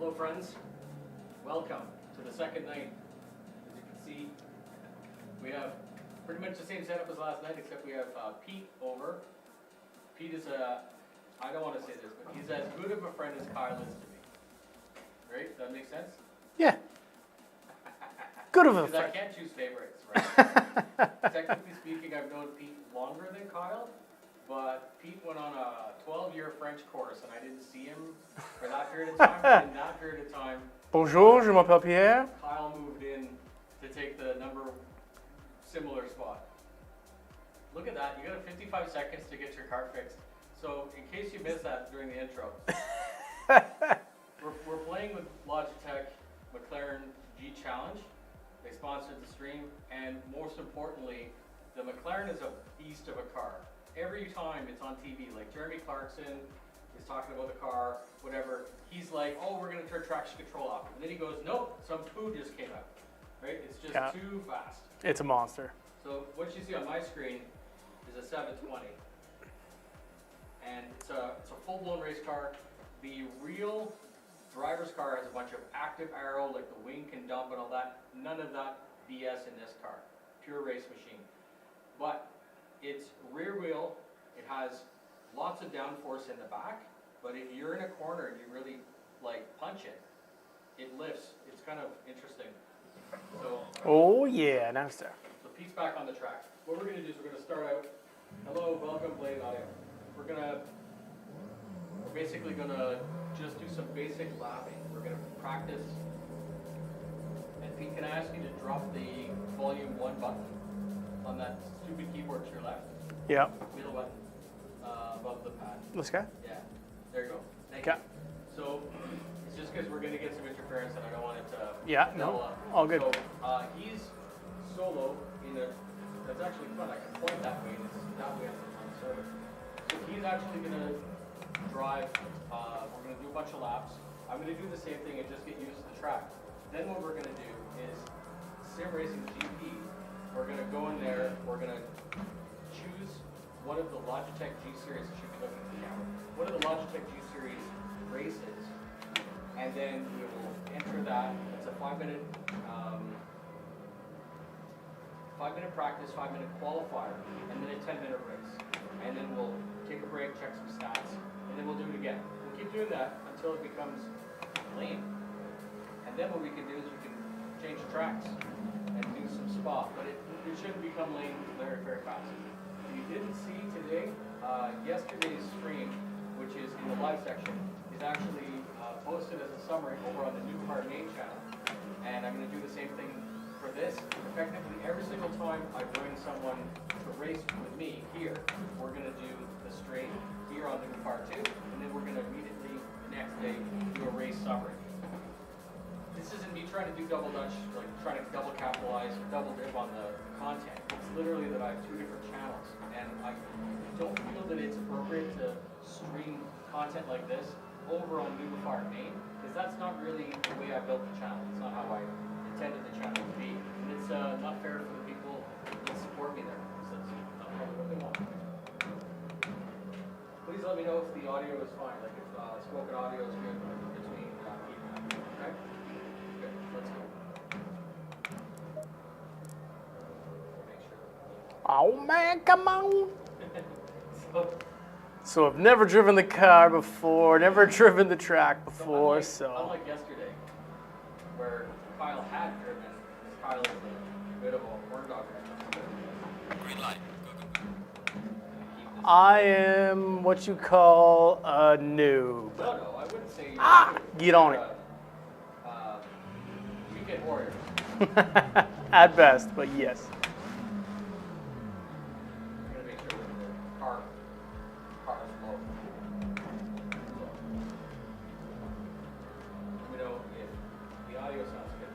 Hello friends, welcome to the second night. As you can see, we have pretty much the same setup as last night, except we have Pete over. Pete is I don't want to say this, but he's as good of a friend as Kyle is to me. Right? Does that make sense? Yeah. Good of a Because I friend. can't choose favorites, right? Technically speaking, I've known Pete longer than Kyle, but Pete went on a 12-year French course, and I didn't see him for that period of time. And in that period of time, Bonjour, je m'appelle Pierre. Kyle moved in to take the similar spot. Look at that, you got 55 seconds to get your car fixed. So in case you missed that during the intro, we're playing with Logitech McLaren G Challenge. They sponsored the stream, and most importantly, the McLaren is a beast of a car. Every time it's on TV, like Jeremy Clarkson is talking about the car, whatever, he's like, oh, we're going to turn traction control off. And then he goes, nope, some poo just came out. Right? It's just too fast. It's a monster. So what you see on my screen is a 720. And it's a full-blown race car. The real driver's car has a bunch of active aero, like the wing can dump and all that. None of that BS in this car. Pure race machine. But it's rear wheel. It has lots of downforce in the back. But if you're in a corner and you really punch it, it lifts. It's kind of interesting. So. Oh yeah, nice there. So Pete's back on the track. What we're going to do is we're going to start out. Hello, welcome, Blade Audio. We're basically going to just do some basic lapping. We're going to practice. And Pete, can I ask you to drop the volume 1 button on that stupid keyboard to your left? Yeah. Middle button above the pad. Let's go. Yeah, there you go. Thank you. So it's just because we're going to get some interference and I don't want it to double up. All good. So he's solo in a, that's actually fun. I can point that way and it's that way on the server. So he's actually going to drive, we're going to do a bunch of laps. I'm going to do the same thing and just get used to the track. Then what we're going to do is Sim Racing GP. We're going to go in there, we're going to choose one of the Logitech G Series, should be looking at the camera, one of the Logitech G Series races, and then we will enter that. It's a 5-minute practice, 5-minute qualifier, and then a 10-minute race. And then we'll take a break, check some stats, and then we'll do it again. We'll keep doing that until it becomes lane. And then what we can do is we can change tracks and do some spot, but it shouldn't become lane very, very fast. If you didn't see today, yesterday's stream, which is in the live section, is actually posted as a summary over on the Noobifier main channel. And I'm going to do the same thing for this. Effectively, every single time I bring someone to race with me here, we're going to do the straight here on Noobifier 2, and then we're going to immediately the next day do a race summary. This isn't me trying to do double dutch, like trying to double capitalize or double dip on the content. It's literally that I have 2 different channels, and I don't feel that it's appropriate to stream content like this over on Noobifier main, because that's not really the way I built the channel. It's not how I intended the channel to be. And it's not fair for the people that support me there, because that's not probably what they want. Please let me know if the audio is fine, like if spoken audio is good between Pete and I. Okay? Good, let's go. Make sure. Oh man, come on. So, So I've never driven the car before, never driven the track before, unlike yesterday, where Kyle had driven, because Kyle is a bit of a horn dog. Green light. I am what you call a noob. No, I wouldn't say you're Get on it. Weekend warrior. At best, but yes. I'm going to make sure that the car is low. Let me know if the audio sounds good.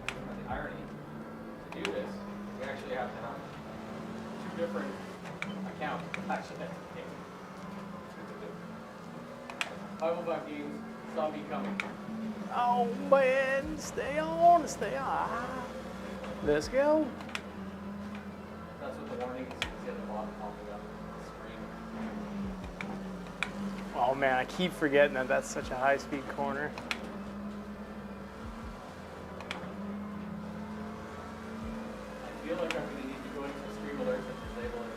And the irony, to do this, we actually have to have 2 different accounts. Actually, that's the thing. 505 games saw me coming. Oh man, stay on, stay on. Let's go. That's what the warning is at the bottom popping up. Oh man, I keep forgetting that that's such a high-speed corner. I feel like I'm going to need to go into stream alerts and disable it.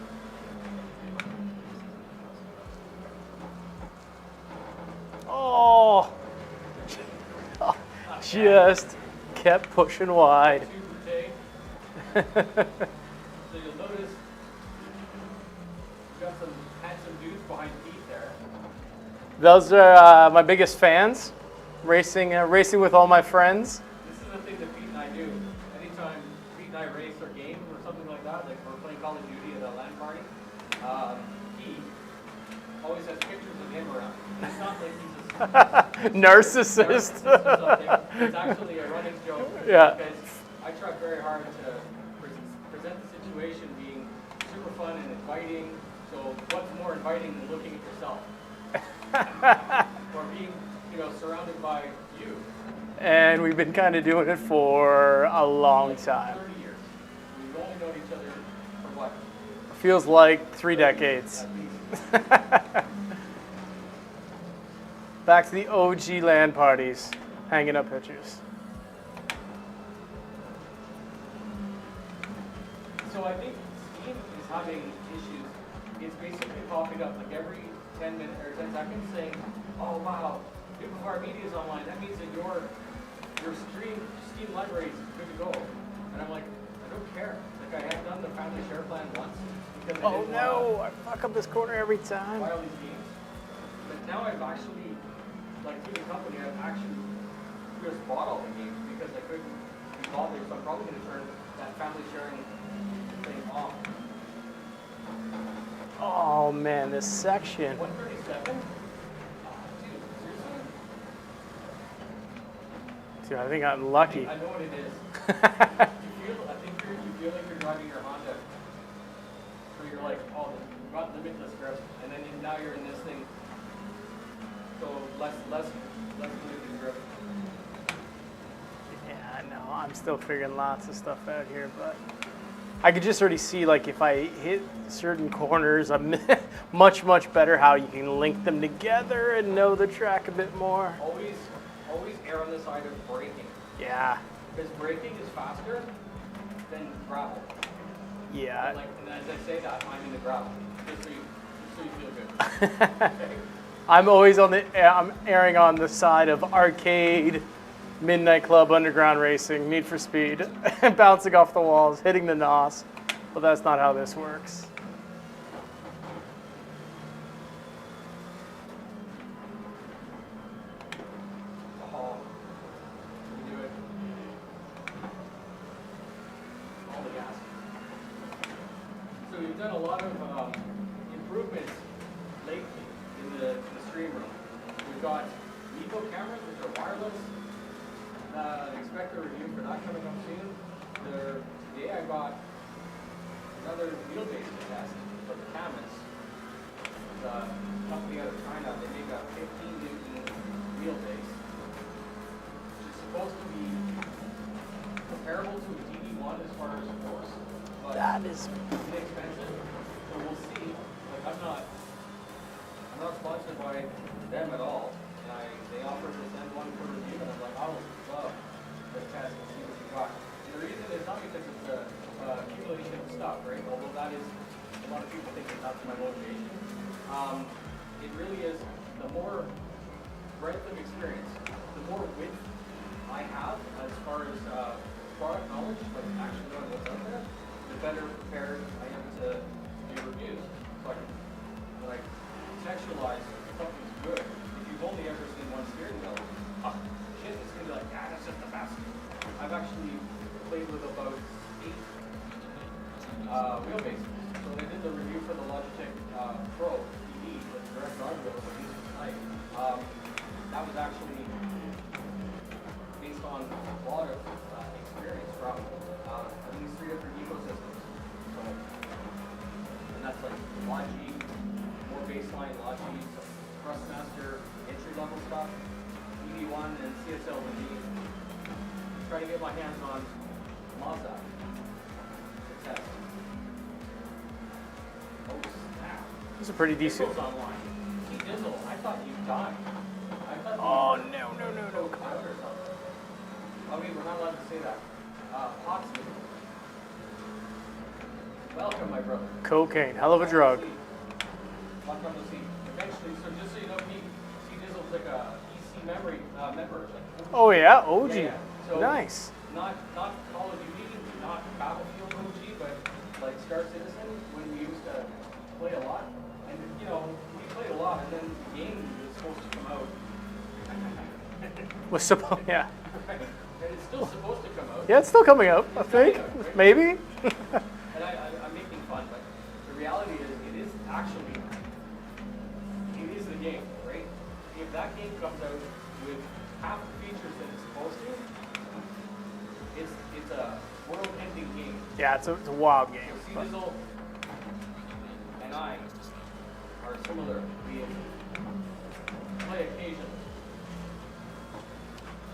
Oh! Just kept pushing wide. So you'll notice you've got some handsome dudes behind Pete there. Those are my biggest fans. Racing with all my friends. This is the thing that Pete and I do. Anytime Pete and I race or game or something like that, like we're playing Call of Duty at a LAN party, he always has pictures of him around. It's not like he's a Narcissist. It's actually a running joke. Yeah. Because I try very hard to present the situation being super fun and inviting. So what's more inviting than looking at yourself? Or being, surrounded by you. And we've been kind of doing it for a long time. 30 years. We've only known each other for what? Feels like 3 decades. At least. Back to the OG LAN parties, hanging up pictures. So I think Steam is having issues. It's basically popping up like every 10 minutes or 10 seconds saying, oh wow, Noobifier Media is online. That means that your Steam library is good to go. And I'm like, I don't care. Like I had done the family share plan once because I Oh didn't no, I fuck up this corner every time. buy all these games. But now I've actually, like through the company, I've actually just bought all the games because I couldn't be bothered. So I'm probably going to turn that family sharing thing off. Oh man, this section. 137? Dude, seriously? Dude, I think I'm lucky. I know what it is. I think you feel like you're driving your Honda. Where you're like, oh, you've got limitless grip, and then now you're in this thing. So less limited grip. Yeah, no, I'm still figuring lots of stuff out here, but I could just already see, like, if I hit certain corners, I'm much better how you can link them together and know the track a bit more. Always err on the side of braking. Yeah. Because braking is faster than gravel. Yeah. And as I say that, I'm in the gravel. Just so you feel good. Okay? I'm always I'm erring on the side of arcade, midnight club, underground racing, Need for Speed, bouncing off the walls, hitting the NOS. But that's not how this works. Oh, you do it. All the gas. So we've done a lot of improvements lately in the stream room. We've got Evo cameras, which are wireless. Expect a review for that coming up soon. Today I got another wheelbase to test for the Camas. The company out of China, they make a 15 Newton wheelbase, which is supposed to be comparable to a DD1 as far as force, but That is inexpensive. So we'll see. Like I'm not sponsored by them at all. And they offered to send one for review, and I'm like, I would love to test and see what you got. And the reason is not because it's accumulation of stuff, right? Although that is, a lot of people think that that's my motivation. It really is the more breadth of experience, the more width I have as far as product knowledge, like actually knowing what's out there, the better prepared I am to do reviews. So when I contextualize something's good, if you've only ever seen one steering wheel, shit, it's gonna be like, yeah, that's just the best. I've actually played with about 8 wheelbases. So they did the review for the Logitech Pro ED with direct drive wheels I used tonight. That was actually based on a lot of experience from at least 3 different ecosystems. So, and that's like Logi, more baseline Logi, Thrustmaster, entry-level stuff, ED1 and CSL with me. Try to get my hands on Mazda to test. Oh snap. It's a pretty decent. Dizzle's online. Hey Dizzle, I thought die. I thought Oh, we no. were out or something. I mean, we're not allowed to say that. Pots. Welcome, my brother. Cocaine, hell of a drug. Lock on the seat. Eventually, so just so you know, C Dizzle's like a EC member. Like, Oh yeah, OG. Yeah. So Nice. Not Call of Duty, not Battlefield OG, but like Star Citizen when we used to play a lot. And you know, we played a lot, and then the game was supposed to come out. Was supposed, yeah. Right. And it's still supposed to come out. Yeah, it's still coming out, I think. Maybe. And I'm making fun, but the reality is, it is the game, right? If that game comes out with half the features that it's supposed to, it's a world-ending game. Yeah, it's a wild game. So But Dizzle and I are similar. We play occasionally.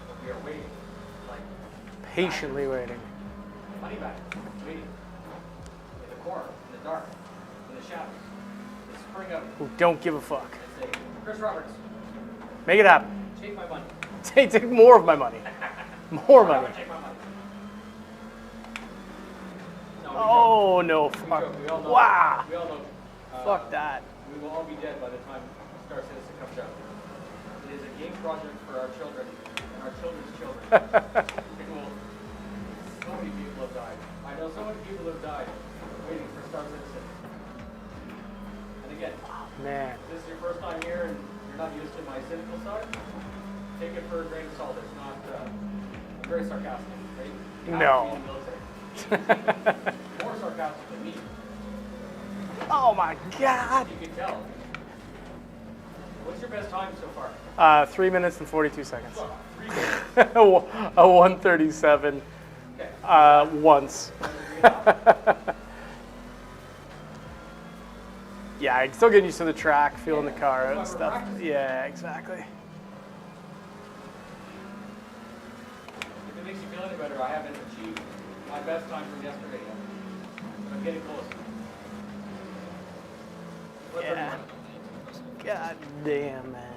But we are waiting, like patiently waiting. money back, waiting. In the corner, in the dark, in the shadows. They spring up Who don't give a fuck. and say, Chris Roberts, Make it happen. take my money. Take more of my money. More money. Take my money. No, we Oh no, joke. We fuck. joke. We all know. Wow. We all know. Fuck that. We will all be dead by the time Star Citizen comes out. It is a game project for our children and our children's children. It will. So many people have died. I know so many people have died waiting for Star Citizen. And again, Man. if this is your first time here and you're not used to my cynical side, take it for a grain of salt. It's not. I'm very sarcastic, right? You have No. to be in the military. More sarcastic than me. Oh my god. You can tell. What's your best time so far? 3 minutes and 42 seconds. 3 minutes. A 137 Okay. once. Yeah, I'm still getting used to the track, feeling the car out and That's why we're stuff. practicing. Yeah, exactly. If it makes you feel any better, I haven't achieved my best time from yesterday yet. But I'm getting close. Yeah. God damn, man.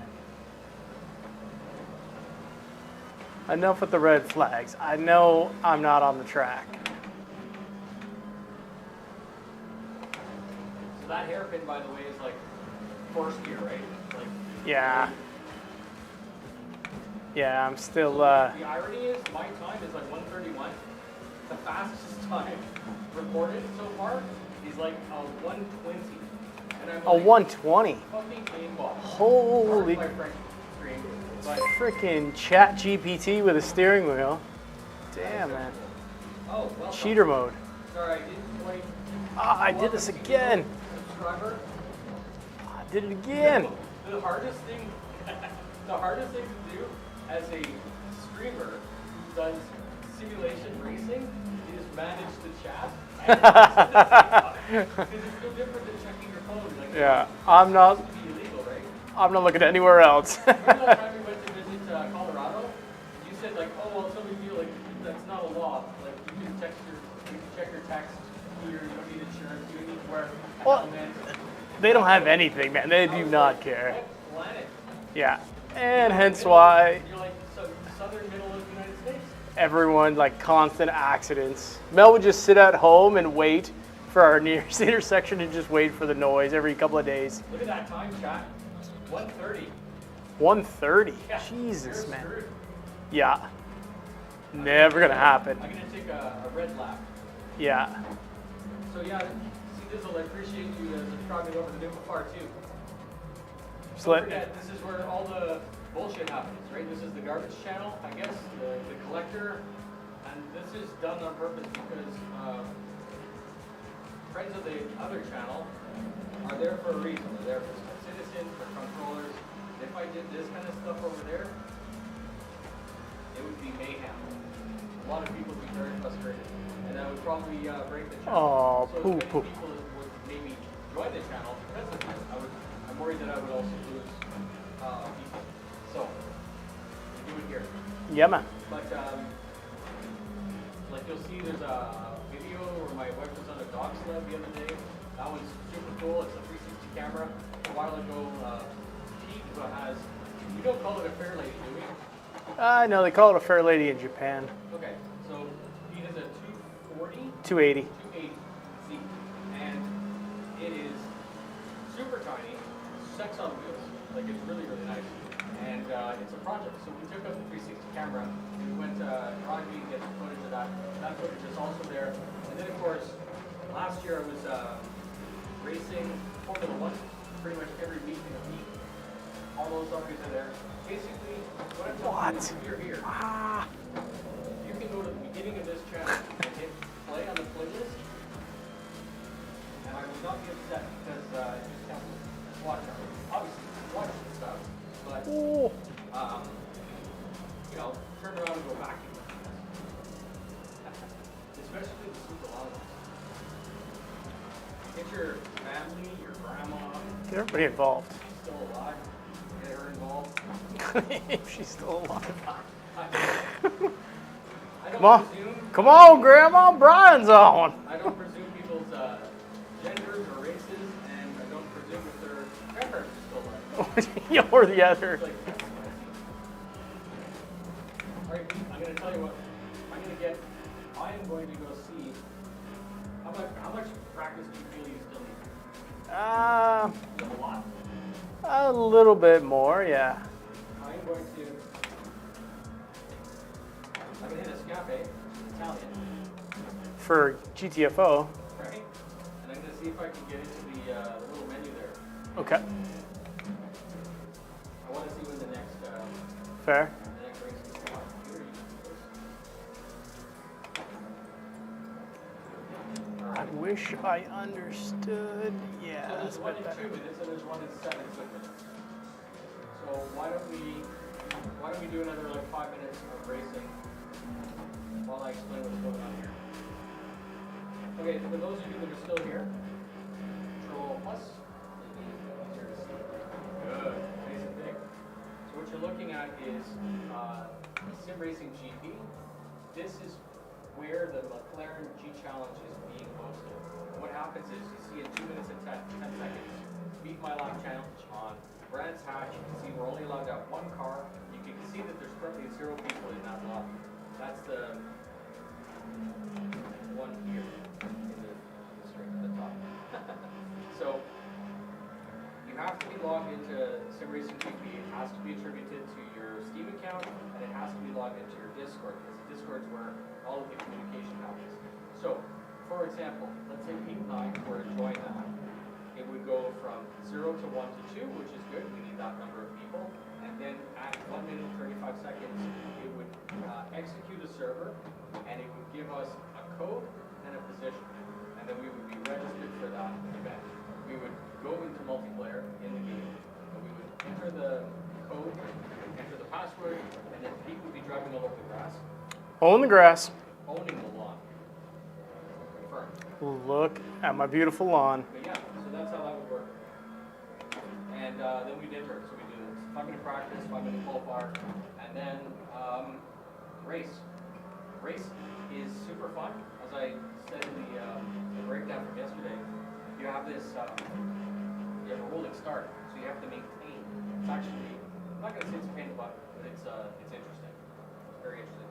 Enough with the red flags. I know I'm not on the track. So that hairpin, by the way, is like first gear, right? Like. Yeah. Yeah, I'm still, The irony is, my time is like 1:31. The fastest time recorded so far is like a 1:20. And I'm a like, 120. fucking paintball. Holy Pardon my French stream, but freaking chat GPT with a steering wheel. Damn, man. oh, well. Cheater mode. Sorry, I didn't quite. Ah, I did this again. Subscriber. I did it again. The hardest thing, to do as a streamer who does simulation racing is manage the chat. Because it's no different than checking your phone. Like, Yeah, I'm not. it's supposed to be illegal, right? I'm not looking anywhere else. Remember that time we went to visit Colorado? You said like, oh well, some of you like that's not a law. Like you can check your text. You don't need insurance. You don't need to wear a Well, helmet. They don't have anything, man. They do not care. What planet? Yeah, and hence why You're like southern middle of the United States. everyone like constant accidents. Mel would just sit at home and wait for our nearest intersection and just wait for the noise every couple of days. Look at that time, chat. 1:30. 1:30. Yeah, Jesus, you're man. screwed. Yeah. Never gonna happen. I'm gonna take a red lap. Yeah. So yeah, see Dizzle, I appreciate you subscribing over to Noobifier too. Just Don't let- forget, this is where all the bullshit happens, right? This is the garbage channel, I guess, the collector, and this is done on purpose because friends of the other channel are there for a reason. They're there for citizens, for controllers. If I did this kind of stuff over there, it would be mayhem. A lot of people would be very frustrated, and that would probably break the channel. Oh, so poo as poo. many people would maybe join the channel because of this. I'm worried that I would also lose people. So we do it here. Yeah, man. But like you'll see, there's a video where my wife was on a dog sled the other day. That one's super cool. It's a 360 camera. A while ago, Pete has No, they call it a Fair Lady in Japan. Okay, so speed is a 240, 280. 280Z, and it is super tiny, sex on wheels. Like it's really, really nice. And it's a project. So we took out the 360 camera, we went to Rugby to get some footage of that. That footage is also there. And then of course, last year I was racing Formula 1 pretty much every week in a week. All those zombies are there. Basically, what I'm telling you is if you're here, Ah. you can go to the beginning of this channel and hit play on the playlist, and I will not be upset because you just have to watch it. Obviously, watch the stuff, but Ooh. you know, turn around and go back to it. Especially the super long ones. Get your family, your grandma, Get everybody involved. she's still alive, get her involved. If she's still alive. I don't Come on. presume, Come on, Grandma. Brian's on. I don't presume people's genders or races, and I don't presume if their grandparents are still alive. Or the other. It's like, all right, I'm going to tell you what I'm going to get. I am going to go see how much practice do you feel you still need? You have a lot. A little bit more, yeah. I'm going to hit Escape, Italian, For GTFO. right? And I'm going to see if I can get into the little menu there. Okay. I want to see when the next Fair. race is on. Here you go. All I right. wish I understood. Yeah, So that's there's a one bit in better. 2 minutes and there's one in 7 quick minutes. So why don't we do another like 5 minutes of racing while I explain what's going on here. Okay, for those of you that are still here, Control plus. Easier to see. Good, nice and big. So what you're looking at is Sim Racing GP. This is where the McLaren G Challenge is being hosted. And what happens is you see in 2 minutes and 10 seconds, Beat My Lap Challenge on Brands Hatch. You can see we're only allowed to have one car. You can see that there's currently 0 people in that lobby. That's the one here in the string at the top. So you have to be logged into Sim Racing GP. It has to be attributed to your Steam account, and it has to be logged into your Discord, because the Discord is where all of the communication happens. So, for example, let's say Pete and I were to join that. It would go from 0 to 1 to 2, which is good. We need that number of people. And then at 1 minute 35 seconds, it would execute a server, and it would give us a code and a position. And then we would be registered for that event. We would go into multiplayer in the game, and we would enter the code, enter the password, and then Pete would be driving all over the grass, On the grass. owning the lawn. Confirmed. Look at my beautiful lawn. But yeah, so that's how that would work. And then we'd enter. So we do this 5-minute practice, 5-minute qualifier, and then race. Race is super fun. As I said in the breakdown from yesterday, you have this, you have a rolling start, so you have to maintain. It's actually, I'm not going to say it's a pain in the butt, but it's interesting. It's very interesting.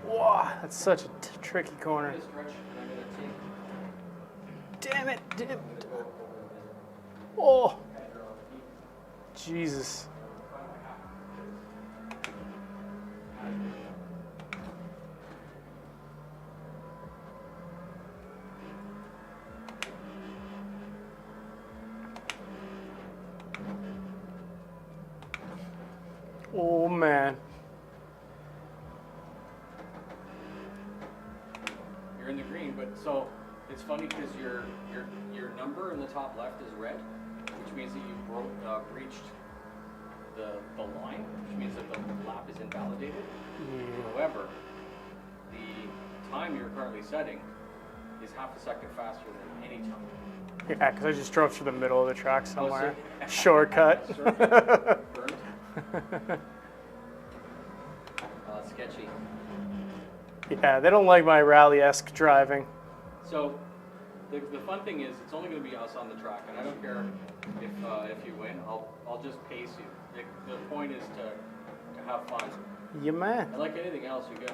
Wow, that's such a tricky I'm corner. going to stretch, and I'm going to take, Damn it. I'm going to go over this. Oh, Head or on the feet. Jesus. Oh, man. You're in the green, but so it's funny because your number in the top left is red, which means that you breached the line, which means that the lap is invalidated. However, the time you're currently setting is half a second faster than any time. Yeah, because I just drove through the middle of the track somewhere. so- Shortcut. Burned. Sketchy. Yeah, they don't like my rally-esque driving. So the fun thing is it's only going to be us on the track, and I don't care if you win. I'll just pace you. The point is to have fun. Yeah, man. And like anything else, you get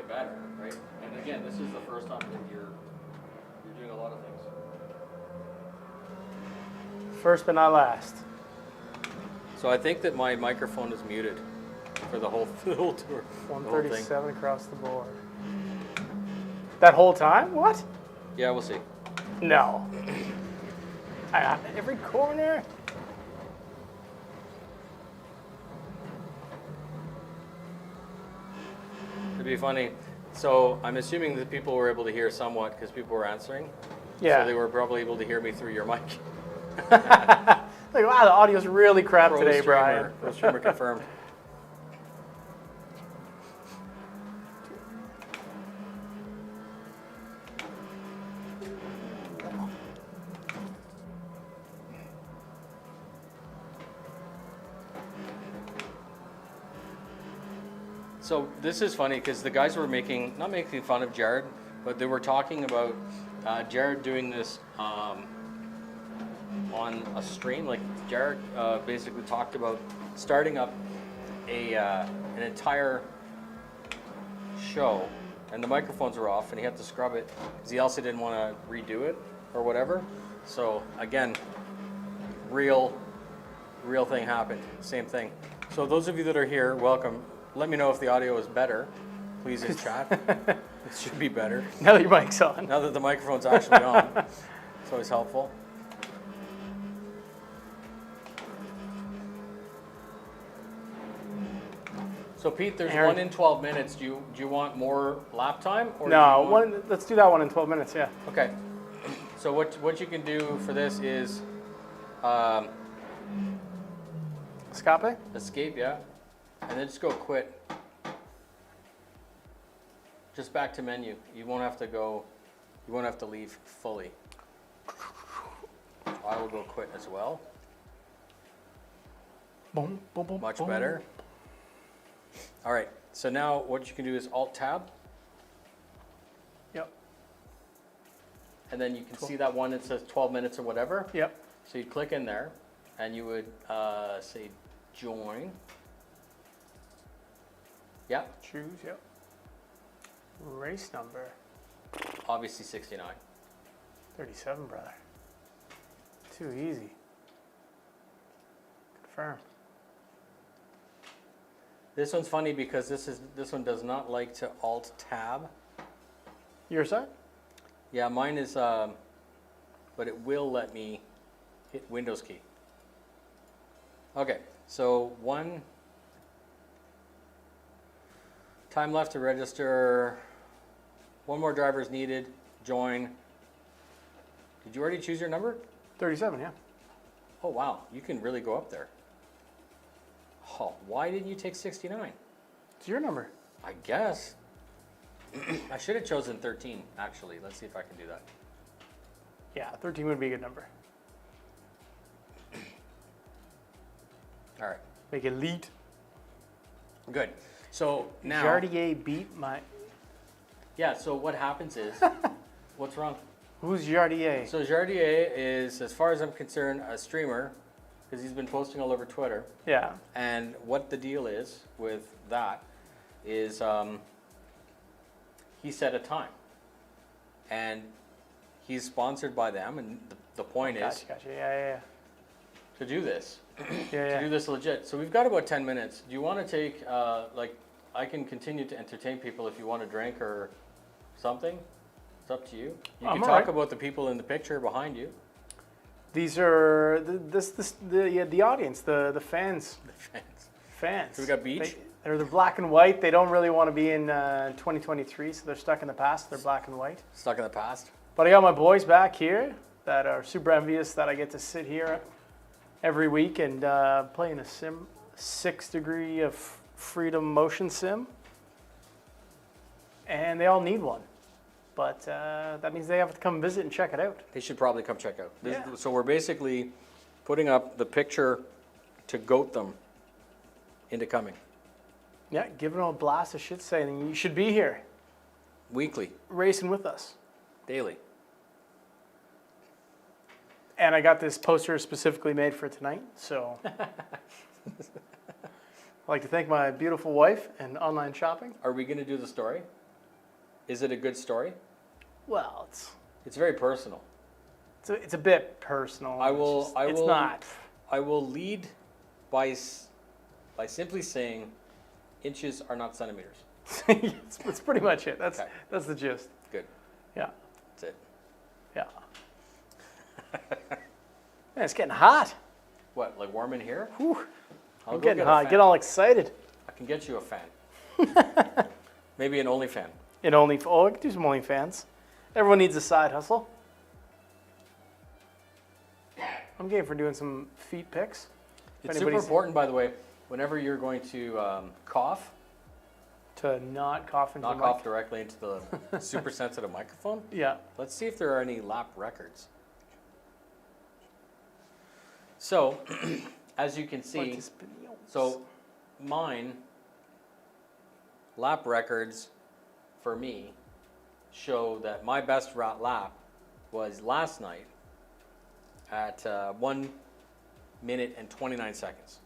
better, right? And again, this is the first time that you're doing a lot of things. First but not last. So I think that my microphone is muted for the whole tour. The whole thing. 137 across the board. That whole time? What? Yeah, we'll see. No. Every corner. It'd be funny. So I'm assuming that people were able to hear somewhat because people were answering. Yeah. So they were probably able to hear me through your mic. Like, wow, the audio's really crap Pro today, streamer. Brian. Pro streamer confirmed. So this is funny because the guys were not making fun of Jared, but they were talking about Jared doing this on a stream. Like Jared basically talked about starting up an entire show, and the microphones were off, and he had to scrub it because he also didn't want to redo it or whatever. So again, real thing happened. Same thing. So those of you that are here, welcome. Let me know if the audio is better, please, in chat. It should be better. Now that your mic's on. Now that the microphone's actually on, it's always helpful. So Pete, there's Aaron. 1 in 12 minutes. Do you want more lap time? Or No, do you want... let's do that one in 12 minutes, yeah. Okay. So what you can do for this is Escape? escape, yeah, and then just go quit. Just back to menu. You won't have to go. You won't have to leave fully. I will go quit as well. Boom, boom, boom. Much boom. better. All right. So now what you can do is Alt Tab, Yep. and then you can see that one that says 12 minutes or whatever. Yep. So you'd click in there, and you would say join. Yeah. Choose, yep. Race number. Obviously 69. 37, brother. Too easy. Confirm. This one's funny because this one does not like to Alt Tab. Your side? Yeah, mine is, but it will let me hit Windows key. Okay, so time left to register. One more driver is needed. Join. Did you already choose your number? 37, yeah. Oh wow, you can really go up there. Oh, why didn't you take 69? It's your number. I guess. I should have chosen 13, actually. Let's see if I can do that. Yeah, 13 would be a good number. All right, Make it elite. good. So now, Jardier beat my... yeah, so what happens is, what's wrong? Who's Jardier? So Jardier is, as far as I'm concerned, a streamer, because he's been posting all over Twitter. Yeah. And what the deal is with that is he set a time. And he's sponsored by them, and the point is Gotcha. Yeah. to do this. Yeah, To do this legit. So we've got about 10 minutes. Do you want to take, I can continue to entertain people if you want a drink or something. It's up to you. You I'm can all talk right. about the people in the picture behind you. These are the audience, the fans. The fans. Fans. So we got beach? They're black and white. They don't really want to be in 2023, so they're stuck in the past. They're black and white. Stuck in the past. But I got my boys back here that are super envious that I get to sit here every week and play in a sim, 6 degree of freedom motion sim. And they all need one. But that means they have to come visit and check it out. They should probably come check out. Yeah. So we're basically putting up the picture to goat them into coming. Yeah, giving them a blast of shit saying you should be here Weekly, racing with us. daily. And I got this poster specifically made for tonight, so I'd like to thank my beautiful wife and online shopping. Are we going to do the story? Is it a good story? Well, It's very personal. it's a bit personal. It's not. I will lead by simply saying inches are not centimeters. That's pretty much it. That's Okay. that's the gist. Good. Yeah. That's it. Yeah. Man, it's getting hot. What, like warm in here? Whew. I'll I'm go getting get a hot. fan. Get all excited. I can get you a fan. Maybe an only fan. I can do some OnlyFans. Everyone needs a side hustle. I'm game for doing some feet pics. If It's super anybody's- important, by the way, whenever you're going to cough, To not cough into not the cough mic. directly into the super sensitive microphone. Yeah. Let's see if there are any lap records. So, as you can see, so mine lap records for me show that my best lap was last night at 1 minute and 29 seconds.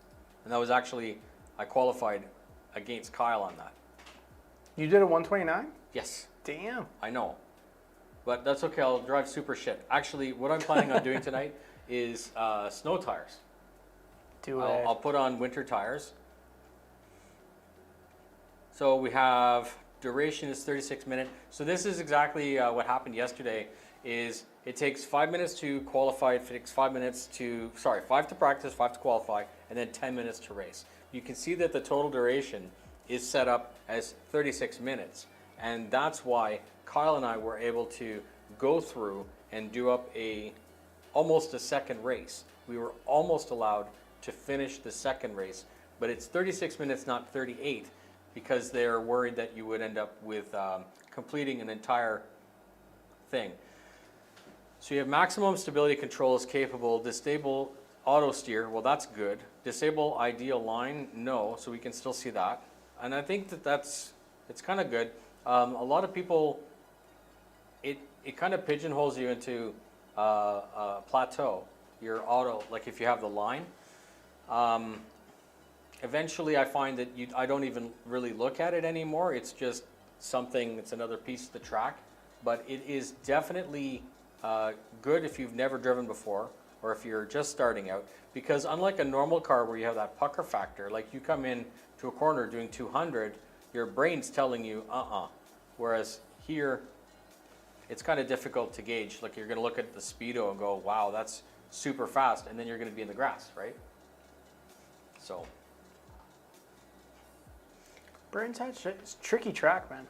And that was actually, I qualified against Kyle on that. You did a 129? Yes, Damn. I know. But that's okay, I'll drive super shit. Actually, what I'm planning on doing tonight is snow tires. Do it. I'll put on winter tires. So we have duration is 36 minutes. So this is exactly what happened yesterday. Is it takes 5 minutes to qualify, it takes 5 minutes to, 5 to practice, 5 to qualify, and then 10 minutes to race. You can see that the total duration is set up as 36 minutes. And that's why Kyle and I were able to go through and do up almost a second race. We were almost allowed to finish the second race, but it's 36 minutes, not 38, because they're worried that you would end up with completing an entire thing. So you have maximum stability control is capable, disable auto steer, well that's good. Disable ideal line, no, so we can still see that. And I think it's kind of good. A lot of people, it kind of pigeonholes you into a plateau, your auto, like if you have the line. Eventually I find that I don't even really look at it anymore. It's just something, it's another piece of the track. But it is definitely good if you've never driven before or if you're just starting out. Because unlike a normal car where you have that pucker factor, like you come in to a corner doing 200, your brain's telling you, Whereas here, it's kind of difficult to gauge. Like you're gonna look at the speedo and go, wow, that's super fast. And then you're gonna be in the grass, right? So. Brain touch, it's a tricky track, man.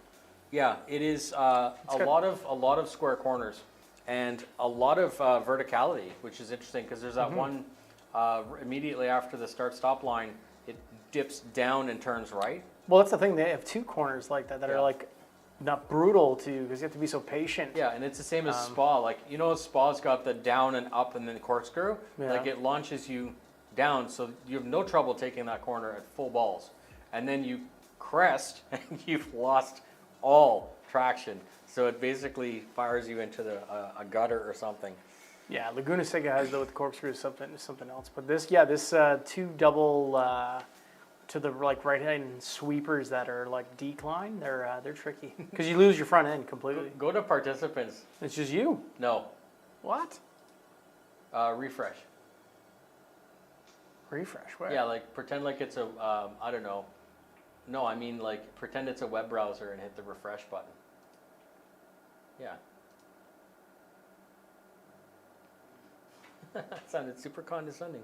Yeah, it is a lot of square corners and a lot of verticality, which is interesting because there's that one immediately after the start-stop line, it dips down and turns right. Well, that's the thing. They have two corners like that are like not brutal to, because you have to be so patient. Yeah, and it's the same as Spa. Like, you know, Spa's got the down and up and then corkscrew. Yeah. Like it launches you down, so you have no trouble taking that corner at full balls. And then you crest and you've lost all traction. So it basically fires you into a gutter or something. Yeah, Laguna Seca has though with corkscrew something else. But this two double to the like right hand sweepers that are like decline, they're tricky because you lose your front end completely. Go to participants. It's just you. No. What? Refresh. Refresh. Where? Yeah, like pretend like it's a I don't know. No, I mean like pretend it's a web browser and hit the refresh button. Yeah. That sounded super condescending.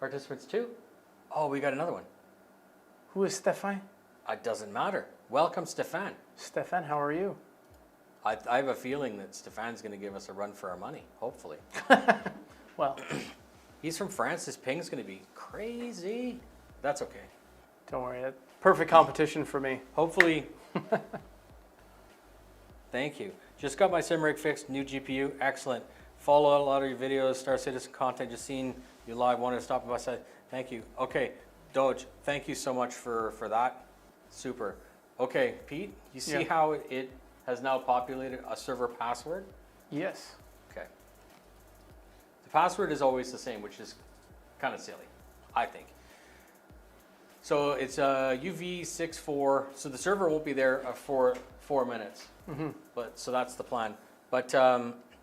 Participants 2? Oh, we got another one. Who is Stefan? It doesn't matter. Welcome, Stefan. Stefan, how are you? I have a feeling that Stefan's going to give us a run for our money, hopefully. Well, He's from France. His ping's going to be crazy. That's okay. don't worry. Perfect competition for me. Hopefully. Thank you. Just got my sim rig fixed, new GPU, excellent. Follow a lot of your videos, Star Citizen content, just seen you live, wanted to stop by, said thank you. Okay, Doge, thank you so much for that. Super. Okay, Pete, you see how it has now populated a server password? Yes. Okay. The password is always the same, which is kind of silly, I think. So it's UV64. So the server won't be there for 4 minutes. But so that's the plan. But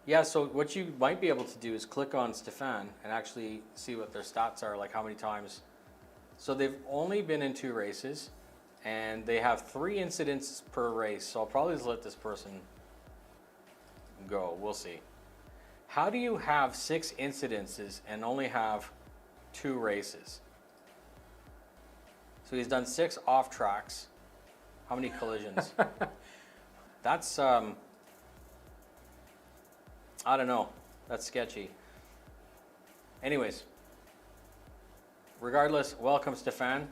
yeah, so what you might be able to do is click on Stefan and actually see what their stats are, like how many times. So they've only been in 2 races, and they have 3 incidents per race. So I'll probably just let this person go. We'll see. How do you have 6 incidences and only have 2 races? So he's done 6 off tracks. How many collisions? That's I don't know. That's sketchy. Anyways, regardless, welcome Stefan.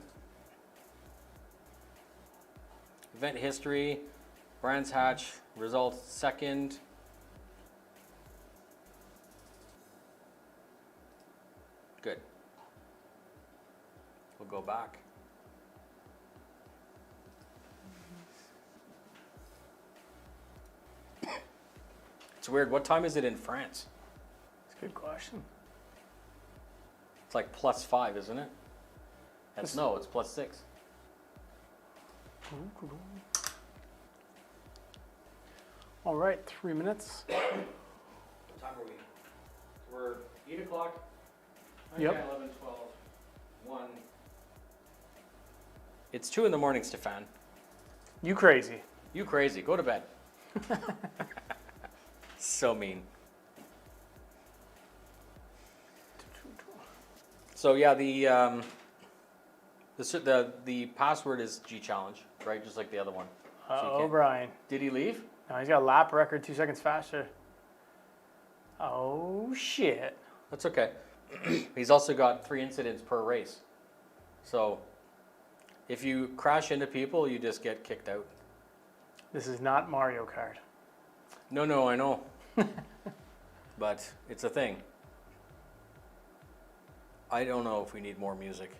Event history, Brands Hatch, results second. Good. We'll go back. It's weird. What time is it in France? That's a good question. It's like +5, isn't it? No, it's +6. All right, 3 minutes. What time are we? We're 8 o'clock. 9, Yep. 10, 11, 12, 1. It's 2 in the morning, Stefan. You crazy. You crazy. Go to bed. So mean. So yeah, the password is G challenge, right? Just like the other one. So you Uh-oh, can't- Brian. Did he leave? No, he's got a lap record 2 seconds faster. Oh, shit. That's okay. He's also got 3 incidents per race. So if you crash into people, you just get kicked out. This is not Mario Kart. No, I know. But it's a thing. I don't know if we need more music.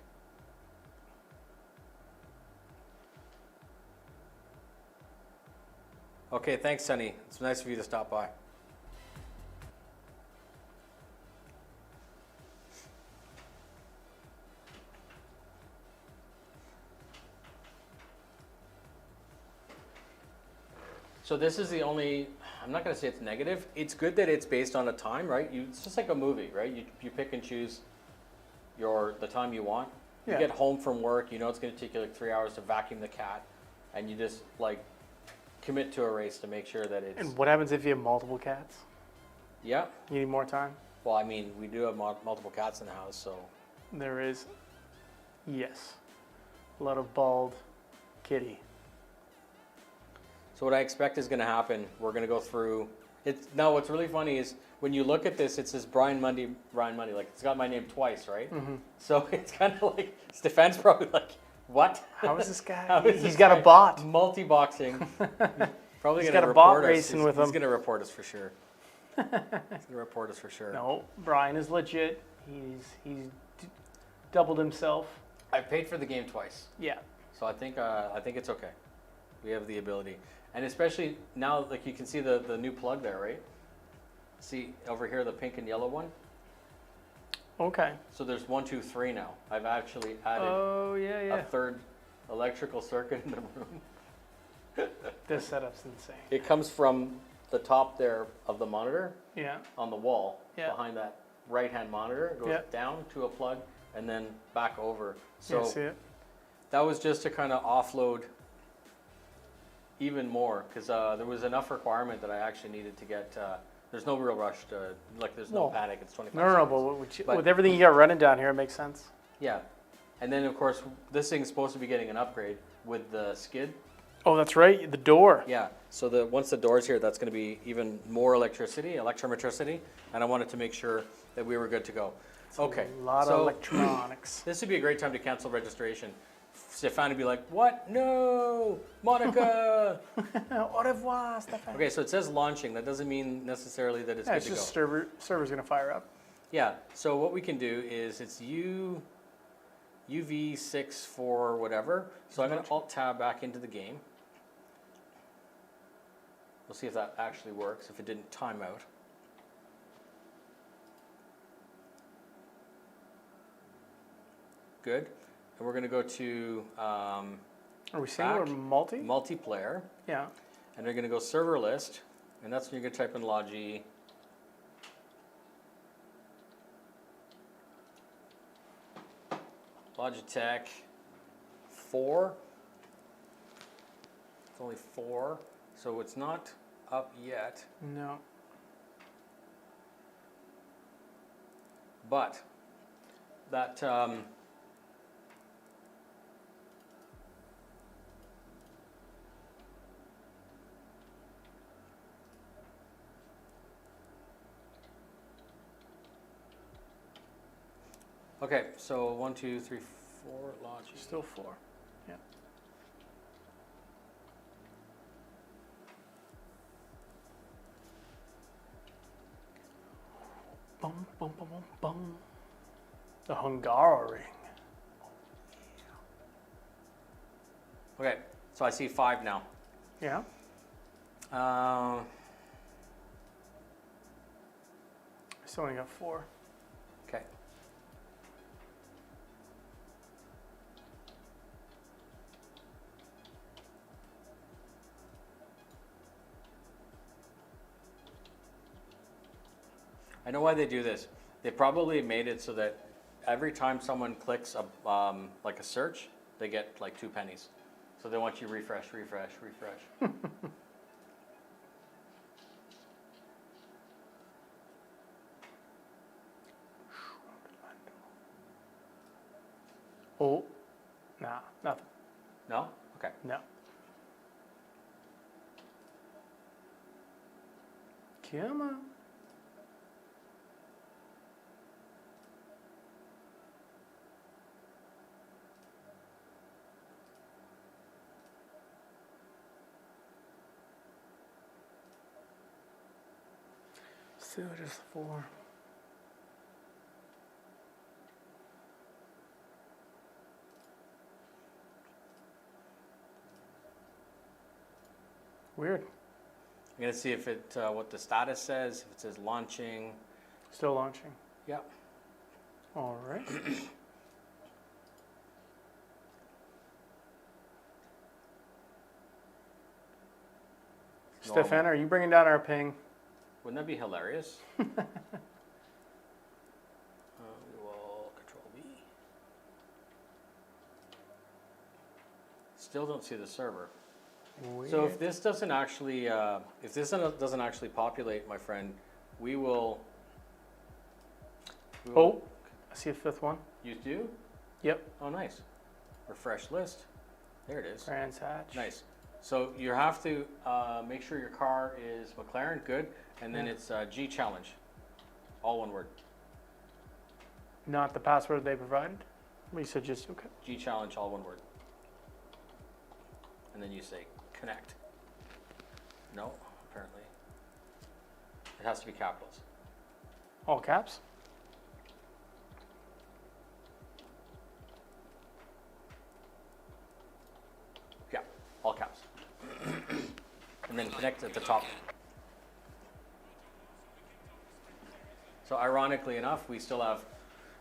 Okay, thanks, Sonny. It's nice of you to stop by. So this is the only, I'm not going to say it's negative. It's good that it's based on a time, right? It's just like a movie, right? You pick and choose the time you want. You Yeah. get home from work, you know it's going to take you like 3 hours to vacuum the cat, and you just like commit to a race to make sure that it's... And what happens if you have multiple cats? Yeah. You need more time? Well, I mean, we do have multiple cats in the house, so... There is, yes, a lot of bald kitty. So what I expect is going to happen, we're going to go through... Now, what's really funny is when you look at this, it says Brian Mundy, like it's got my name twice, right? Mm-hmm. So it's kind of like, Stefan's probably like, what? How is this guy? How is He's this got guy a bot. Multi-boxing. Probably He's going got to a bot report us. racing with He's him. going to report us for sure. He's going to report us for sure. No, Brian is legit. He's doubled himself. I paid for the game twice, Yeah. so I think it's okay. We have the ability, and especially now, like you can see the new plug there, right? See over here, the pink and yellow one. Okay. So there's 1, 2, 3 now. I've actually added Oh, yeah, a yeah. third electrical circuit in the room. This setup's insane. It comes from the top there of the monitor Yeah. on the wall Yeah. behind that right-hand monitor. It goes Yeah. down to a plug and then back over. Yeah, So see it? that was just to kind of offload even more, because there was enough requirement that I actually needed to get. There's no real rush to, like, there's no Well, panic. It's 25 No, seconds. but But- with everything you got running down here, it makes sense. Yeah. And then, of course, this thing's supposed to be getting an upgrade with the skid. Oh, that's right, the door. Yeah. So once the door's here, that's going to be even more electrometricity, and I wanted to make sure that we were good to go. Okay. A lot so of electronics. this would be a great time to cancel registration. Stefan would be like, "What? No, Monica." Au revoir, Stefan. Okay, so it says launching. That doesn't mean necessarily that it's Yeah, good it's to go. just server's gonna fire up. Yeah. So what we can do is it's UV64 whatever. So I'm going to Alt Tab back into the game. We'll see if that actually works. If it didn't time out. Good. and we're going to go to Are we single or back, multi? multiplayer, Yeah. and they're going to go server list, and that's when you're going to type in Logitech 4. It's only 4, so it's not up yet. No. But that okay, so 1, 2, 3, 4, Logi. Still 4. Yeah. Bum, bum, bum, bum, bum. The Hungaroring. Okay, so I see 5 now. Yeah. Uh, Still only got 4. okay. I know why they do this. They probably made it so that every time someone clicks like a search, they get like 2 pennies. So they want you to refresh. Oh. Nah, nothing. No? Okay. No. Come on. Still just 4. Weird. I'm gonna see if it what the status says. If it says launching. Still launching. Yeah. All right. Stefan, are you bringing down our ping? Wouldn't that be hilarious? We will Control V. Still don't see the server. Weird. So if this doesn't actually populate, my friend, we will. Oh, I see a 5th one. You do? Yep. Oh, nice. Refresh list. There it is. Trans hatch. Nice. So you have to make sure your car is McLaren, good, and then it's G challenge, all one word. Not the password they provided? We said just okay. G challenge, all one word. And then you say connect. No, apparently. It has to be capitals. All caps? Yeah, all caps. And then connect at the top. So ironically enough, we still have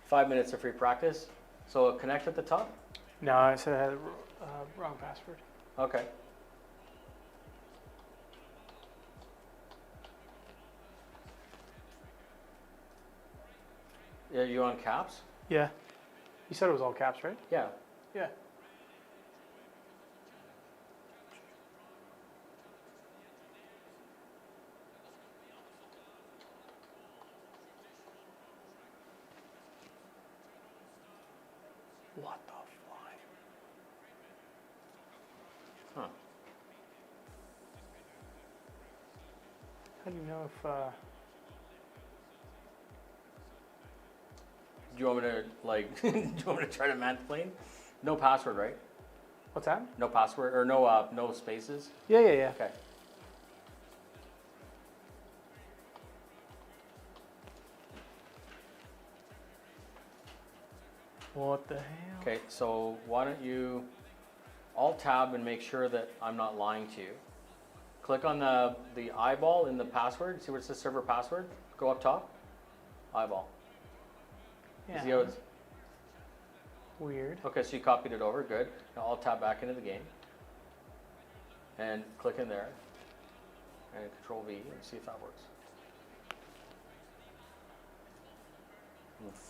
5 minutes of free practice. So connect at the top? No, I said I had the wrong password. Okay. Are you on caps? Yeah. You said it was all caps, right? Yeah. Yeah. What the fly? Huh. How do you know if Do you want me to like? Do you want me to try to mansplain? No password, right? what's that? No password or no spaces. Yeah. Okay. What the hell? Okay. So why don't you Alt Tab and make sure that I'm not lying to you. Click on the eyeball in the password. See where it says server password? Go up top. Eyeball. Yeah. See how it's Weird. Okay, so you copied it over, good. Now I'll tab back into the game. And click in there. And Control V and see if that works.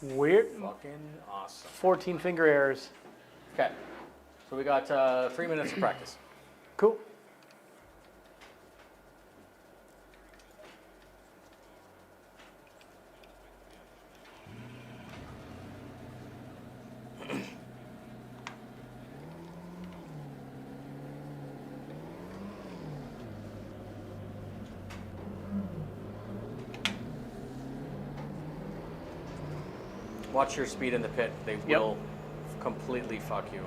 Weird. Fucking awesome. 14 finger errors. Okay, so we got 3 minutes of practice. Cool. Watch your speed in the pit. They Yep. will completely fuck you.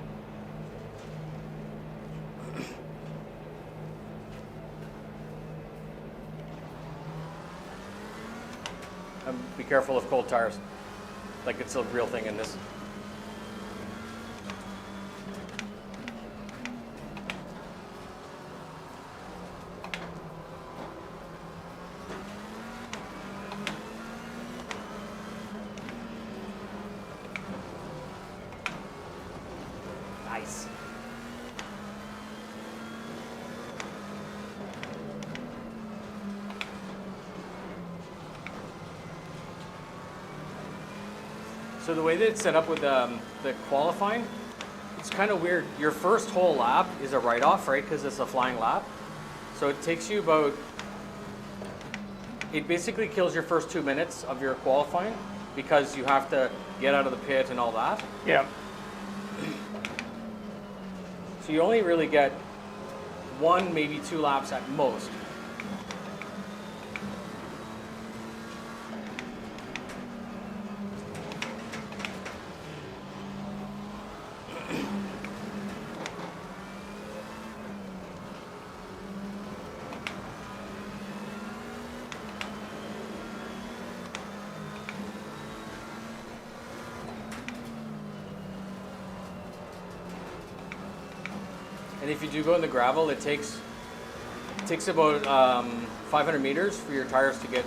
Be careful of cold tires. Like it's a real thing in this. Nice. So the way that it's set up with the qualifying, it's kind of weird. Your first whole lap is a write-off, right? Because it's a flying lap. So it takes you about, it basically kills your first 2 minutes of your qualifying because you have to get out of the pit and all that. Yeah. So you only really get 1, maybe 2 laps at most. And if you do go in the gravel, it takes about 500 meters for your tires to get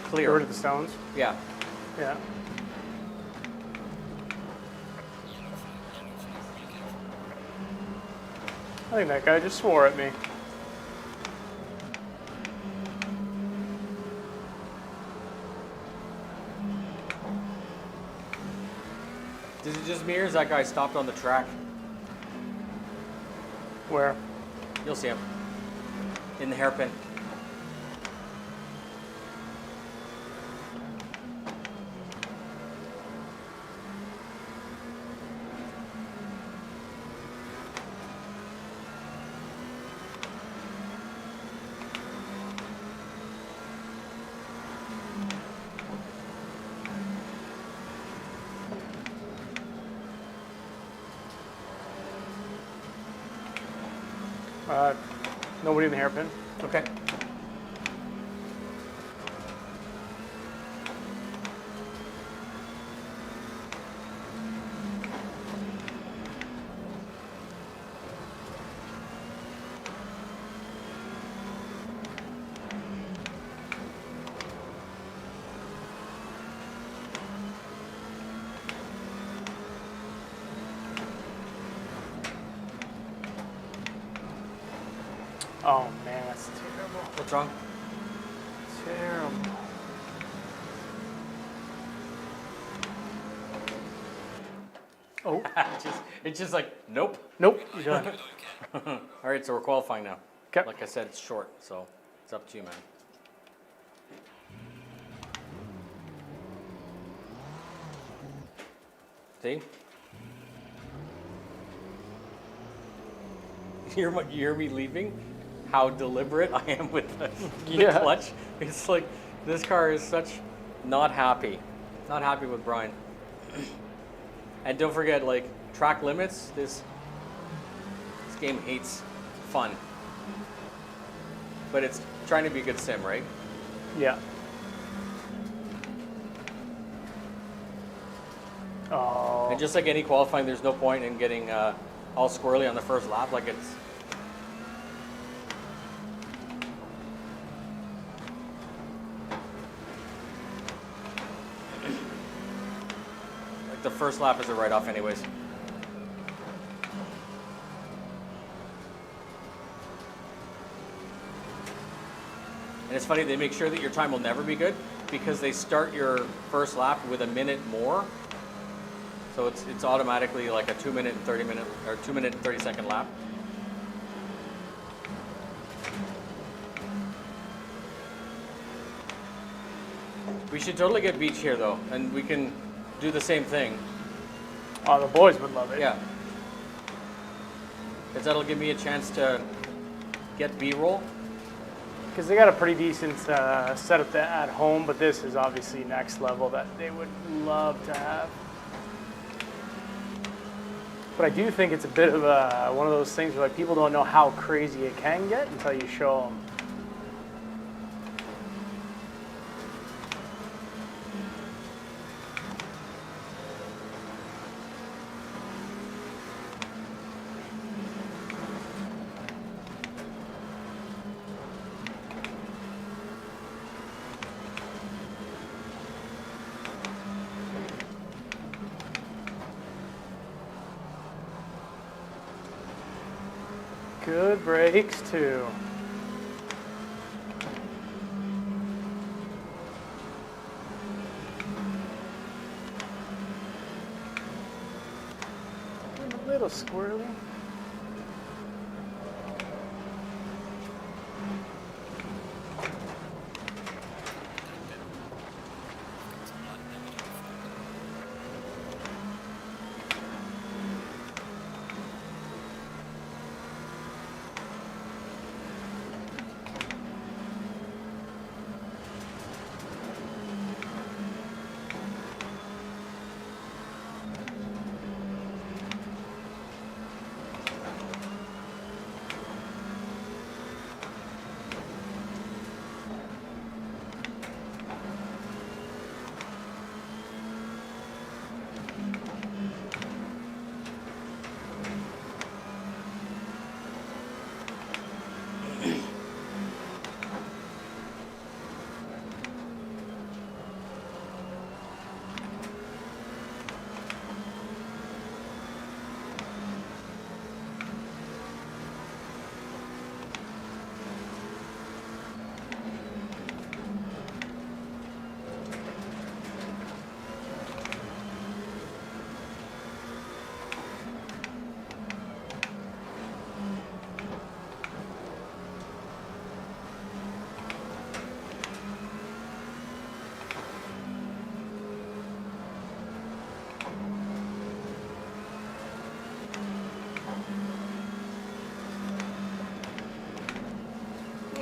clear. Get rid of the stones. Yeah. Yeah. I think that guy just swore at me. Is it just me or is that guy stopped on the track? Where? You'll see him. In the hairpin. Nobody in the hairpin. Okay. Oh man, that's terrible. What's wrong? Terrible. Oh, It's just like, nope. nope. You done. All right, so we're qualifying now. 'Kay. Like I said, it's short, so it's up to you, man. See? You hear me leaving? How deliberate I am with the Yeah. clutch. It's like, this car is such not happy. Not happy with Brian. And don't forget, like, track limits, this game hates fun. But it's trying to be a good sim, right? Yeah. Oh. And just like any qualifying, there's no point in getting all squirrely on the first lap. Like it's. Like the first lap is a write-off anyways. And it's funny, they make sure that your time will never be good because they start your first lap with a minute more. So it's automatically like a 2 minute and 30 minute or 2 minute and 30 second lap. We should totally get beach here though, and we can do the same thing. Oh, the boys would love it. Yeah. Because that'll give me a chance to get B-roll. Because they got a pretty decent setup at home, but this is obviously next level that they would love to have. But I do think it's a bit of one of those things where like people don't know how crazy it can get until you show them. Good brakes too. A little squirrely.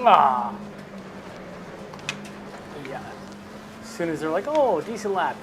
Ah. Yeah. As soon as they're like, oh, decent lap.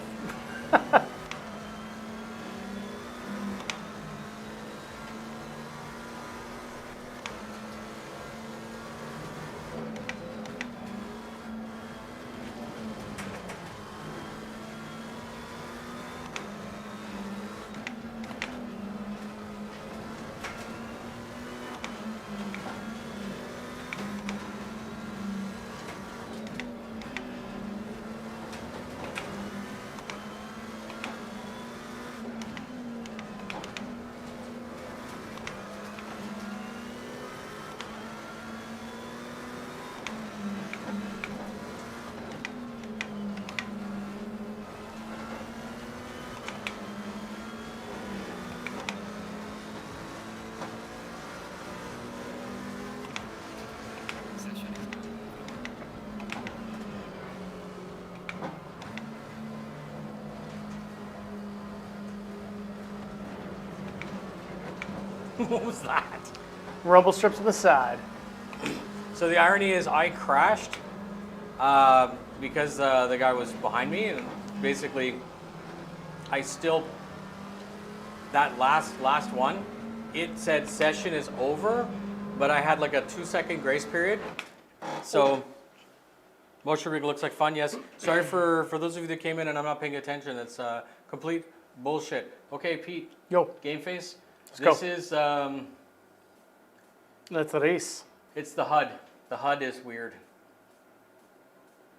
What was that? Rumble strips on the side. So the irony is I crashed because the guy was behind me, and basically I still, that last one, it said session is over, but I had like a 2-second grace period. So motion rig looks like fun, yes. Sorry for those of you that came in and I'm not paying attention. That's complete bullshit. Okay, Pete. Yo. Game face. Let's This is Let's race. it's the HUD. The HUD is weird.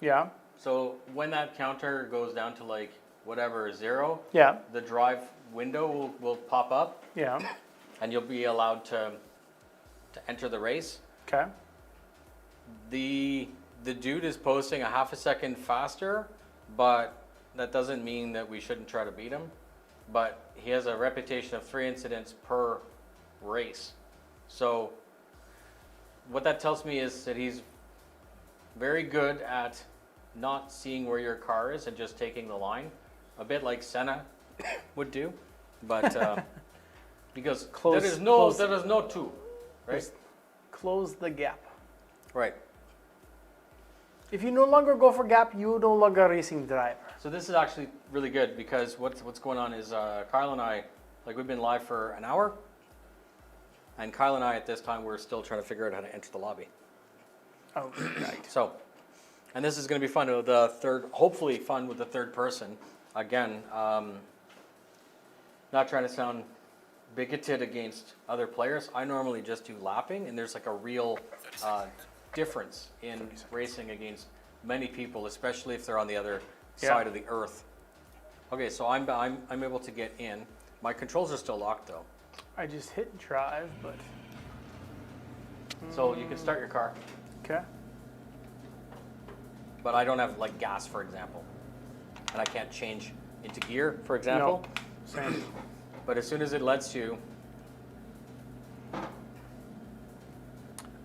Yeah. So when that counter goes down to like whatever 0, Yeah. the drive window will pop up, Yeah. and you'll be allowed to enter the race. Okay. The the dude is posting a half a second faster, but that doesn't mean that we shouldn't try to beat him. But he has a reputation of 3 incidents per race. So what that tells me is that he's very good at not seeing where your car is and just taking the line, a bit like Senna would do. But because there is no two, right? Just close the gap. Right. If you no longer go for gap, you no longer racing driver. So this is actually really good because what's going on is Kyle and I, like we've been live for an hour, and Kyle and I at this time we're still trying to figure out how to enter the lobby. Oh, right. So, and this is going to be fun with the third, hopefully fun with the third person. Again, not trying to sound bigoted against other players. I normally just do lapping, and there's like a real difference in racing against many people, especially if they're on the other side of the earth. Okay, so I'm able to get in. My controls are still locked though. I just hit drive, but So you can start your car, okay. but I don't have like gas, for example, and I can't change into gear, for example. No. Same. But as soon as it lets you,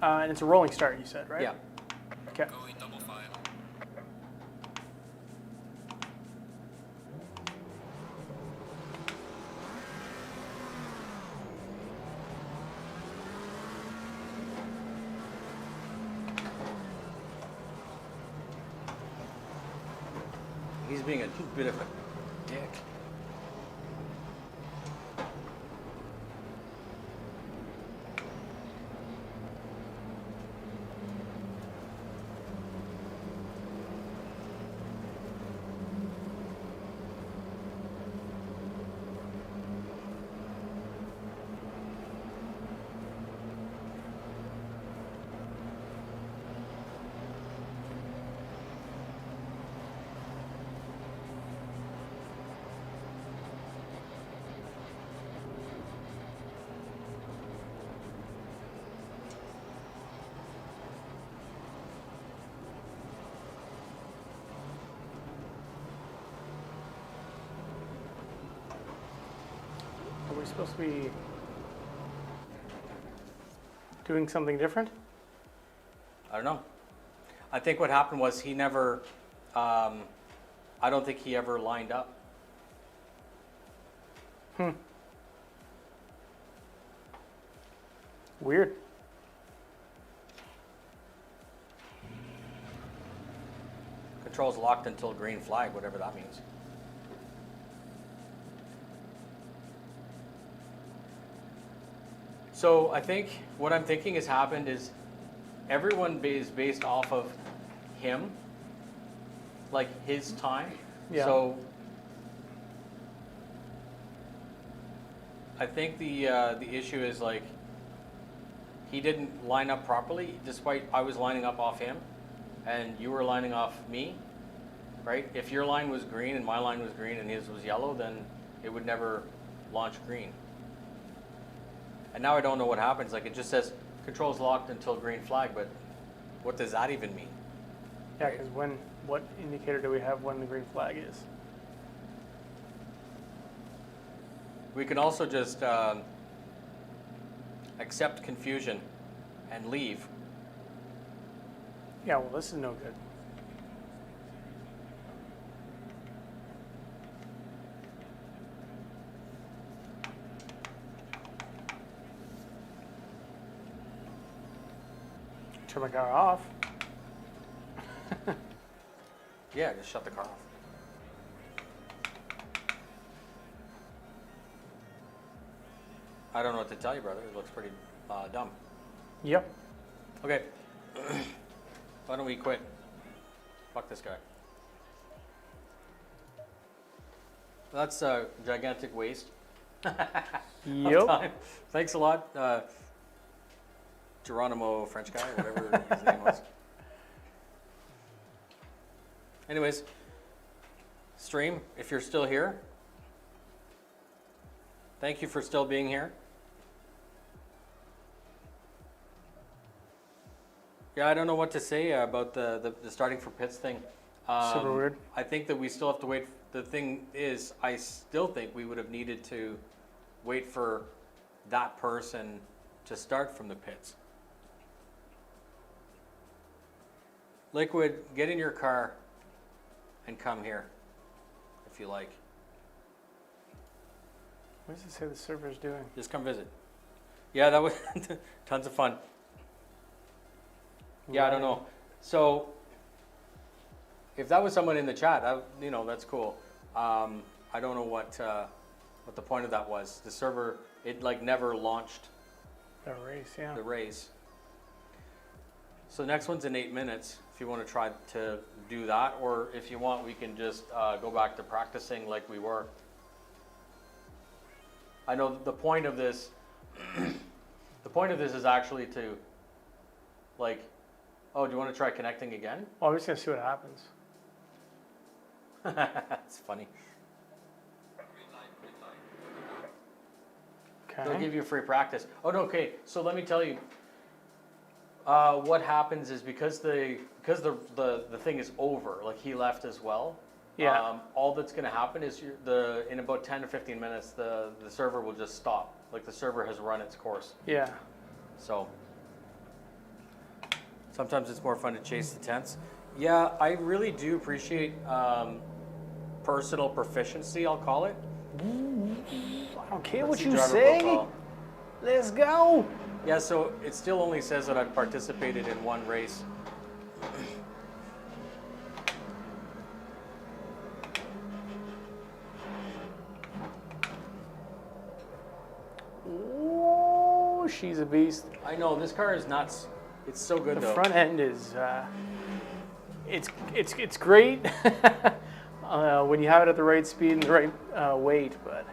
And it's a rolling start, you said, right? yeah. Okay. Going double file. He's being a bit of a dick. Are we supposed to be doing something different? I don't know. I think what happened was he never, I don't think he ever lined up. Weird. Controls locked until green flag, whatever that means. So I think what I'm thinking has happened is everyone is based off of him, like his time. Yeah. So I think the issue is like he didn't line up properly, despite I was lining up off him, and you were lining off me, right? If your line was green and my line was green and his was yellow, then it would never launch green. And now I don't know what happens. Like it just says controls locked until green flag, but what does that even mean? Yeah, because what indicator do we have when the green flag is? We can also just accept confusion and leave. Yeah, well, this is no good. Turn my car off. Yeah, just shut the car off. I don't know what to tell you, brother. It looks pretty dumb. Yep. Okay. Why don't we quit? Fuck this guy. That's a gigantic waste of Yep. time. Thanks a lot, Geronimo, French guy, whatever his name was. Anyways, stream, if you're still here, thank you for still being here. Yeah, I don't know what to say about the starting for pits thing. Super weird. I think that we still have to wait. The thing is, I still think we would have needed to wait for that person to start from the pits. Liquid, get in your car and come here, if you like. What does it say the server's doing? Just come visit. Yeah, that was tons of fun. Yeah, I don't know. So, if that was someone in the chat, that's cool. I don't know what the point of that was. The server, it like never launched The race, yeah. the race. So the next one's in 8 minutes. If you want to try to do that, or if you want, we can just go back to practicing like we were. I know the point of this. The point of this is actually to, like, oh, do you want to try connecting again? Well, I'm just gonna see what happens. That's funny. They'll Okay. give you free practice. Oh no, okay. So let me tell you. What happens is because the thing is over, like he left as well. Yeah. All that's going to happen is in about 10 to 15 minutes, the server will just stop. Like the server has run its course. Yeah. So sometimes it's more fun to chase the tents. Yeah, I really do appreciate personal proficiency, I'll call it. I don't care Let's what see you driver say. profile. Let's go. Yeah, so it still only says that I've participated in one race. Oh, she's a beast. I know, this car is nuts. It's so good The though. front end is, it's great when you have it at the right speed and the right weight, but.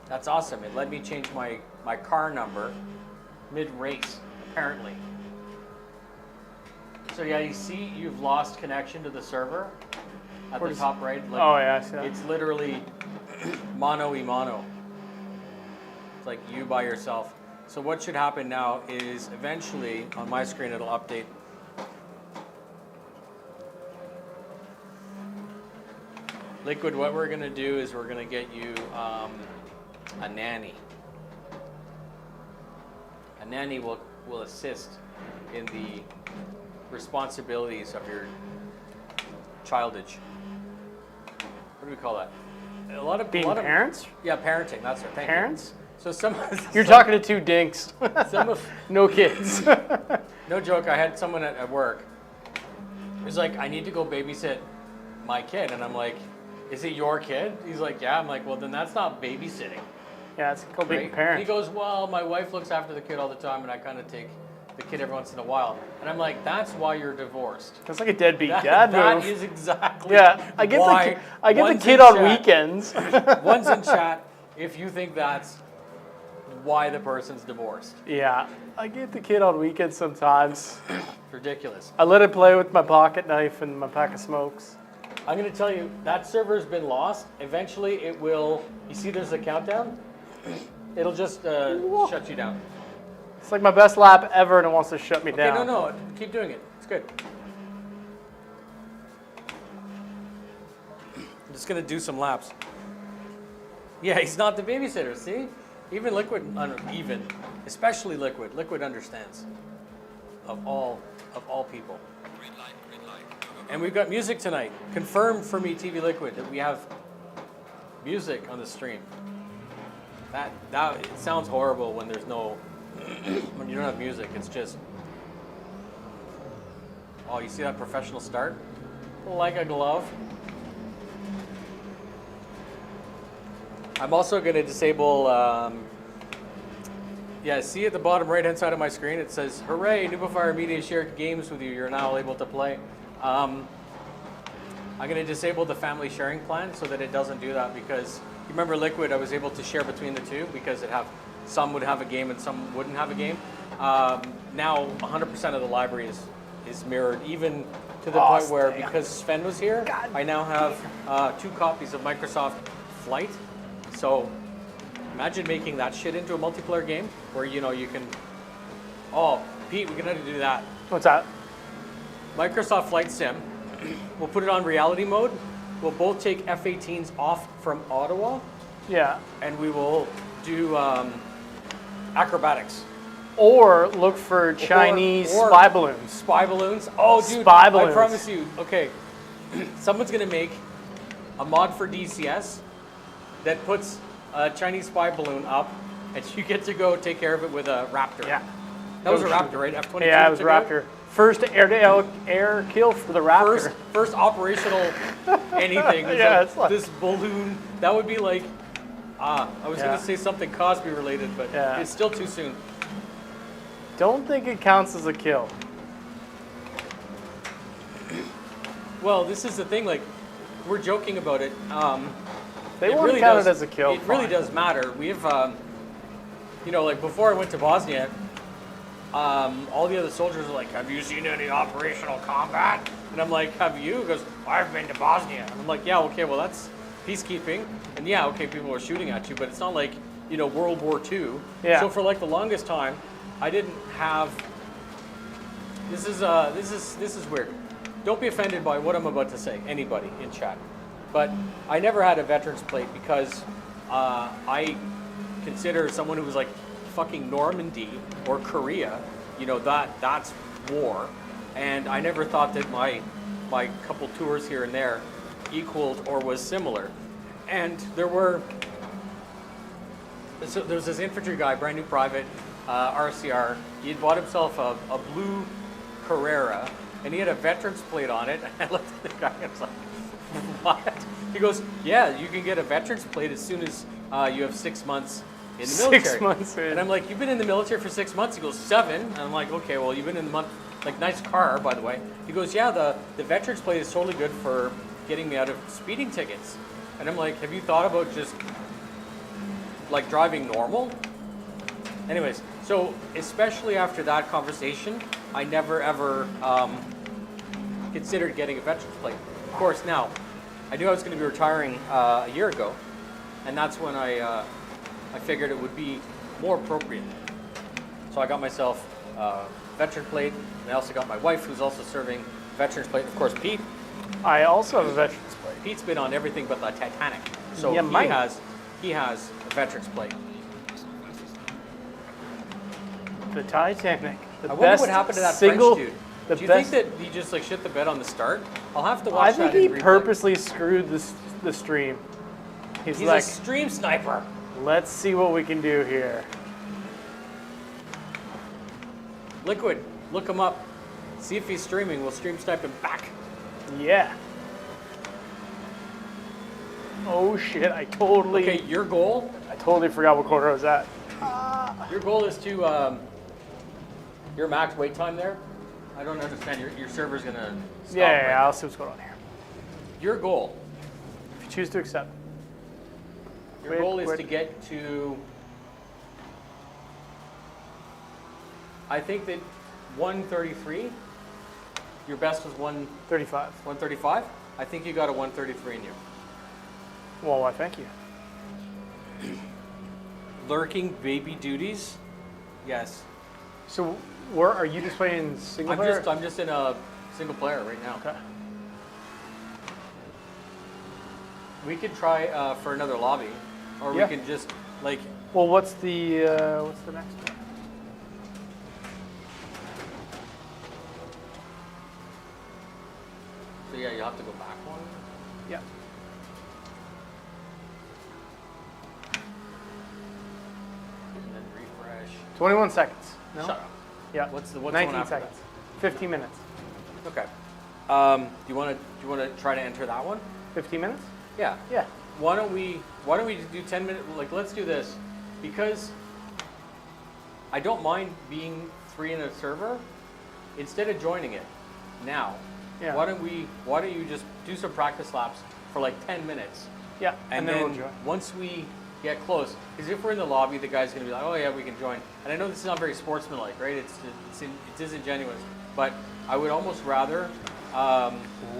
That's awesome. It let me change my car number mid-race, apparently. So yeah, you see you've lost connection to the server at the top right. Like, Oh yeah, I see that. it's literally mono-y-mono. It's like you by yourself. So what should happen now is eventually, on my screen, it'll update. Liquid, what we're gonna do is we're gonna get you a nanny. A nanny will assist in the responsibilities of your childage. What do we call that? Being parents? Yeah, parenting. That's it. Thank Parents? you. So some. You're talking to two dinks. Some of. No kids. No joke. I had someone at work. He's like, I need to go babysit my kid, and I'm like, is it your kid? He's like, yeah. I'm like, well, then that's not babysitting. Yeah, it's called being a Right? And parent. he goes, well, my wife looks after the kid all the time, and I kind of take the kid every once in a while. And I'm like, that's why you're divorced. That's like a deadbeat dad That move. is exactly Yeah, I get why the one's kid in on chat- weekends. One's in chat if you think that's why the person's divorced. Yeah, I get the kid on weekends sometimes. Ridiculous. I let him play with my pocket knife and my pack of smokes. I'm going to tell you, that server's been lost. Eventually it will, you see there's a countdown? It'll just shut you down. It's like my best lap ever, and it wants to shut me Okay, down. no, keep doing it. It's good. I'm just going to do some laps. Yeah, he's not the babysitter, see? Even Liquid, especially Liquid. Liquid understands of all people. Green light, green light. And we've got music tonight. Confirmed for me, TV Liquid, that we have music on the stream. That it sounds horrible when there's no, when you don't have music. It's just, oh, you see that professional start? Like a glove. I'm also going to disable, yeah, see at the bottom right-hand side of my screen, it says, hooray, Noobifier Media shared games with you. You're now able to play. I'm going to disable the family sharing plan so that it doesn't do that, because you remember Liquid, I was able to share between the two because some would have a game and some wouldn't have a game. Now 100% of the library is is mirrored, even to the Oh, point where, damn. because Sven was here, God I now have 2 copies of Microsoft Flight. So imagine making that shit into a multiplayer game where, you know, you can... Oh, Pete, we can have to do that. What's that? Microsoft Flight Sim. We'll put it on reality mode. We'll both take F-18s off from Ottawa, Yeah. and we will do acrobatics. Or look for Chinese or spy balloons. Spy balloons. Oh, dude, Spy I balloons. promise you. Okay, someone's gonna make a mod for DCS that puts a Chinese spy balloon up, and you get to go take care of it with a Raptor. Yeah. That was a Go shoot Raptor, right? F-22. Yeah, it was took out? Raptor. First air kill for the Raptor. First operational anything. was Yeah, like it's like- this balloon. That would be like. I was Yeah. gonna say something Cosby related, but Yeah. it's still too soon. Don't think it counts as a kill. Well, this is the thing. Like, we're joking about it. They It won't really count does- it as a kill. It really fine. does matter. We have, you know, like before I went to Bosnia, all the other soldiers were like, "Have you seen any operational combat?" And I'm like, "Have you?" He goes, "I've been to Bosnia." And I'm like, "Yeah, okay, well that's peacekeeping." And yeah, okay, people are shooting at you, but it's not like, you know, World War II. Yeah. So for like the longest time, I didn't have. This is weird. Don't be offended by what I'm about to say, anybody in chat. But I never had a veterans plate because I consider someone who was like fucking Normandy or Korea, you know, that's war. And I never thought that my couple tours here and there equaled or was similar. And there was this infantry guy, brand new private, RCR. He had bought himself a blue Carrera, and he had a veterans plate on it. I looked at the guy and I was like, what? He goes, yeah, you can get a veterans plate as soon as you have 6 months in the military. 6 months in. And I'm like, you've been in the military for 6 months? He goes, 7. And I'm like, okay, well, you've been in the month, like, nice car, by the way. He goes, yeah, the veterans plate is totally good for getting me out of speeding tickets. And I'm like, have you thought about just, like, driving normal? Anyways, so especially after that conversation, I never ever considered getting a veterans plate. Of course, now, I knew I was going to be retiring a year ago, and that's when I figured it would be more appropriate. So I got myself a veteran plate, and I also got my wife, who's also serving veterans plate. Of course, Pete. I also have a veterans plate. Pete's been on everything but the Titanic, so Yeah, mine. he has a veterans plate. The Titanic. The I wonder best what happened to that single, French dude. The Do you best, think that he just like shit the bed on the start? I'll have to I watch think that he in replay. purposely screwed the stream. He's He's like, a stream sniper. let's see what we can do here. Liquid, look him up. See if he's streaming. We'll stream snipe him back. Yeah. Oh shit! I totally Okay, your goal forgot what corner I was at. is to your max wait time there. I don't understand. Your server's gonna stop. Yeah, right I'll see what's going on here. Your goal. If you choose to accept. Your goal is to get to. I think that 133. Your best was 35. 135. I think you got a 133 in you. Well, why? Thank you. Lurking baby duties. Yes. So, where are you just playing single player? I'm just in a single player right now. Okay. We could try for another lobby, or Yeah. we can just like. Well, what's the next one? So yeah, you have to go back one. Yeah. And then refresh. 21 seconds. No. Shut up. Yeah. What's the one 19 after seconds. 15 minutes. that? Okay. Do you want to try to enter that one? 15 minutes? Yeah. Yeah. Why don't we do 10 minutes? Like, let's do this, because I don't mind being 3 in a server. Instead of joining it now, Yeah. why don't you just do some practice laps for like 10 minutes? Yeah. And then then we'll join. once we get close. Because if we're in the lobby, the guy's going to be like, oh yeah, we can join. And I know this is not very sportsmanlike, right? It's disingenuous. But I would almost rather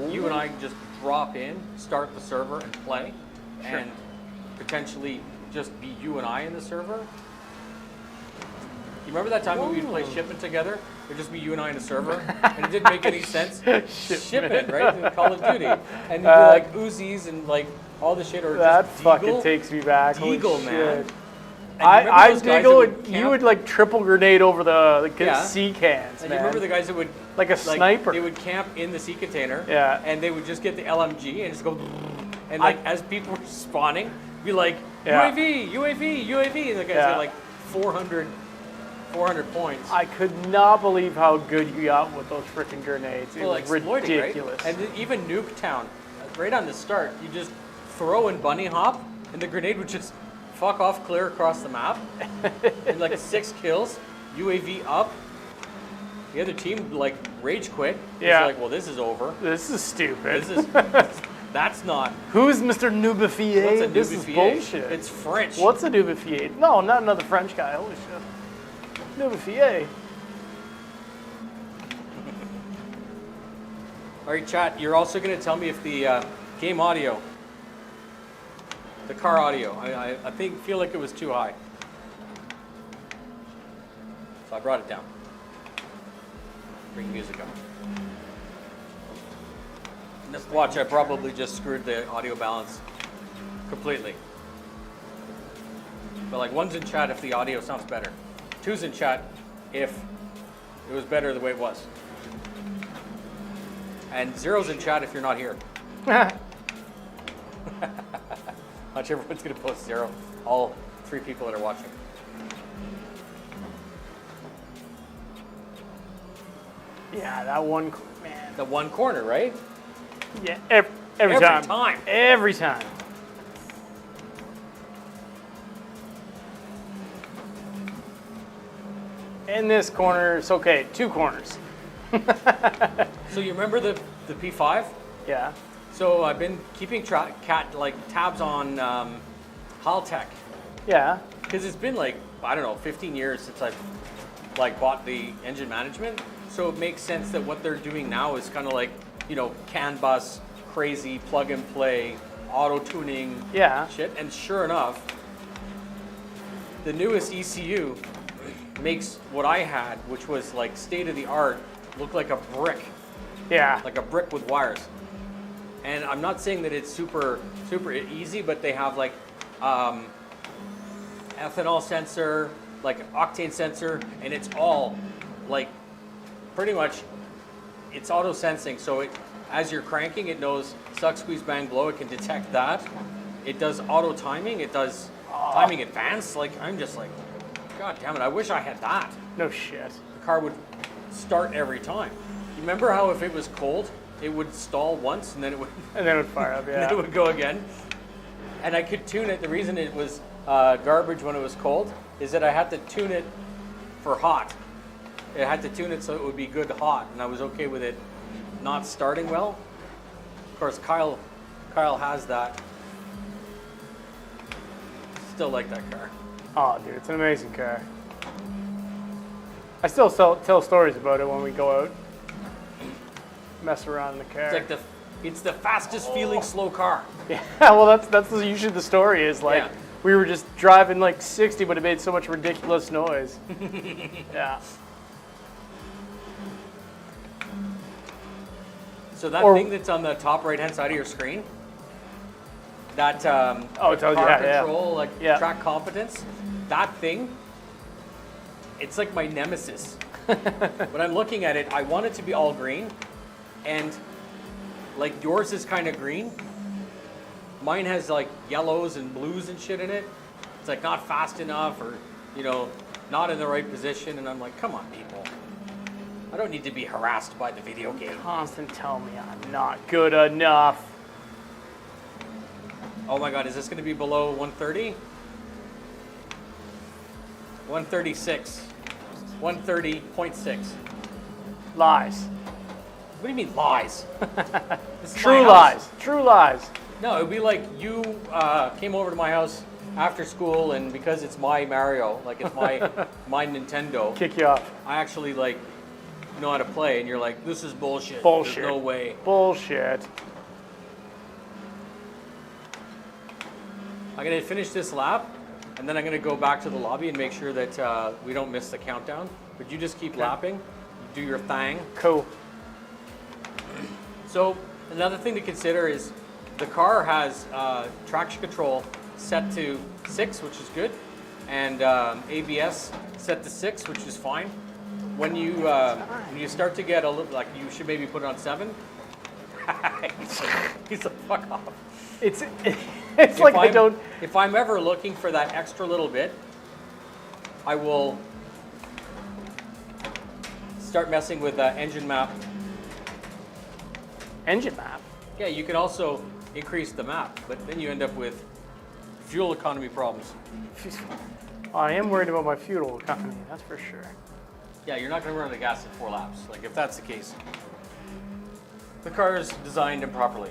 you and I just drop in, start the server, and play, and potentially just be you and I in the server. You remember that time when we'd play Shipment together? It'd just be you and I in the server, and it didn't make any sense. Shipment, right? In Call of Duty, and you'd be like Uzis and like all the shit, or that just fucking Deagle. takes me back. Deagle, man. I Deagle, and camp? you would like triple grenade over the Yeah. sea cans, And man. you remember the guys that would like a sniper. They would camp in the sea container, Yeah. and they would just get the LMG and just go, and like as people were spawning, be like Yeah. UAV, UAV, UAV, and the guys got like 400 points. I could not believe how good you got with those freaking grenades. It was exploiting, ridiculous. right? And then even Nuketown, right on the start, you just throw and bunny hop, and the grenade would just fuck off clear across the map, and like 6 kills, UAV up. The other team like rage quit. Yeah. It's like, well, this is over. This is stupid. This is that's not. Who's Mr. Noobifier? What's a This is Noobifier? bullshit. It's French. What's a Noobifier? No, not another French guy. Holy shit. Noobifier. All right, chat. You're also going to tell me if the game audio, the car audio, I feel like it was too high, so I brought it down. Bring music up. Just watch. I probably just screwed the audio balance completely. But like 1's in chat if the audio sounds better. 2's in chat if it was better the way it was. And 0's in chat if you're not here. Watch, everyone's gonna post 0. All 3 people that are watching. Yeah, that one, man. The one corner, right? Yeah, every time. time. Every time. In this corner, it's okay. 2 corners. So you remember the P5? Yeah. So I've been keeping tabs on Haltech, Yeah. because it's been like, I don't know, 15 years since I've like bought the engine management. So it makes sense that what they're doing now is kind of like, you know, CAN bus, crazy plug and play, auto tuning Yeah. shit. And sure enough, the newest ECU makes what I had, which was like state of the art, look like a brick, Yeah. like a brick with wires. And I'm not saying that it's super easy, but they have like ethanol sensor, like octane sensor, and it's all like pretty much it's auto sensing. So it, as you're cranking, it knows suck, squeeze, bang, blow. It can detect that. It does auto timing. It does timing advanced. Like, I'm just like, God damn it! I wish I had that. No shit. The car would start every time. You remember how if it was cold, it would stall once and then it would And then it would fire up, and then it yeah. would go again. And I could tune it. The reason it was garbage when it was cold is that I had to tune it for hot. I had to tune it so it would be good hot, and I was okay with it not starting well. Of course, Kyle has that. Still like that car. Oh, dude, it's an amazing car. I still tell stories about it when we go out, mess around in the car. It's the fastest feeling slow car. Yeah, well, that's usually the story. Is like Yeah. we were just driving like 60, but it made so much ridiculous noise. Yeah. So that thing that's on the top right-hand side of your screen, that it tells you, car yeah. control, like Yeah. track competence, that thing, it's like my nemesis. When I'm looking at it, I want it to be all green, and like yours is kind of green. Mine has like yellows and blues and shit in it. It's like not fast enough, or not in the right position, and I'm like, come on, people. I don't need to be harassed by the video game. Constant tell me I'm not good enough. Oh my God, is this going to be below 130? 136. 130.6. Lies. What do you mean lies? This is my True house. lies. True lies. No, it would be like you came over to my house after school, and because it's my Mario, like it's my my Nintendo, Kick you off. I actually like know how to play, and you're like, this is bullshit. Bullshit. There's no way. Bullshit. I'm gonna finish this lap, and then I'm gonna go back to the lobby and make sure that we don't miss the countdown. But you just keep lapping, do your thing. Cool. So another thing to consider is the car has traction control set to 6, which is good, and ABS set to 6, which is fine. When you start to get a little, like, you should maybe put it on 7. He's like, fuck off. It's like I don't. If I'm ever looking for that extra little bit, I will start messing with engine map. Engine map. Yeah, you can also increase the map, but then you end up with fuel economy problems. I am worried about my fuel economy, that's for sure. Yeah, you're not going to run out of gas in 4 laps. Like, if that's the case, the car is designed improperly.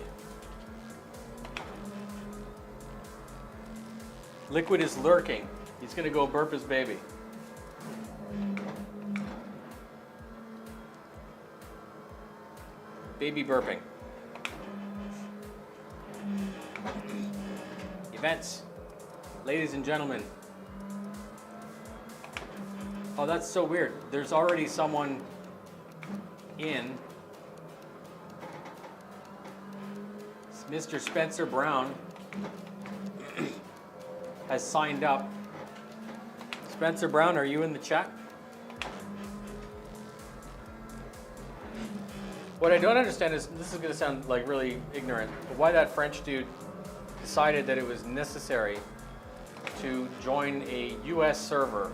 Liquid is lurking. He's going to go burp his baby. Baby burping. Events. Ladies and gentlemen. Oh, that's so weird. There's already someone in. It's Mr. Spencer Brown has signed up. Spencer Brown, are you in the chat? What I don't understand is, this is going to sound like really ignorant, but why that French dude decided that it was necessary to join a US server.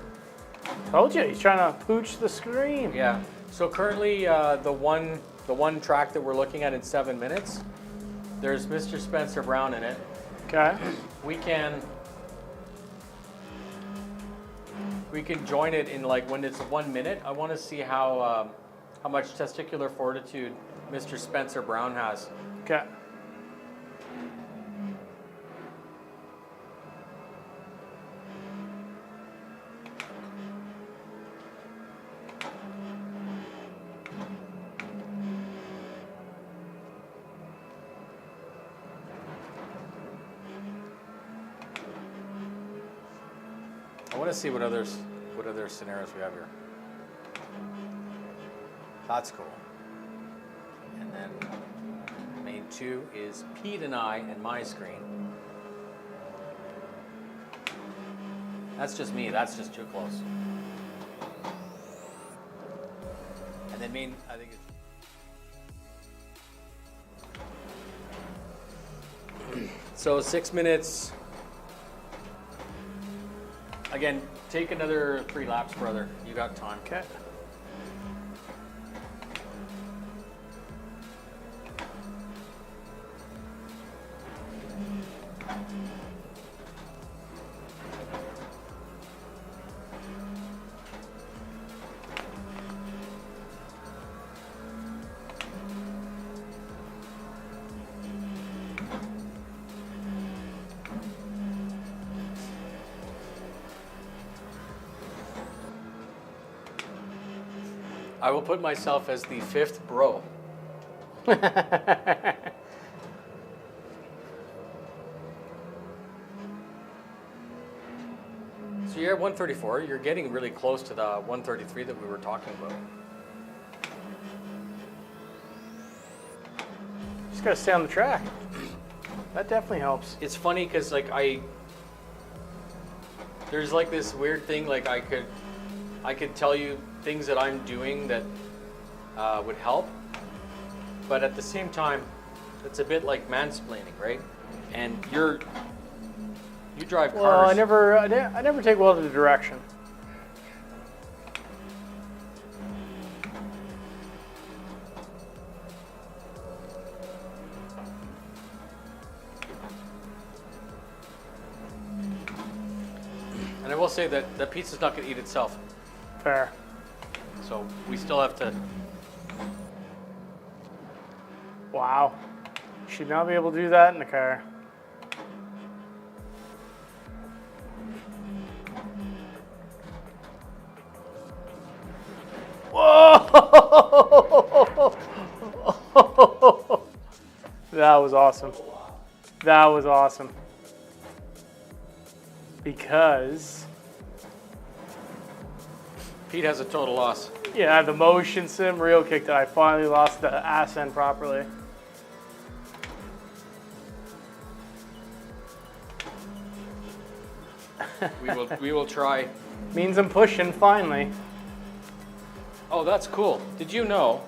Told you, he's trying to pooch the screen. Yeah. So currently, the one track that we're looking at in 7 minutes, there's Mr. Spencer Brown in it. Okay. We can join it in, like, when it's 1 minute. I want to see how much testicular fortitude Mr. Spencer Brown has. Okay. I want to see what other scenarios we have here. That's cool. And then main 2 is Pete and I and my screen. That's just me. That's just too close. And then main, I think it's so 6 minutes. Again, take another 3 laps, brother. You got time. Okay. I will put myself as the 5th bro. So you're at 134. You're getting really close to the 133 that we were talking about. Just gotta stay on the track. That definitely helps. It's funny because, like, there's like this weird thing, like I could tell you things that I'm doing that would help, but at the same time, it's a bit like mansplaining, right? And you drive cars. Well, I never take well to the direction. And I will say that the pizza's not going to eat itself. Fair. So we still have to. Wow. Should not be able to do that in the car. That was awesome. That was awesome. Because, Pete has a total loss. yeah, the motion sim real kick that I finally lost the ass end properly. We will try. Means I'm pushing finally. Oh, that's cool. Did you know,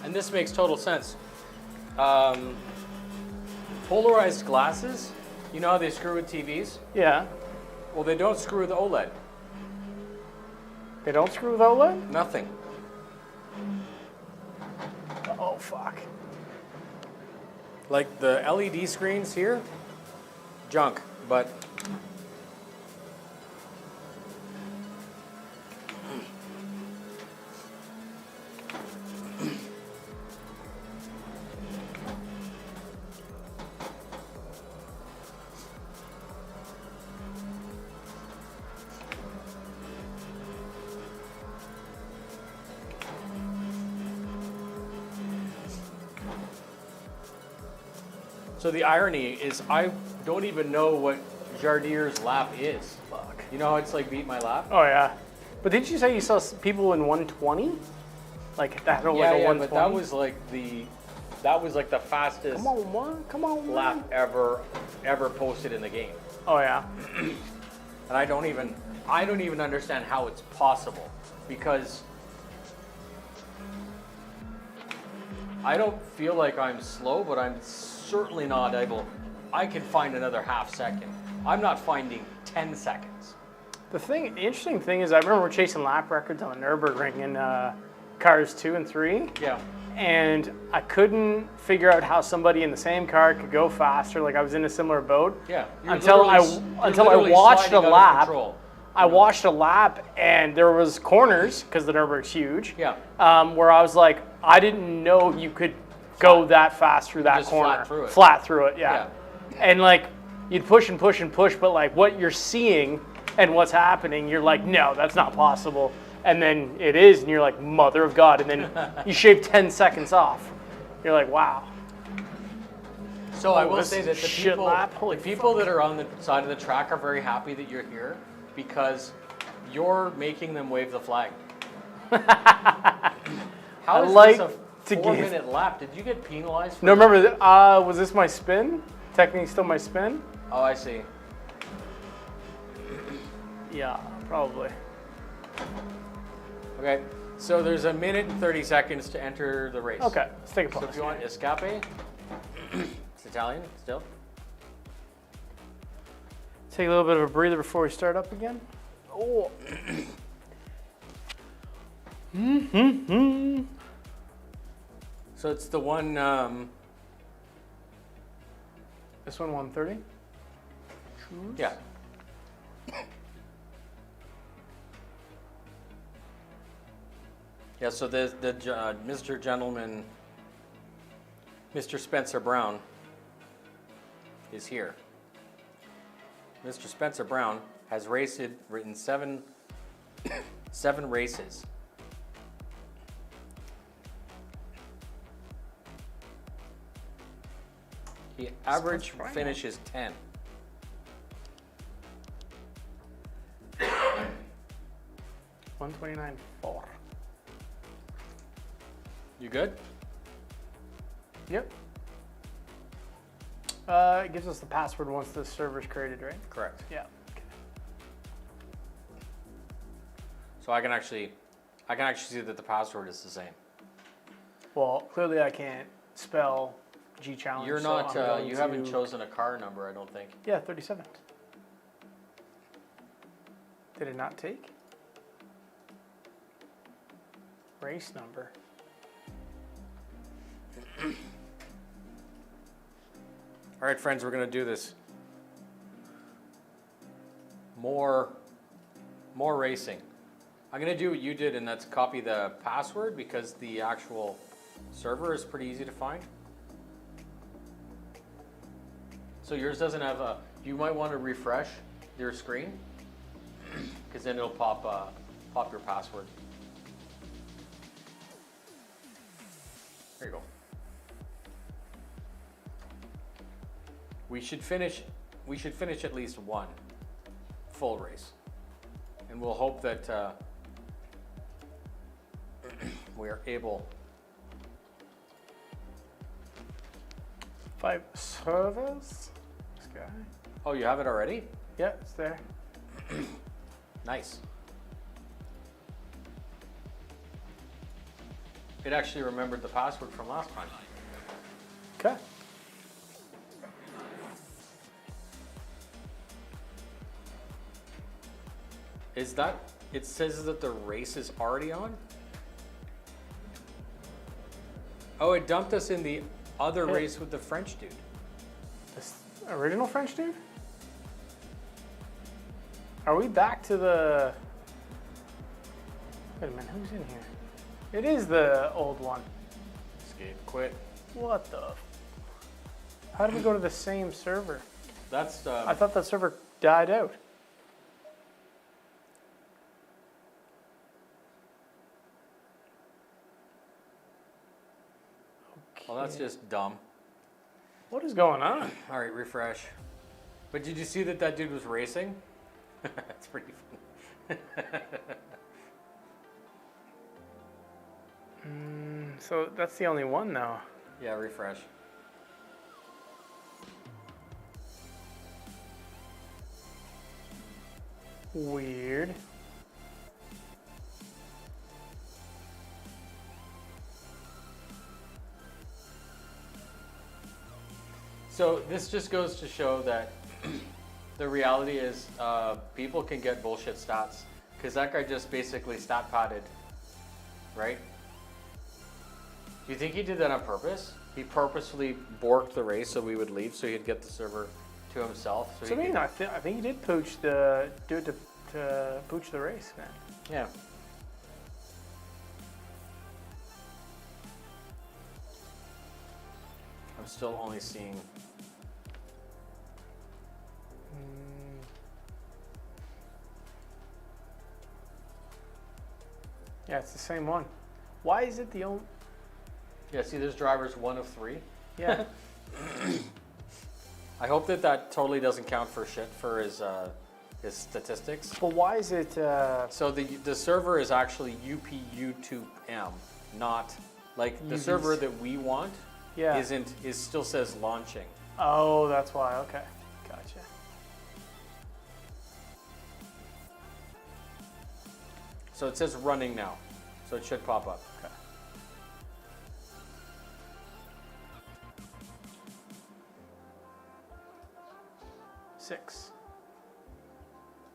and this makes total sense, polarized glasses, you know how they screw with TVs? Yeah. Well, they don't screw with OLED. They don't screw with OLED? Nothing. Oh, fuck. Like the LED screens here, junk, but so the irony is I don't even know what Jardier's lap is. Fuck. You know how it's like beat my lap? Oh, yeah. But didn't you say you saw people in 120? Like that or like a 120? but that was like the fastest Come on, man. Come on, man. lap ever posted in the game. Oh, yeah. And I don't even understand how it's possible, because I don't feel like I'm slow, but I'm certainly not able. I can find another half second. I'm not finding 10 seconds. The interesting thing is I remember chasing lap records on the Nürburgring in cars 2 and 3. Yeah. And I couldn't figure out how somebody in the same car could go faster. Like I was in a similar boat. Yeah. Until I watched a lap. I watched a lap and there was corners because the Nürburgring's huge. Yeah. Where I was like, I didn't know you could go that fast through that Just corner. flat through it. Yeah. And like you'd push and push and push, but like what you're seeing and what's happening, you're like, no, that's not possible. And then it is, and you're like, mother of God. And then you shave 10 seconds off. You're like, wow. So I will say that the Holy people that are on the side of the track are very happy that you're here, because you're making them wave the flag. How is like this a 4-minute lap? Did you get penalized for No, that? remember, was this my spin? Technically still my spin? Oh, I see. Yeah, probably. Okay, so there's a minute and 30 seconds to enter the race. Okay, let's take a So pause. if you want escape, it's Italian still. Take a little bit of a breather before we start up again. Oh. So it's the one, This one 130? yeah. Yeah, so the Mr. Gentleman, Mr. Spencer Brown is here. Mr. Spencer Brown has written seven races. He average finishes 10. $129.4. You good? Yep. It gives us the password once the server's created, right? Correct. Yeah. Okay. So I can actually see that the password is the same. Well, clearly I can't spell G challenge. You're so not. I'm going You haven't to- chosen a car number, I don't think. Yeah, 37. Did it not take? Race number. All right, friends, we're going to do this. More racing. I'm going to do what you did, and that's copy the password, because the actual server is pretty easy to find. So yours doesn't have a, you might want to refresh your screen, because then it'll pop your password. There you go. We should finish at least one full race. And we'll hope that we are able. 5 servers. This guy. Oh, you have it already? Yeah, it's there. Nice. It actually remembered the password from last time. Okay. Is that, it says that the race is already on? Oh, it dumped us in the other Yeah. race with the French dude. This original French dude? Are we back to the... Wait a minute, who's in here? It is the old one. Escape, quit. What the... How did we go to the same server? That's, I thought that server died out. well, that's Okay. just dumb. What is going on? All right, refresh. But did you see that that dude was racing? That's pretty funny. So that's the only one now. Yeah, refresh. Weird. So this just goes to show that the reality is people can get bullshit stats because that guy just basically stat padded, right? Do you think he did that on purpose? He purposefully borked the race so we would leave so he'd get the server to himself. So he could- I think he did do it to pooch the race, man. yeah. I'm still only seeing. Yeah, it's the same one. Why is it the only? Yeah, see, there's drivers 1 of 3. Yeah. I hope that that totally doesn't count for shit for his statistics. But why is it? So the server is actually UPU2M, not like the UVs. server that we want. Yeah. Is still says launching. Oh, that's why. Okay, gotcha. So it says running now, so it should pop up. Okay. Six.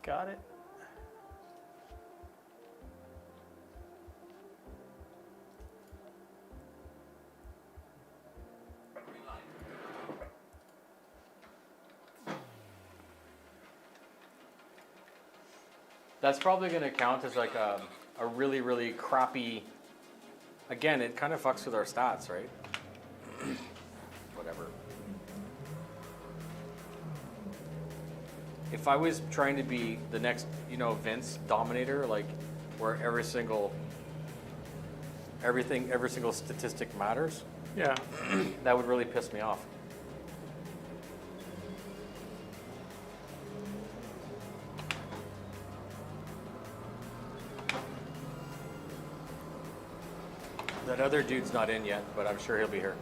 Got it. That's probably going to count as like a really, really crappy. Again, it kind of fucks with our stats, right? Whatever. If I was trying to be the next, Vince Dominator, like where every single statistic matters, Yeah. that would really piss me off. That other dude's not in yet, but I'm sure he'll be here.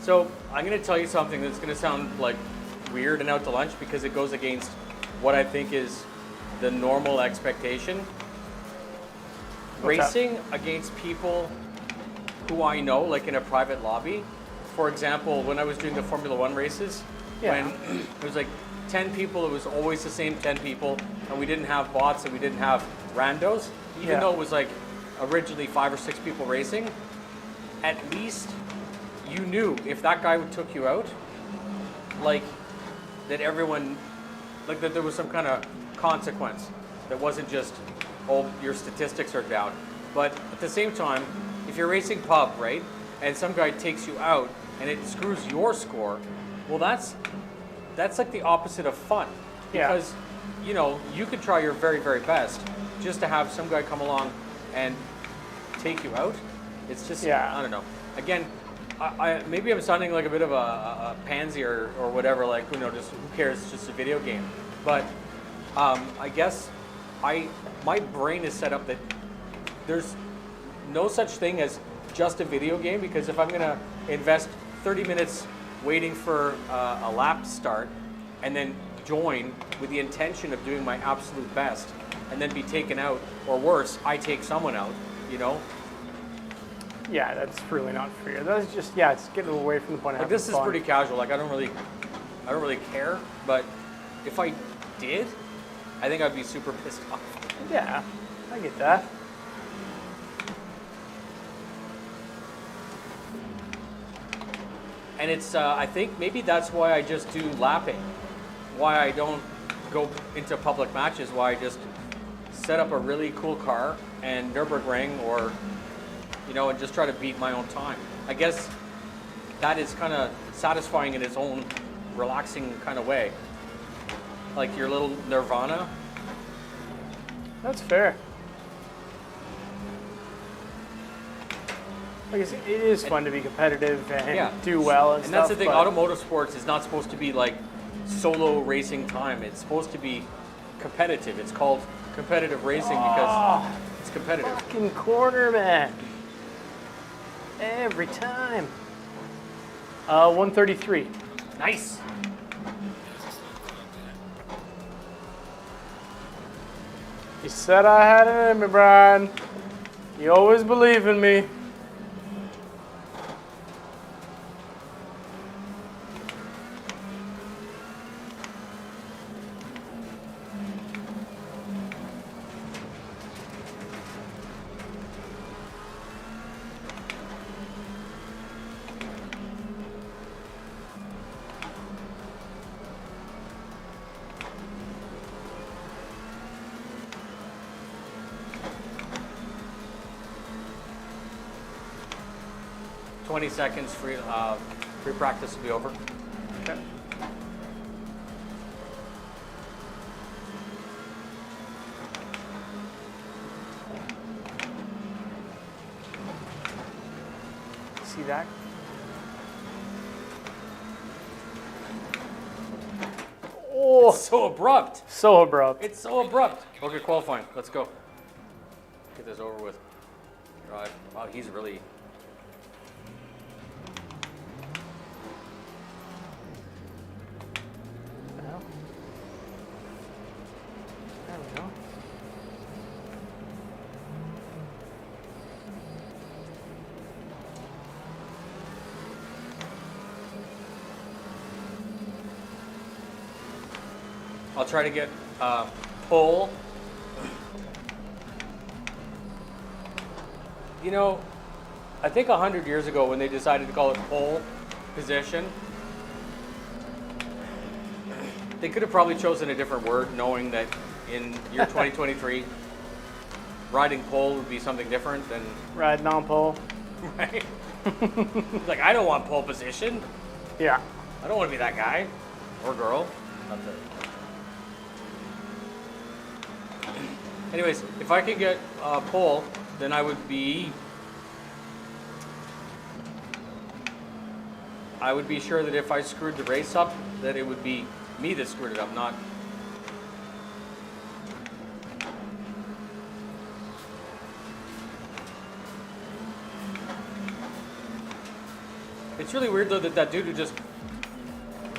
So I'm going to tell you something that's going to sound like weird and out to lunch because it goes against what I think is the normal expectation. What's that? Racing against people who I know, like in a private lobby. For example, when I was doing the Formula One races, Yeah. When it was like 10 people, it was always the same 10 people, and we didn't have bots and we didn't have randos. Even Yeah. though it was like originally 5 or 6 people racing, at least you knew if that guy took you out, like that everyone, like that there was some kind of consequence. That wasn't just, oh, your statistics are down. But at the same time, if you're racing pub, right, and some guy takes you out and it screws your score, well, that's like the opposite of fun. Yeah. Because, you know, you could try your very, very best just to have some guy come along and take you out. It's just, Yeah. I don't know. Again, I maybe I'm sounding like a bit of a pansy or whatever, like, you know, just who cares, it's just a video game. But I guess my brain is set up that there's no such thing as just a video game, because if I'm gonna invest 30 minutes waiting for a lap to start and then join with the intention of doing my absolute best and then be taken out, or worse, I take someone out, you know? Yeah, that's really not fair. That's just, yeah, it's getting away from the point of Like, having this is fun. pretty casual. Like, I don't really care. But if I did, I think I'd be super pissed off. Yeah, I get that. And it's, I think maybe that's why I just do lapping. Why I don't go into public matches. Why I just set up a really cool car and Nürburgring, or, you know, and just try to beat my own time. I guess that is kind of satisfying in its own relaxing kind of way. Like your little nirvana. That's fair. Like I said, it is fun to be competitive and Yeah. do well and And stuff. that's the thing, but automotive sports is not supposed to be like solo racing time. It's supposed to be competitive. It's called competitive racing because it's competitive. fucking corner, man. Every time. 133. Nice. You said I had it in me, Brian. You always believe in me. Uh, 20 seconds free practice will be over. Okay. See that? Oh, So abrupt. so abrupt. It's so abrupt. Okay, qualifying. Let's go. Get this over with. Right. Wow, he's really. Well, there we go. I'll try to get pole. You know, I think 100 years ago when they decided to call it pole position, they could have probably chosen a different word, knowing that in year 2023, riding pole would be something different than, Riding on pole. right? Like, I don't want pole position. Yeah. I don't want to be that guy or girl. Not that. Anyways, if I could get pole, then I would be sure that if I screwed the race up, that it would be me that screwed it up, not. It's really weird though that dude would just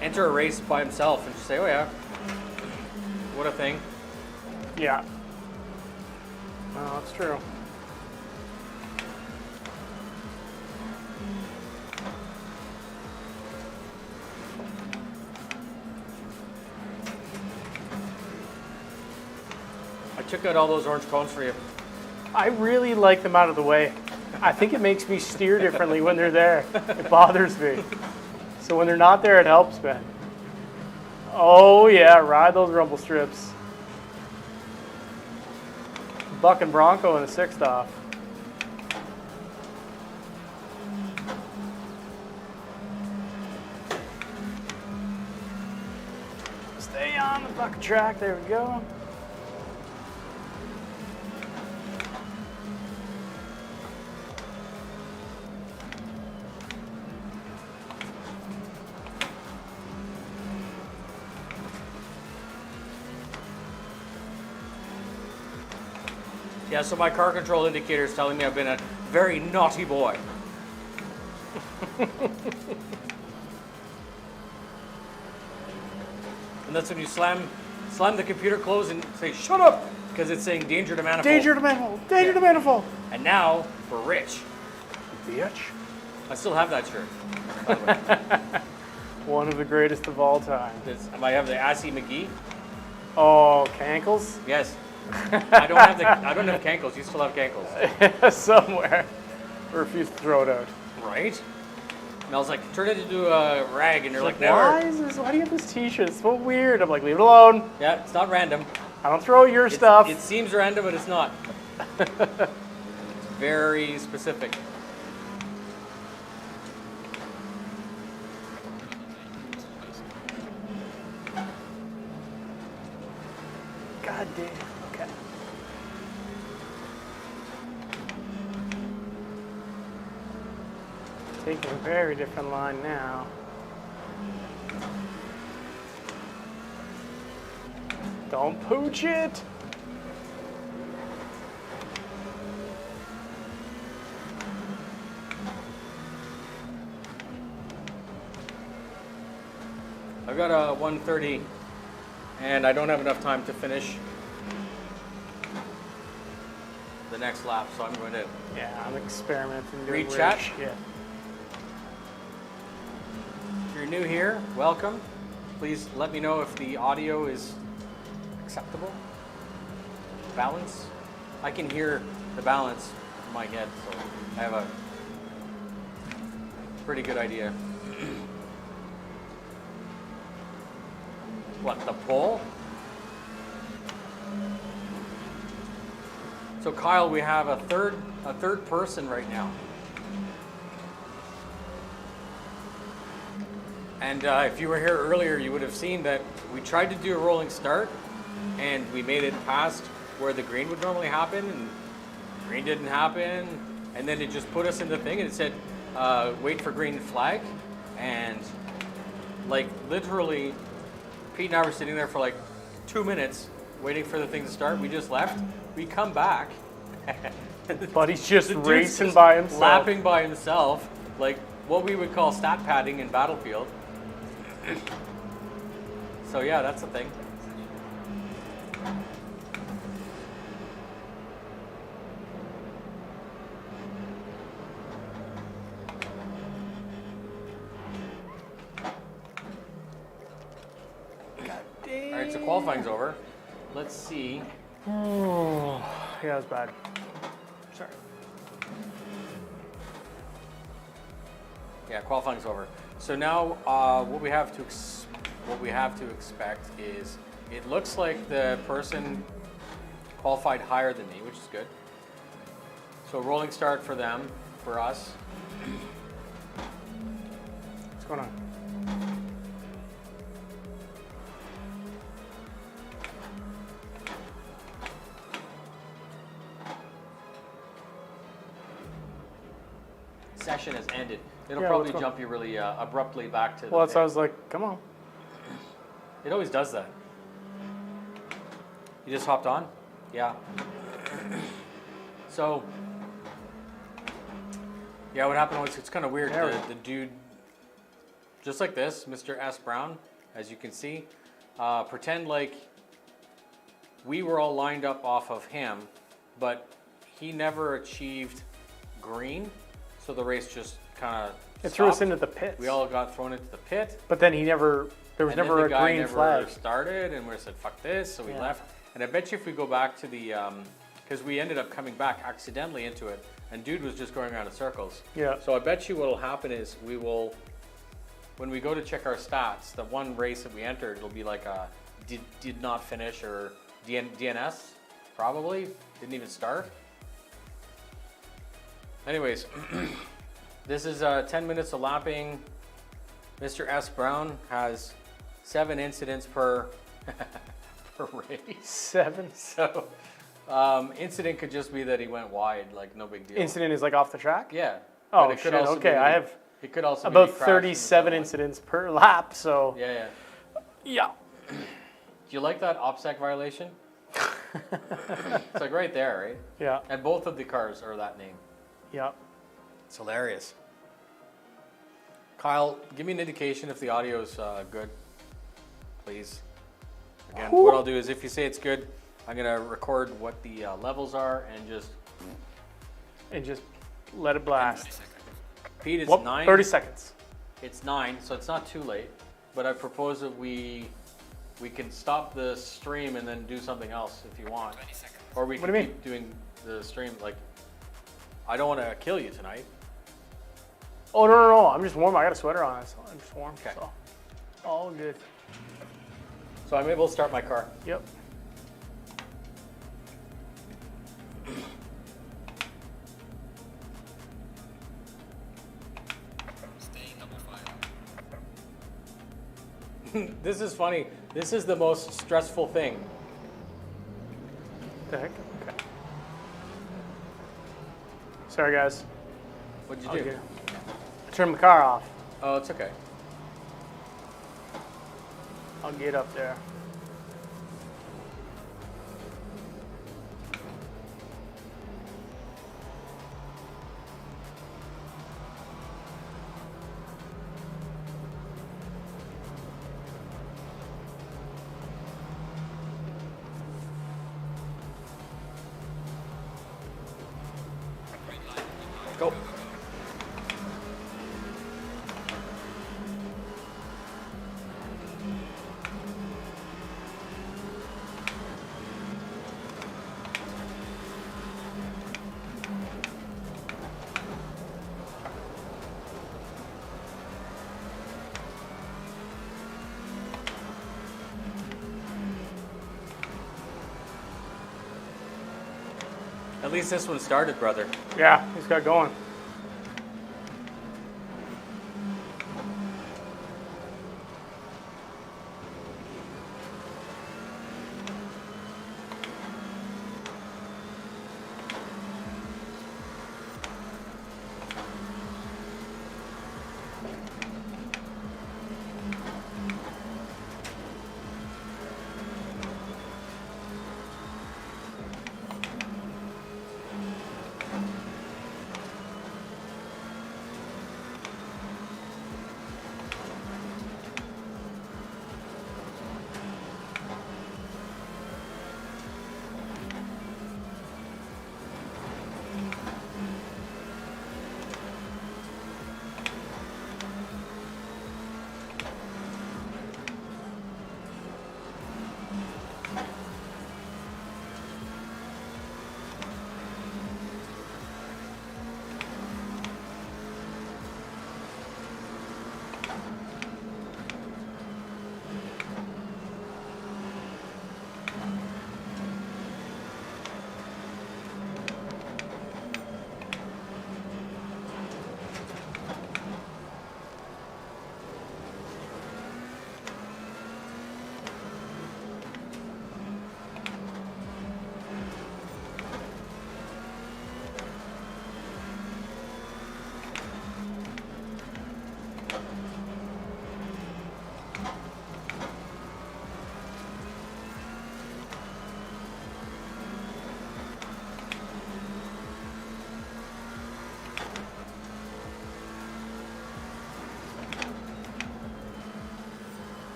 enter a race by himself and just say, "Oh yeah, what a thing." Yeah. Well, that's true. took out all those orange cones for you. I really like them out of the way. I think it makes me steer differently when they're there. It bothers me. So when they're not there, it helps, man. Oh yeah, ride those rumble strips. Buck and Bronco in a 6th off. Stay on the bucket track, there we go. Yeah, so my car control indicator is telling me I've been a very naughty boy. And that's when you slam the computer closed and say, shut up, because it's saying danger to manifold. Danger to manifold, danger to manifold. And now, for Rich. Bitch. I still have that shirt, by the way. One of the greatest of all time. I have the Assy McGee. Oh, cankles? Yes. I don't have cankles. You still have cankles. Somewhere. Refuse to throw it out. Right? And I was like, turn it into a rag, and you're like, why never. is this? Why do you have this t-shirt? It's so weird. I'm like, leave it alone. Yeah, it's not random. I don't throw your stuff. It seems random, but it's not. It's very specific. God damn. Okay. Taking a very different line now. Don't pooch it. I've got a 130, and I don't have enough time to finish the next lap, so I'm going to Yeah, I'm experimenting. doing read weird chat. shit. If you're new here, welcome. Please let me know if the audio is acceptable. Balance. I can hear the balance in my head, so I have a pretty good idea. What, the pole? So Kyle, we have a third person right now. And if you were here earlier, you would have seen that we tried to do a rolling start, and we made it past where the green would normally happen, and green didn't happen, and then it just put us in the thing, and it said, wait for green flag, and like literally, Pete and I were sitting there for like 2 minutes waiting for the thing to start. We just left. We come back. But he's just The dude's racing just by himself. lapping by himself, like what we would call stat padding in Battlefield. So yeah, that's the thing. All right, so qualifying's over. Let's see. Oh, yeah, that was bad. Sorry. Yeah, qualifying's over. So now, what we have to expect is, it looks like the person qualified higher than me, which is good. So rolling start for them, for us. What's going on? Session has ended. It'll Yeah, probably let's go. jump you really abruptly back to the Well, that's pit. why I was like, come on. It always does that. You just hopped on? Yeah. So, yeah, what happened was, it's kind of weird. There we The dude, just like this, Mr. S. Brown, as you can see, pretend like we were all lined up off of him, but he never achieved green, so the race just kind of It threw us into the pits. We all got thrown into the pit. But then there was And never then a the guy green never flag. started, and we said, fuck this, so we Yeah. left. And I bet you if we go back to the, because we ended up coming back accidentally into it, and dude was just going around in circles. Yeah. So I bet you what will happen is we will, when we go to check our stats, the one race that we entered, it'll be like a did not finish or DNS, probably, didn't even start. Anyways, this is 10 minutes of lapping. Mr. S. Brown has 7 incidents per, per race. 7? So, incident could just be that he went wide, like no big deal. Incident is like off the track? Yeah. Oh, But it could shit, also be okay. that I he- have It could also about be he crashed into 37 someone. incidents per lap, so. Yeah, yeah. Yeah. Do you like that OPSEC violation? It's like right there, right? Yeah, And both of the cars are that name. yeah. It's hilarious. Kyle, give me an indication if the audio's good, please. Again, what I'll do is if you say it's good, I'm gonna record what the levels are and just. And just let it blast. Pete, it's Whoop, 9. 30 seconds. It's 9, so it's not too late. But I propose that we can stop the stream and then do something else if you want. Or we What can do you keep doing the stream. Like, I don't want to kill you tonight. Oh, no. I'm just warm. I got a sweater on, so I'm just warm. Okay. So. All good. So I'm able to start my car. Yep. Staying double fire. This is funny. This is the most stressful thing. The heck? Okay. Sorry, guys. What'd you I'll do? get- I turned my car off. Oh, it's okay. I'll get up there. Go. At least this one started, brother. Yeah, he's got going.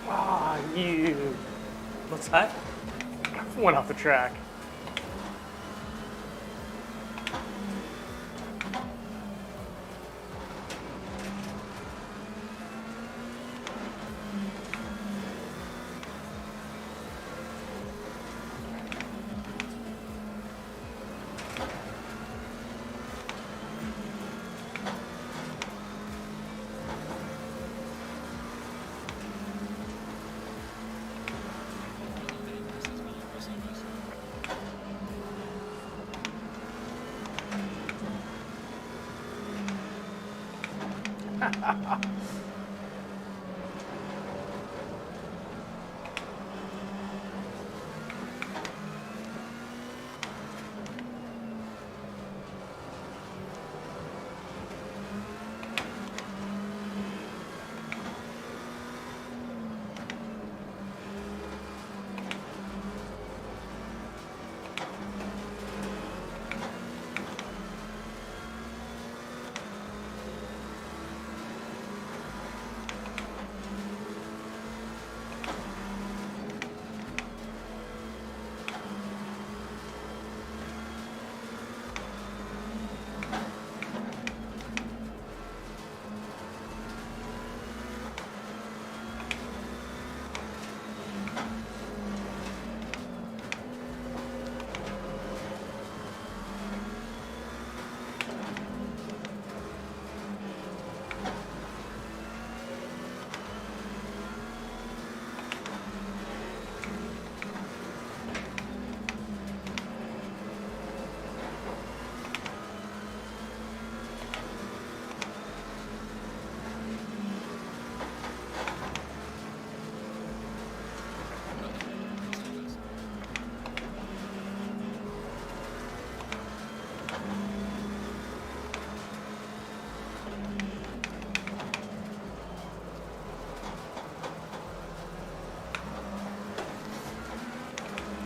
Ah, you What's that? went off the track.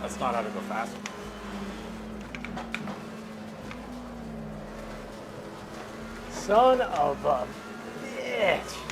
That's not how to go fast. Son of a bitch.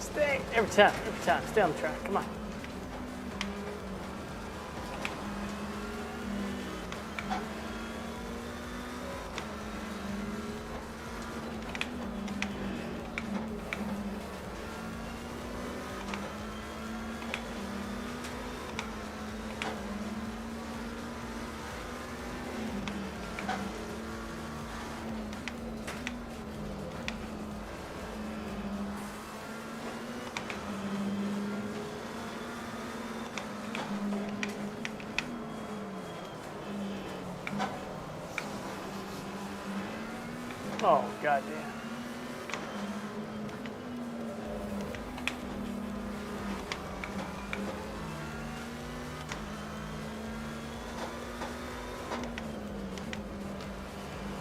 Stay every time, stay on the track, come on. Oh, goddamn.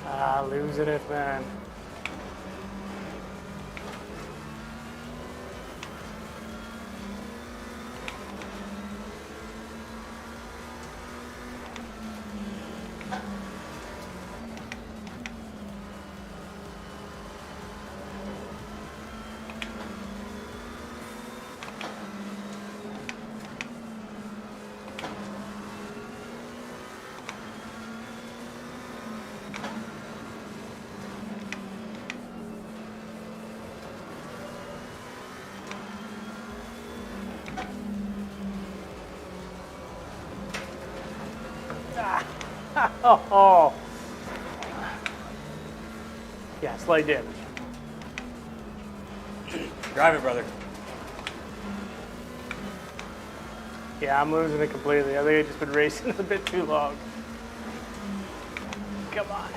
Ah, losing it, man. Oh. Yeah, slight damage. Drive it, brother. Yeah, I'm losing it completely. I think I've just been racing a bit too long. Come on.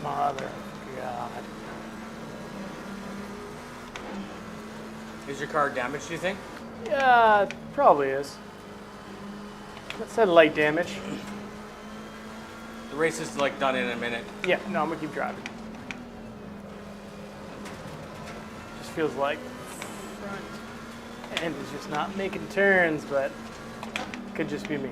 Mother. your car damaged, do you think? Yeah, probably is. That said light damage. The race is like done in a minute. Yeah, no, I'm gonna keep driving. Just feels like front end is just not making turns, but could just be me.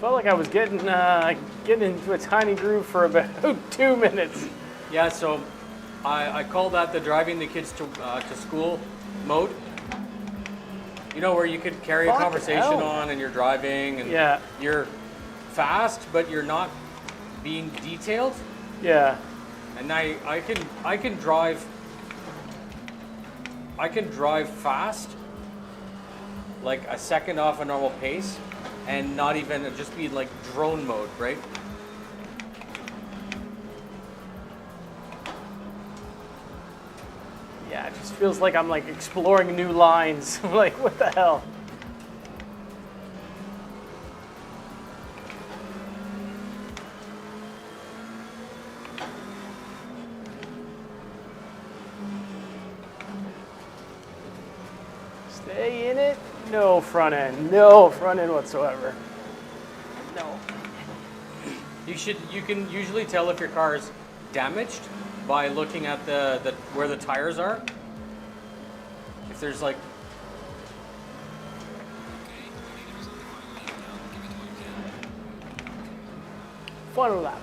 Felt like I was getting into a tiny groove for about 2 minutes. Yeah, so I call that the driving the kids to school mode. You know, where you could carry a Fuck conversation hell. on and you're driving and Yeah. you're fast, but you're not being detailed. Yeah. And I can drive fast, like a second off a normal pace, and not even just be like drone mode, right? Yeah, it just feels like I'm like exploring new lines. Like, what the hell? Stay in it. No front end. No front end whatsoever. No. You can usually tell if your car is damaged by looking at the where the tires are. If there's like Final lap.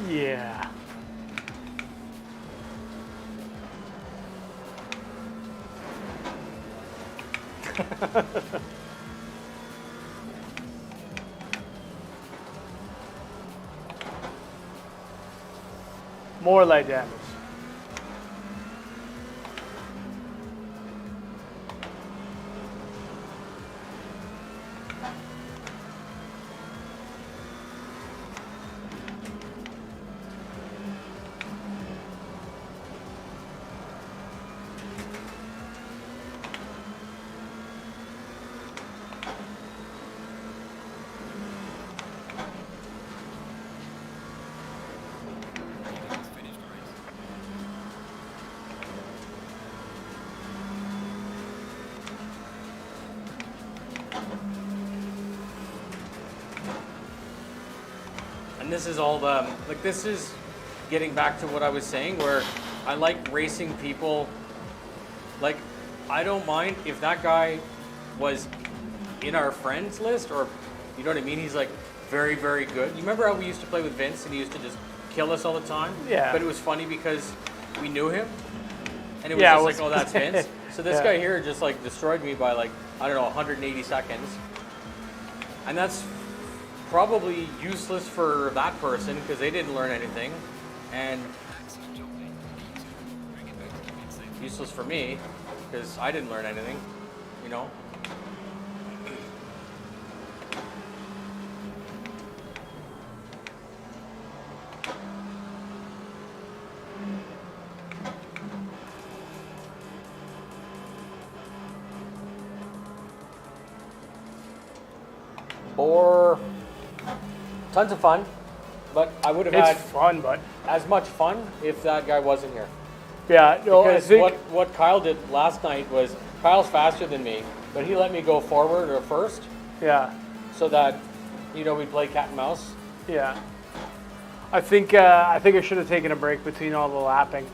Yeah. More light damage. And this is all the, like this is getting back to what I was saying where I like racing people. Like, I don't mind if that guy was in our friends list or, you know what I mean? He's like very, very good. You remember how we used to play with Vince and he used to just kill us all the time? Yeah. But it was funny because we knew him and it was Yeah, just it like, was- oh, that's Vince. So this Yeah. guy here just like destroyed me by like, I don't know, 180 seconds. And that's probably useless for that person because they didn't learn anything, and useless for me because I didn't learn anything, you know. Or tons of fun, but I would have It's had fun, but as much fun if that guy wasn't here. yeah, no, I Because think what Kyle did last night was, Kyle's faster than me, but he let me go forward or first yeah, so that, you know, we'd play cat and mouse. yeah. I think I should have taken a break between all the lapping.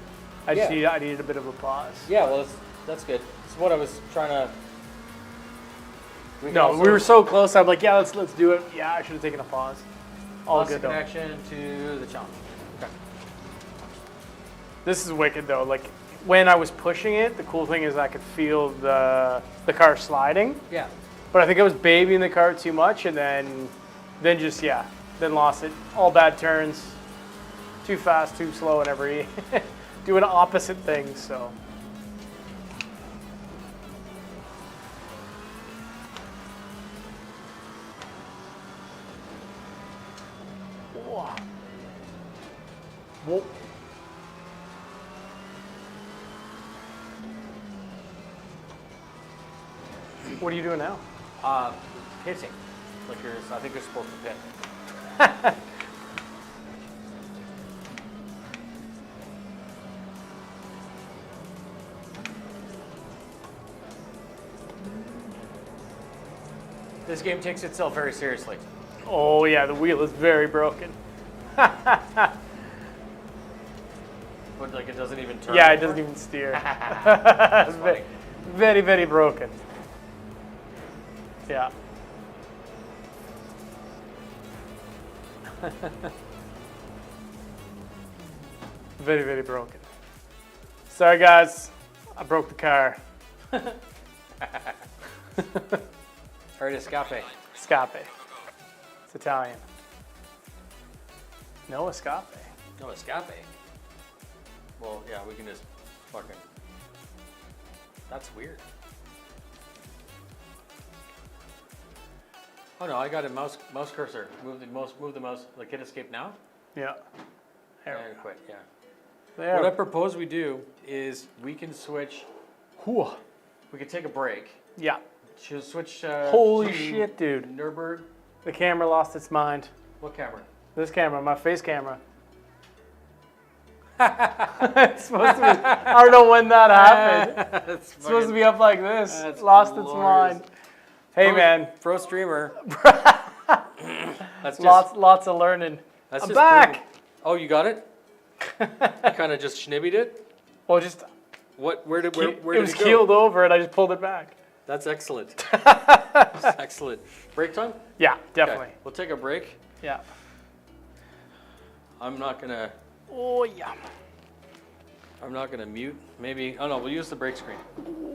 I needed a bit of a pause. Yeah, well, that's good. That's what I was trying to. No, we were so close. I'm like, yeah, let's do it. Yeah, I should have taken a pause. All lost good the though. connection to the challenge. Okay. This is wicked though. Like when I was pushing it, the cool thing is I could feel the car sliding. Yeah. But I think I was babying the car too much, and then Then just, yeah, then lost it. All bad turns, too fast, too slow, and every doing opposite things. So. Whoa. Whoa. What are you doing now? Pitting. Like I think you're supposed to pit. This game takes itself very seriously. Oh yeah, the wheel is very broken. But like it doesn't even turn. Yeah, it anymore? doesn't even steer. That's funny. Very, very broken. Yeah. Very, very broken. Sorry guys, I broke the car. Alright, escape. Scape. It's Italian. No escape. No, escape. Well, yeah, we can just fucking. That's weird. Oh no, I got a mouse cursor. Move the mouse. Like hit escape now. Yeah. There we And go. quit. Yeah. There. What I propose we do is we can switch. Whew. We could take a break. Yeah. Should switch. Holy to shit, dude. Nürburgring. The camera lost its mind. What camera? This camera, my face camera. It's supposed to be. I don't know when that happened. That's It's supposed to be up like this. That's Lost glorious. its mind. Hey man, Pro streamer. That's lots of learning. That's I'm just back. proving- Oh, you got it? You kind of just schnibbied it? Well, just What? Where did it it was go? keeled over, and I just pulled it back. That's excellent. That's excellent. Break time? Yeah, Okay. definitely. We'll take a break. Yeah. I'm not gonna mute. Maybe. Oh no, we'll use the break screen.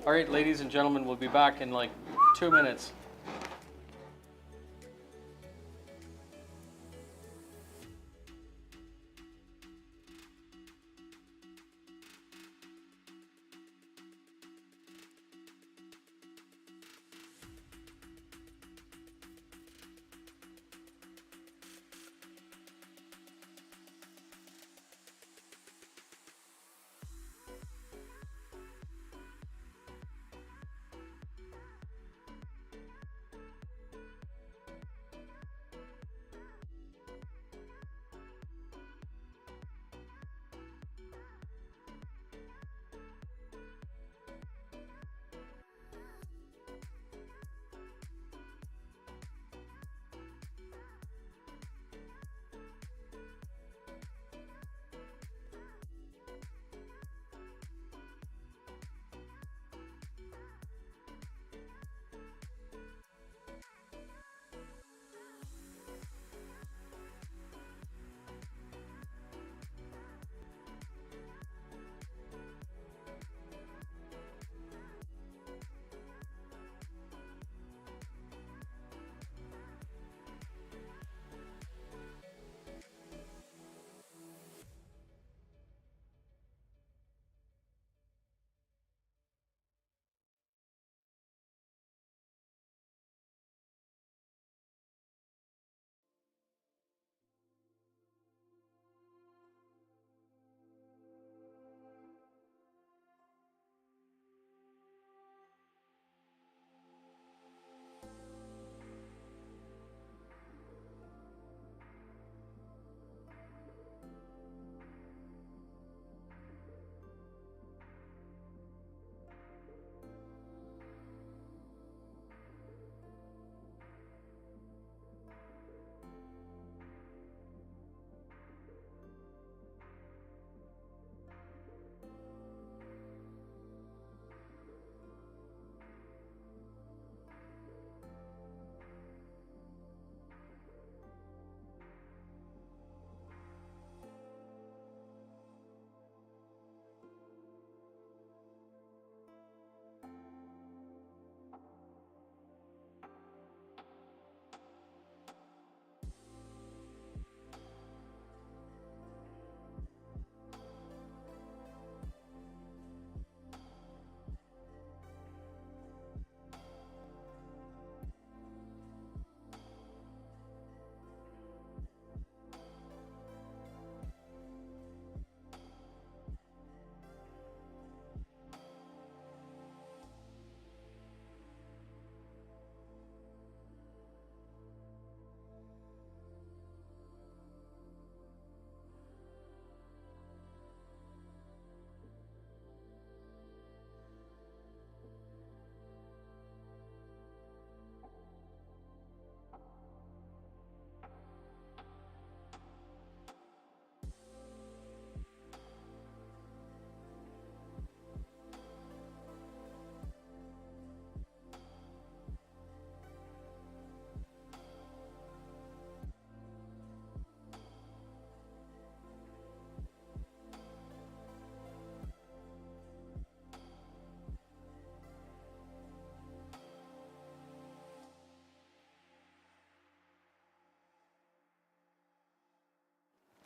All right, ladies and gentlemen, we'll be back in like 2 minutes.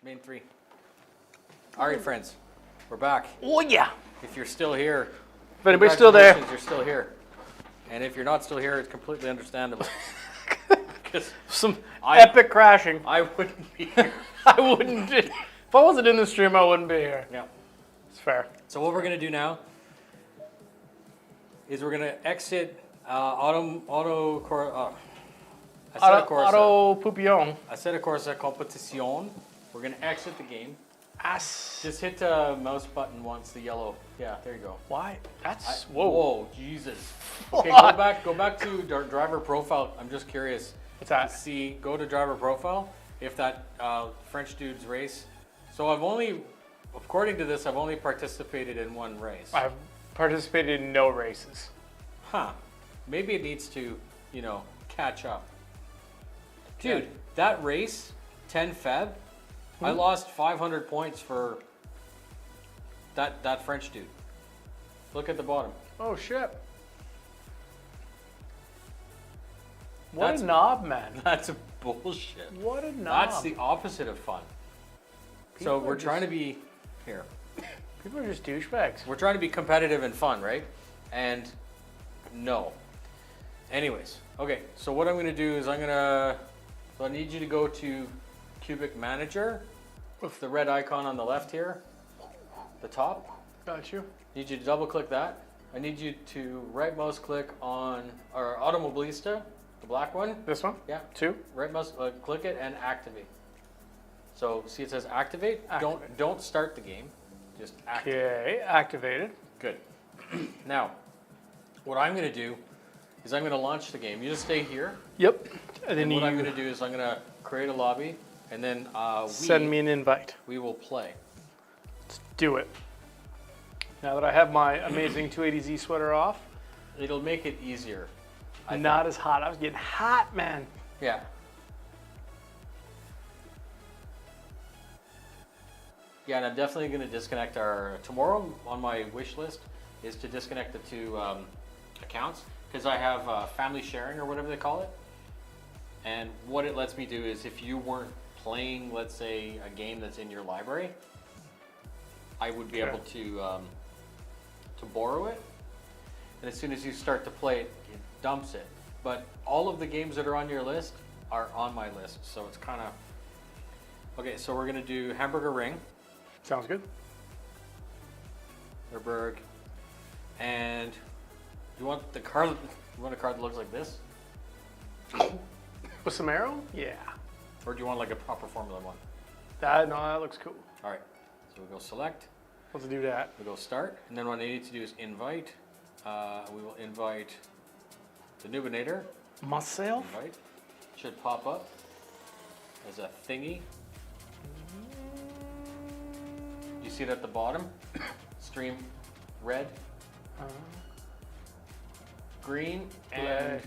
Main 3. All right, friends, we're back. Oh yeah. If you're still here, If anybody's still there. congratulations, you're still here. And if you're not still here, it's completely understandable. 'Cause Some epic crashing. I wouldn't be here. I wouldn't. If I wasn't in the stream, I wouldn't be here. Yeah. It's fair. So what we're gonna do now is we're gonna exit Auto Poupillon. Corsa Competition. We're gonna exit the game. Ass. Just hit the mouse button once, the yellow. Yeah, there you go. Why? That's Whoa, Jesus. Okay, What? go back to driver profile. I'm just curious. What's that? See, go to driver profile. If that French dude's race. So according to this, I've only participated in 1 race. I've participated in no races. Huh. Maybe it needs to, catch up. Dude, that race, 10 Feb, I lost 500 points for that French dude. Look at the bottom. Oh shit. What a knob, man. That's bullshit. What a knob. That's the opposite of fun. People So we're are trying to be here. People are just douchebags. We're trying to be competitive and fun, right? And no. Anyways, okay. So what I'm going to do is I need you to go to Cubic Manager with the red icon on the left here, the top. Got you. Need you to double click that. I need you to right mouse click on our Automobilista, the black one. This one? Yeah. 2. Right mouse click it and activate. So see it says activate. Activate. Don't start the game. Just activate. Okay, activated. Good. Now, what I'm going to do is I'm going to launch the game. You just stay here. Yep. And then And what I'm you going to do is I'm going to create a lobby, and then send me an invite. we will play. Let's do it. Now that I have my amazing 280Z sweater off, It'll make it easier. I not as hot. I was getting hot, man. Yeah. Yeah, and I'm definitely going to disconnect tomorrow on my wish list is to disconnect the 2 accounts because I have family sharing or whatever they call it. And what it lets me do is if you weren't playing, let's say, a game that's in your library, I would be able to borrow it. And as soon as you start to play it, it dumps it. But all of the games that are on your list are on my list. So it's kind of... Okay, so we're going to do Hamburger Ring. Sounds good. Nürburgring. And you want a car that looks like this? With some arrow? Yeah. Or do you want like a proper Formula 1? That looks cool. All right, so we go select, Let's do that. we go start, and then what I need to do is invite. We will invite the Noobinator. Myself? Invite. Should pop up as a thingy. You see it at the bottom? Stream red, green, and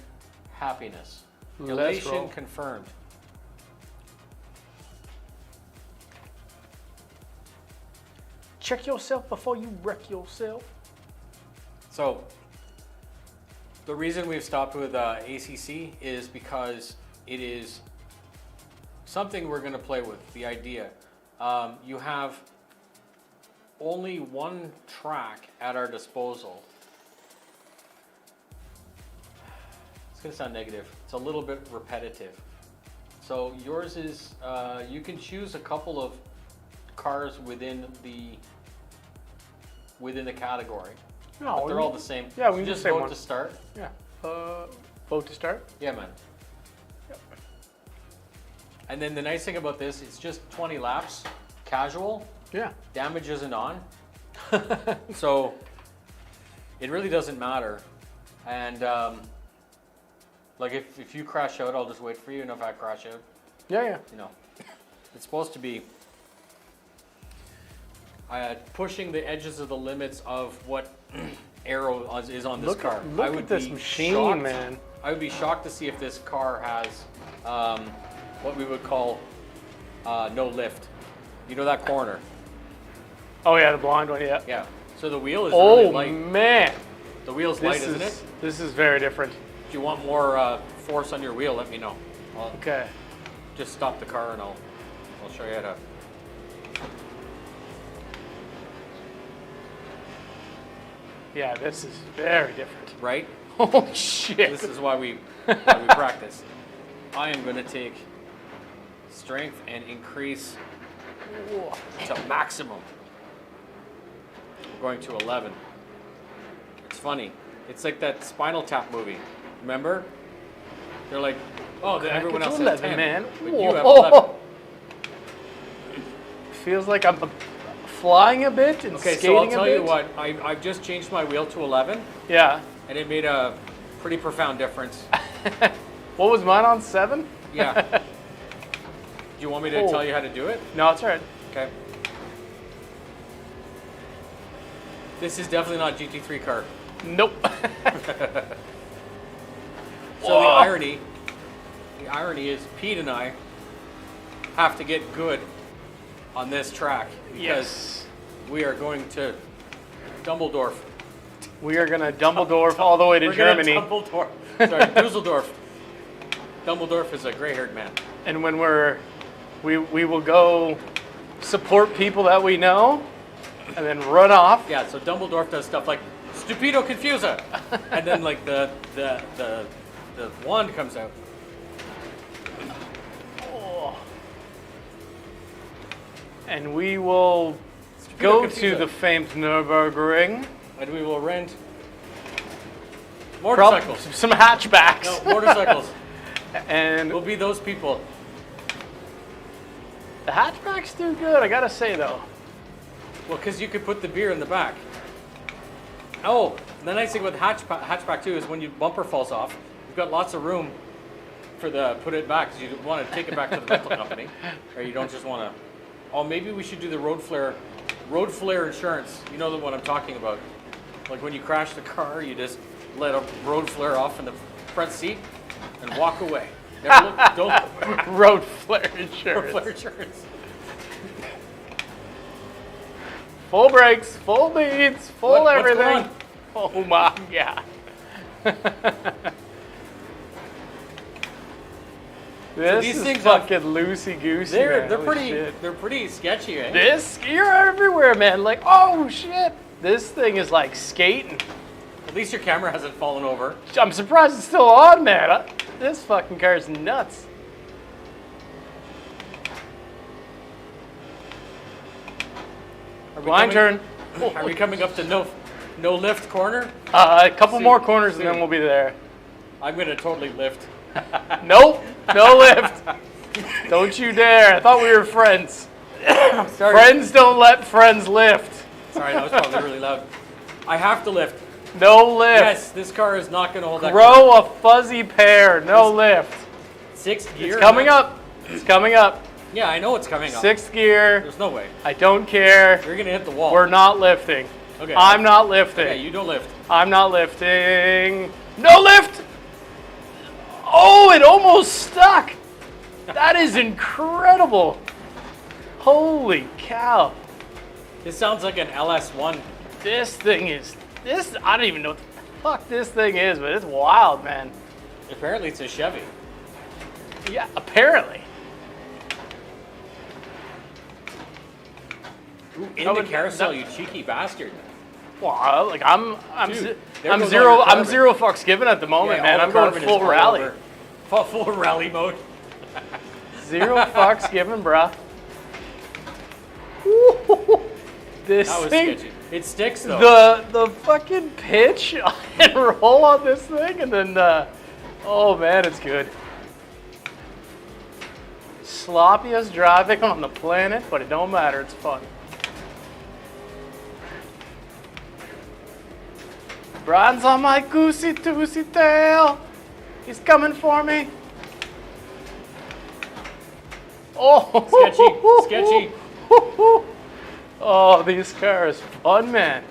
happiness. Let's Elation roll. confirmed. Check yourself before you wreck yourself. So, the reason we've stopped with ACC is because it is something we're going to play with, the idea. You have only 1 track at our disposal. It's going to sound negative. It's a little bit repetitive. So yours is, you can choose a couple of cars within the category. No, But they're all the same. Yeah, we So can just just say vote one. to start. Yeah. Vote to start? Yeah, man. Yep. And then the nice thing about this, it's just 20 laps, casual, Yeah. damage isn't on. So it really doesn't matter. And like if you crash out, I'll just wait for you. And if I crash out, Yeah. it's supposed to be pushing the edges of the limits of what aero is on this car. Look at this machine, shocked, man. I would be shocked to see if this car has what we would call no lift. You know that corner? Oh yeah, the blonde one, yeah. Yeah. So the wheel is really Oh light. man. The wheel's light, isn't it? This is very different. If you want more force on your wheel, let me know. I'll Okay. just stop the car and I'll show you how to Yeah, this is very different. right? Oh shit. This is why we practice. I am going to take strength and increase to maximum. We're going to 11. It's funny. It's like that Spinal Tap movie. Remember? They're like, oh, everyone else has 10, man. but you have 11. Feels like I'm flying a bit and Okay, skating so I'll a tell bit. you what. I've just changed my wheel to 11, Yeah. and it made a pretty profound difference. What was mine on 7? Yeah. Do you want me to Oh. tell you how to do it? No, it's alright. Okay. This is definitely not a GT3 car. Nope. So the irony is Pete and I have to get good on this track because Yes. we are going to Dumbledorf. We are gonna Dumbledore all the way to We're Germany. gonna Dumbledorf. Sorry, Dusseldorf. Dumbledorf is a gray-haired man. And when we will go support people that we know and then run off. Yeah, so Dumbledorf does stuff like Stupido Confusa, and then like the wand comes out. Oh. And we will go to Confusa. the famed Nürburgring. And we will rent motorcycles. Some hatchbacks. No, motorcycles. And We'll be those people. the hatchbacks do good, I gotta say though. Well, because you could put the beer in the back. Oh, the nice thing with hatchback too is when your bumper falls off, you've got lots of room for the put it back because you want to take it back to the rental company, or you don't just want to. Oh, maybe we should do the road flare insurance. You know what I'm talking about. Like when you crash the car, you just let a road flare off in the front seat and walk away. Never look, don't look back. Road flare Road insurance. flare insurance. Full brakes, full beats, full What's everything. going Oh my god. This these is things have- fucking loosey goosey. They're pretty sketchy, eh? This you're everywhere, man. Like, oh shit. This thing is like skating. At least your camera hasn't fallen over. I'm surprised it's still on, man. This fucking car is nuts. Are we Blind coming- turn. Are we coming up to no lift corner? A couple Soon. more corners and Soon. then we'll be there. I'm gonna totally lift. Nope, no lift. Don't you dare. I thought we were friends. Sorry. Friends don't let friends lift. Sorry, that was probably really loud. I have to lift. No lift. Yes, this car is not gonna hold that. Grow a fuzzy pair. No lift. Sixth gear. It's coming man. up. It's coming up. Yeah, I know it's coming up. 6th gear. There's no way. I don't care. You're gonna hit the wall. We're not lifting. Okay. I'm not lifting. Okay, you don't lift. I'm not lifting. No lift! Oh, it almost stuck. That is incredible. Holy cow. This sounds like an LS1. This thing is, I don't even know what the fuck this thing is, but it's wild, man. Apparently, it's a Chevy. Yeah, apparently. Ooh, in Oh, the but carousel, that- you cheeky bastard. Well, like I'm Dude, there I'm goes zero all your I'm carbon. 0 fucks given at the moment, Yeah, man. all I'm the going carbon is full all rally. over. Full rally mode. 0 fucks given, bruh. Woo. This That was thing, sketchy. It sticks though. the fucking pitch and roll on this thing, and then oh man, it's good. Sloppiest driving on the planet, but it don't matter. It's fun. Brian's on my goosey toosey tail. He's coming for me. Oh, Sketchy. Oh, these cars, fun, man.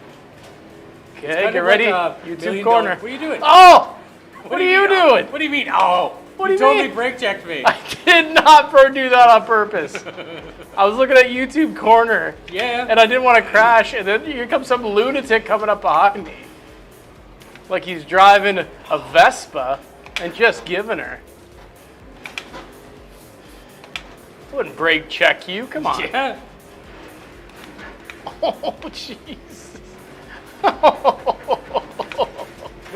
Okay, Kind get of ready. like a YouTube $1 million- corner. What are you doing? Oh, what are do you mean, doing? What do you mean? Oh, What do you totally mean? brake checked me. I did not do that on purpose. I was looking at YouTube corner, Yeah. and I didn't want to crash, and then here comes some lunatic coming up behind me. Like he's driving a Vespa and just giving her. I wouldn't brake check you, come on. Yeah. Oh, jeez.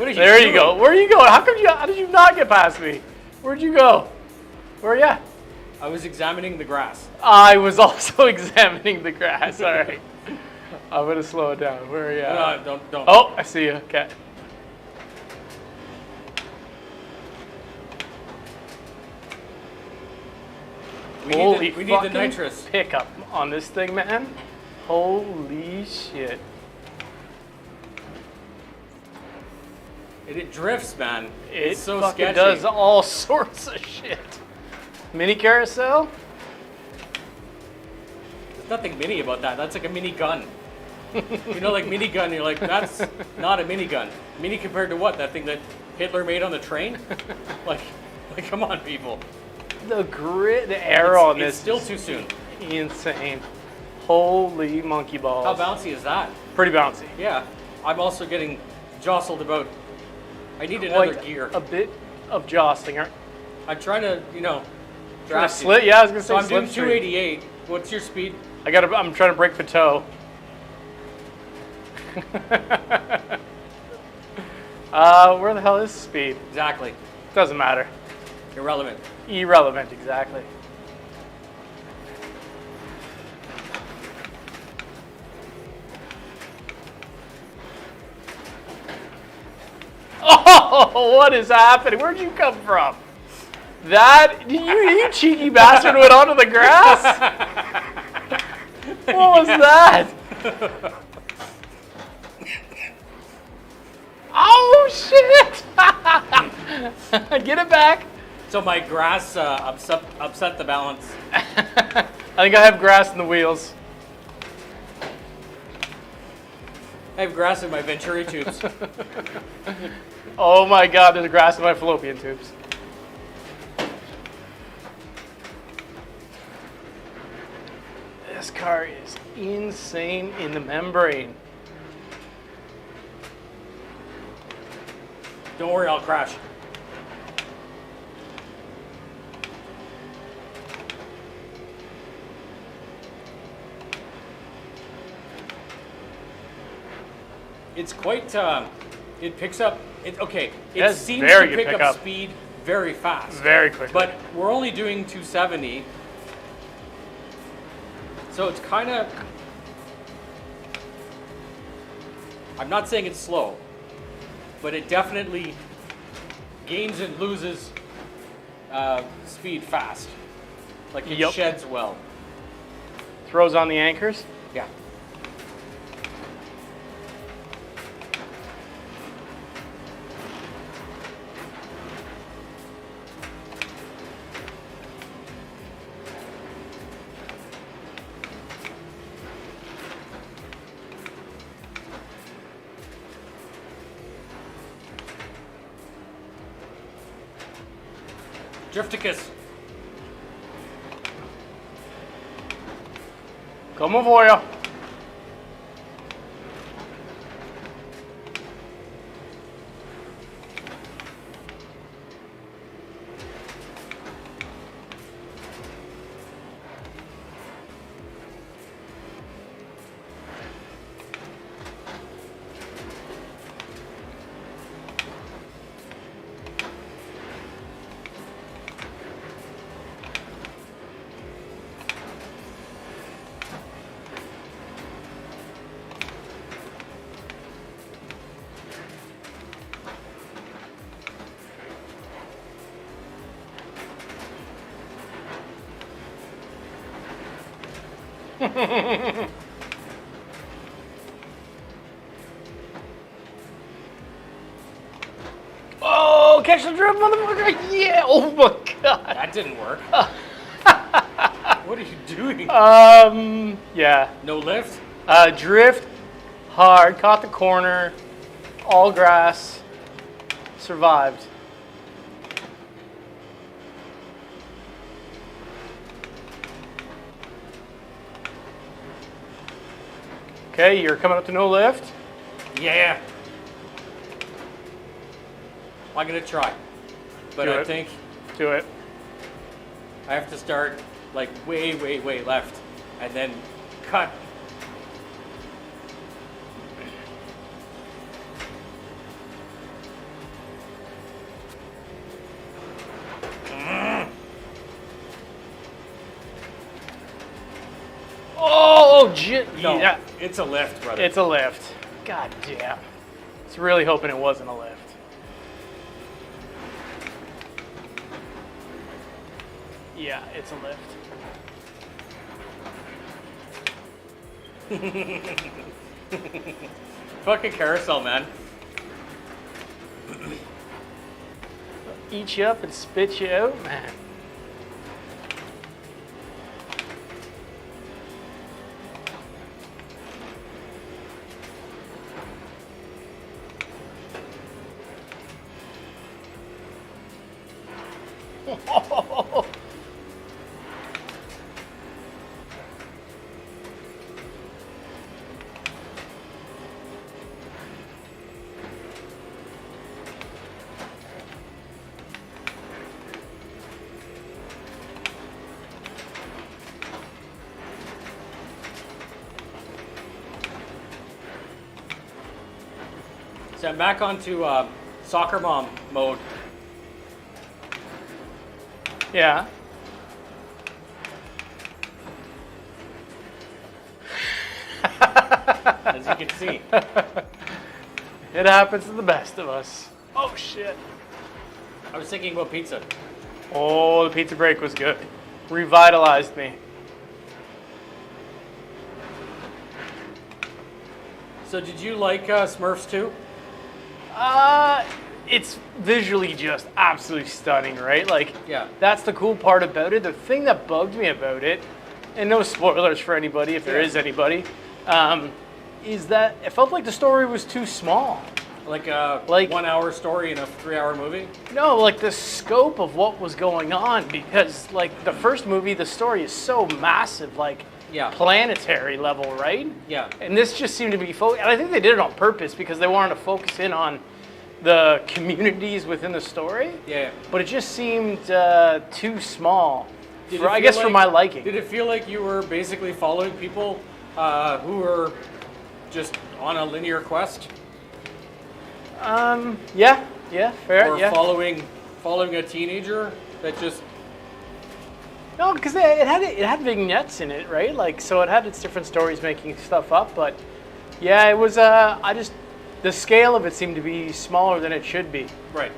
What are you There you doing? go. Where are you going? How did you not get past me? Where'd you go? Where are you at? I was examining the grass. I was also examining the grass. All right. I'm going to slow it down. Where are you at? Don't. Oh, I see you. Okay. We need the fucking nitrous. pickup on this thing, man. Holy shit. It drifts, man. It It's so fucking sketchy. does all sorts of shit. Mini carousel? There's nothing mini about that. That's like a mini gun. You know, like minigun, you're like, that's not a minigun. Mini compared to what? That thing that Hitler made on the train? like, come on, people. The grit, the arrow on It's this still is too soon. insane. Holy monkey balls. How bouncy is that? Pretty bouncy. Yeah. I'm also getting jostled about. I need another Like gear. a bit of jostling. I'm trying to, Trying to draft you. slit? Yeah, I was gonna say So I'm doing slipstream. 288. What's your speed? I'm trying to break the toe. Where the hell is speed? Exactly. Doesn't matter. Irrelevant. Irrelevant, exactly. Oh, what is happening? Where'd you come from? You cheeky bastard went onto the grass? What was that? Oh, shit! Get it back. So my grass upset the balance. I think I have grass in the wheels. I have grass in my Venturi tubes. Oh my god, there's grass in my fallopian tubes. This car is insane in the membrane. Don't worry, I'll crash. It's quite, it picks up, okay, it That's seems very to good pick up pickup. speed very fast. Very quickly. But we're only doing 270. So it's kind of, I'm not saying it's slow, but it definitely gains and loses speed fast. Like it Yep. sheds well. Throws on the anchors. Yeah. Drifticus. Coming for you. Oh, catch the drift, motherfucker! Yeah! Oh my god! That didn't work. What are you doing? Yeah. No lift? Drift, hard, caught the corner, all grass, survived. Okay, you're coming up to no lift. Yeah. I'm gonna try, but Do I it. think Do it. I have to start like way left, and then cut. Oh, No, yeah. it's a lift, brother. It's a lift. God damn. I was really hoping it wasn't a lift. Yeah, it's a lift. Fucking carousel, man. Eat you up and spit you out, man. So I'm back onto soccer mom mode. Yeah. As you can see. It happens to the best of us. Oh, shit. I was thinking about pizza. Oh, the pizza break was good. Revitalized me. So did you like Smurfs 2? It's visually just absolutely stunning, right? Like, Yeah. that's the cool part about it. The thing that bugged me about it, and no spoilers for anybody if there Yeah. is anybody, is that it felt like the story was too small. Like a Like- 1 hour story in a 3-hour movie? No, like the scope of what was going on, because like the first movie, the story is so massive, like Yeah. planetary level, right? Yeah. And this just seemed to be and I think they did it on purpose because they wanted to focus in on the communities within the story. Yeah. But it just seemed too small, Did for, it I feel guess, for like- my liking. Did it feel like you were basically following people who were just on a linear quest? Yeah, fair, Or yeah. following a teenager that just... No, because it had vignettes in it, right? Like, so it had its different stories making stuff up. But yeah, it was. The scale of it seemed to be smaller than it should be, Right.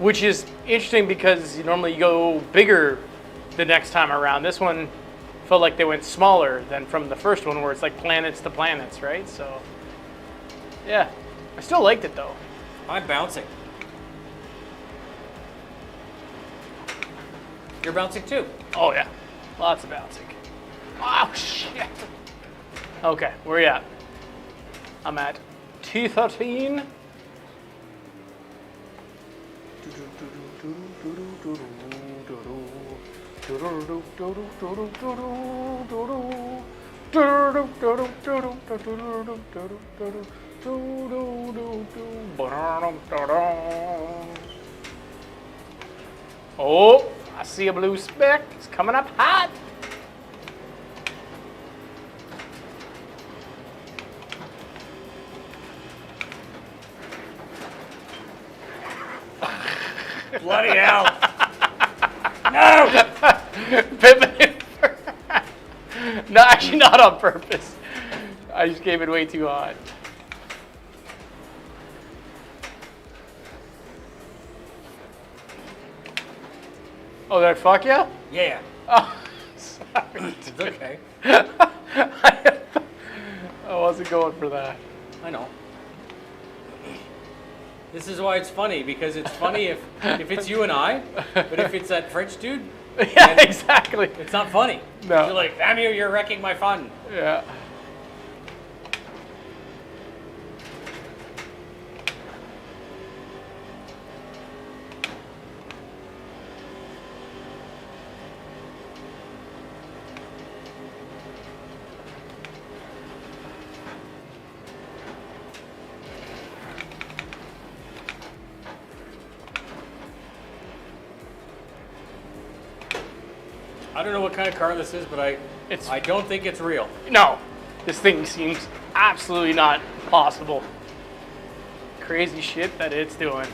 which is interesting because normally you go bigger the next time around. This one felt like they went smaller than from the first one, where it's like planets to planets, right? So yeah, I still liked it though. I'm bouncing. You're bouncing too. Oh yeah, lots of bouncing. Oh shit. Okay, where you at? I'm at T13. Oh, I see a blue speck. It's coming up hot. Bloody hell. No! Pivoting. No, actually not on purpose. I just came in way too hot. Oh, did I fuck you? Yeah. Oh, sorry. It's okay. I wasn't going for that. I know. This is why it's funny, because it's funny if it's you and I, but if it's that French dude, Yeah, exactly. it's not funny. No. You're like, damn you, you're wrecking my fun. Yeah. I don't know what kind of car this is, but I don't think it's real. No, this thing seems absolutely not possible. Crazy shit that it's doing.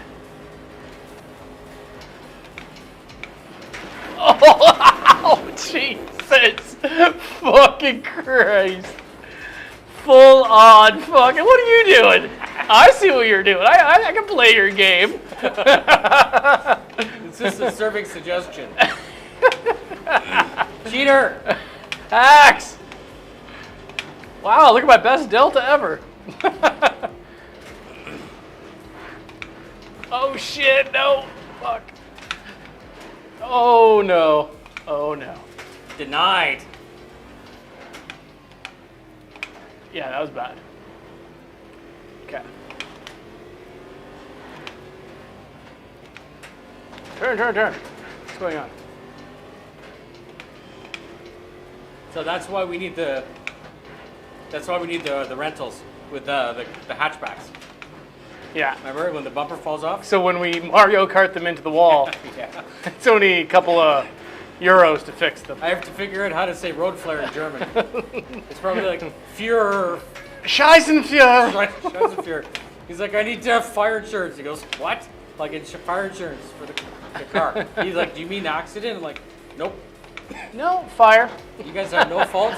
Oh, jeez. Jesus fucking Christ. Full on fucking, what are you doing? I see what you're doing. I can play your game. It's just a serving suggestion. Cheater! Axe! Wow, look at my best delta ever. Oh shit, no. Fuck. Oh no. Oh no. Denied. Yeah, that was bad. Okay. Turn. What's going on? So that's why we need the rentals with the hatchbacks. Yeah. Remember when the bumper falls off? So when we Mario Kart them into the wall, Yeah. it's only a couple of euros to fix them. I have to figure out how to say road flare in German. It's probably like Führer. Scheißenführer. Scheißenführer. He's like, I need to have fire insurance. He goes, what? Like it's fire insurance for the car. He's like, do you mean accident? I'm like, nope. No, fire. You guys have no fault?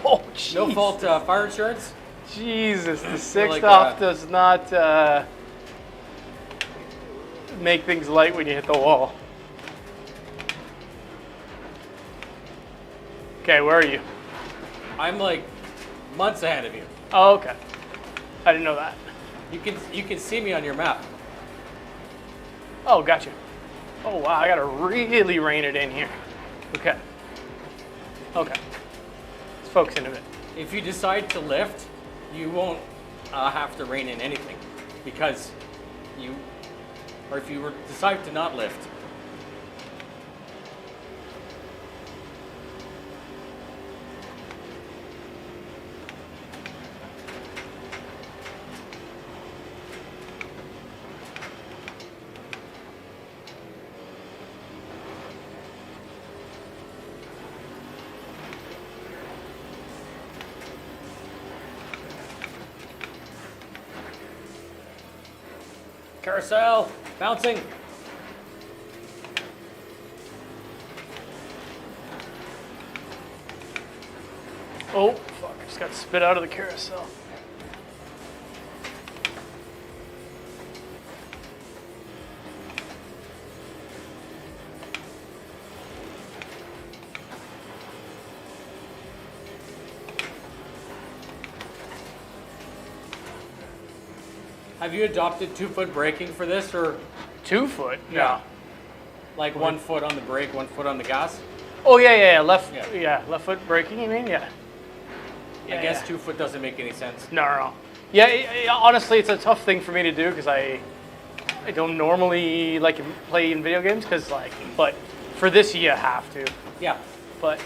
Oh, jeez. No fault fire insurance? Jesus, the sixth like, off does not make things light when you hit the wall. Okay, where are you? I'm like months ahead of you. Oh, okay. I didn't know that. You can see me on your map. Oh, gotcha. Oh, wow, I gotta really rein it in here. Okay. Okay. Let's focus in a bit. If you decide to lift, you won't have to rein in anything because if you decide to not lift. Carousel, bouncing. Oh, fuck, I just got spit out of the carousel. Have you adopted 2-foot braking for this, or 2 foot? Yeah. like 1 foot on the brake, 1 foot on the gas? Oh, yeah. Left, Yeah. yeah, left foot braking, you mean? Yeah. I guess 2 foot doesn't make any sense. No. Yeah, honestly, it's a tough thing for me to do because I don't normally like to play in video games but for this you have to. Yeah. But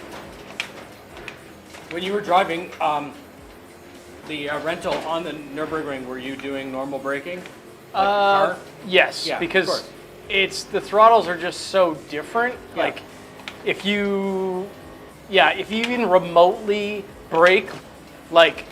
When you were driving the rental on the Nürburgring, were you doing normal braking? Car? yes, Yeah, of because course. the throttles are just so different. Yeah. Like if you even remotely brake, like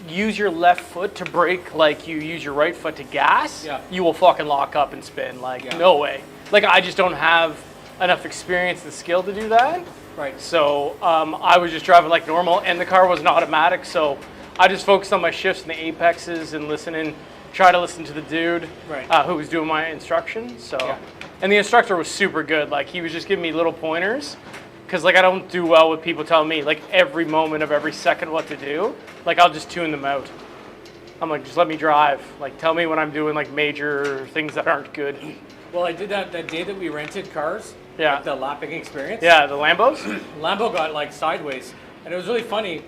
use your left foot to brake like you use your right foot to gas, Yeah. you will fucking lock up and spin. Like Yeah. no way. Like I just don't have enough experience and skill to do that. Right. So I was just driving like normal, and the car wasn't automatic. So I just focused on my shifts and the apexes and try to listen to the dude Right. who was doing my instructions. So, Yeah. and the instructor was super good. Like he was just giving me little pointers, because like I don't do well with people telling me like every moment of every second what to do. Like I'll just tune them out. I'm like, just let me drive. Like tell me when I'm doing like major things that aren't good. Well, I did that day that we rented cars. Yeah. Like the lapping experience. Yeah, the Lambos. Lambo got like sideways, and it was really funny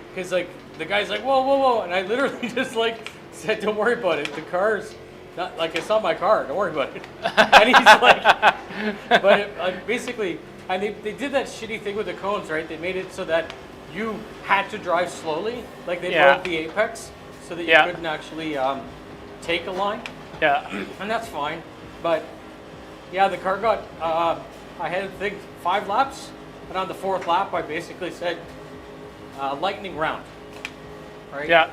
because like the guy's like, whoa, and I literally just like said, don't worry about it. The car's not like it's not my car. Don't worry about it. And he's like, but basically, and they did that shitty thing with the cones, right? They made it so that you had to drive slowly, like they Yeah. broke the apex, so that you Yeah. couldn't actually take a line, Yeah. and that's fine. But yeah, the car got. I had, I think, 5 laps, and on the 4th lap, I basically said, lightning round, right? Yeah.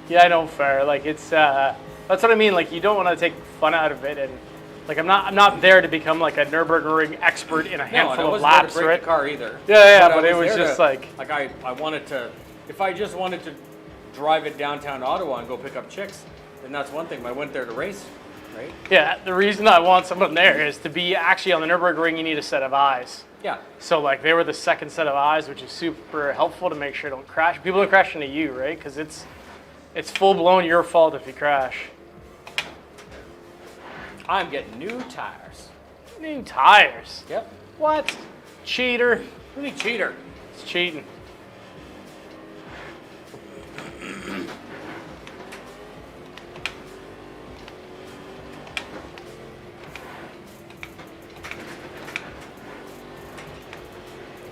Yeah, I know, fair. Like it's that's what I mean. Like you don't want to take fun out of it, and Like I'm not there to become like a Nürburgring expert in a No, and I handful of wasn't there laps, to break right? the car either. Yeah, but it was there just like I wanted to. If I just wanted to drive it downtown Ottawa and go pick up chicks, then that's one thing. But I went there to race, right? yeah. The reason I want someone there is to be actually on the Nürburgring. You need a set of eyes. Yeah. So like they were the second set of eyes, which is super helpful to make sure don't crash. People don't crash into you, right? Because it's full blown your fault if you crash. I'm getting new tires. New tires. Yep. What? Cheater. Really cheater. It's cheating.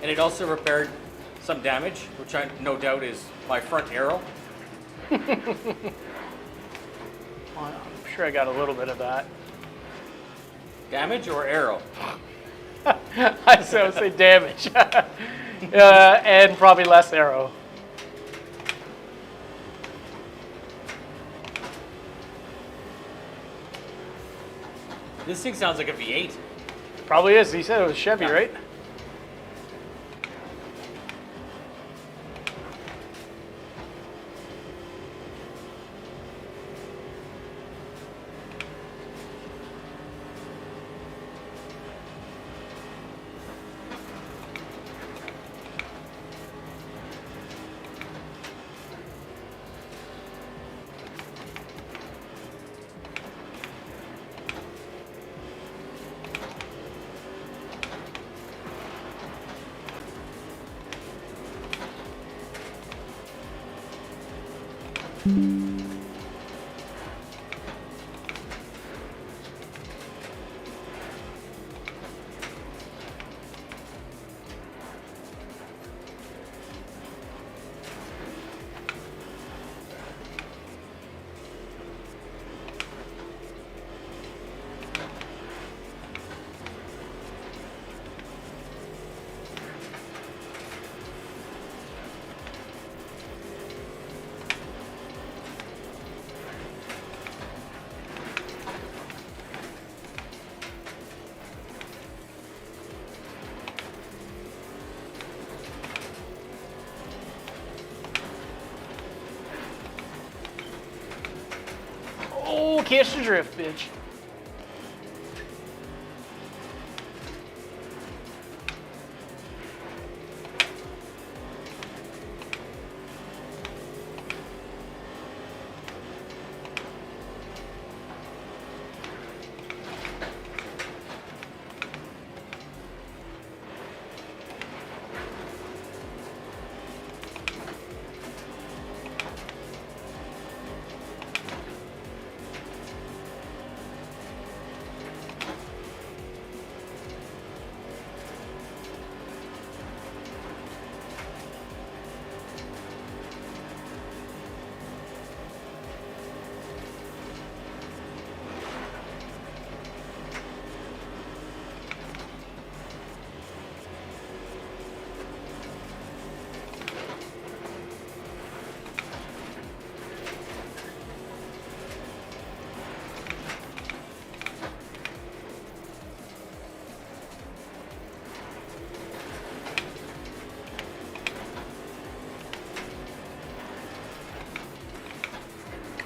And it also repaired some damage, which I no doubt is my front arrow. Well, I'm sure I got a little bit of that. Damage or arrow? I would say damage. And probably less arrow. This thing sounds like a V8. Probably is. He said it was Chevy, Yeah. right? Oh, catch the drift, bitch.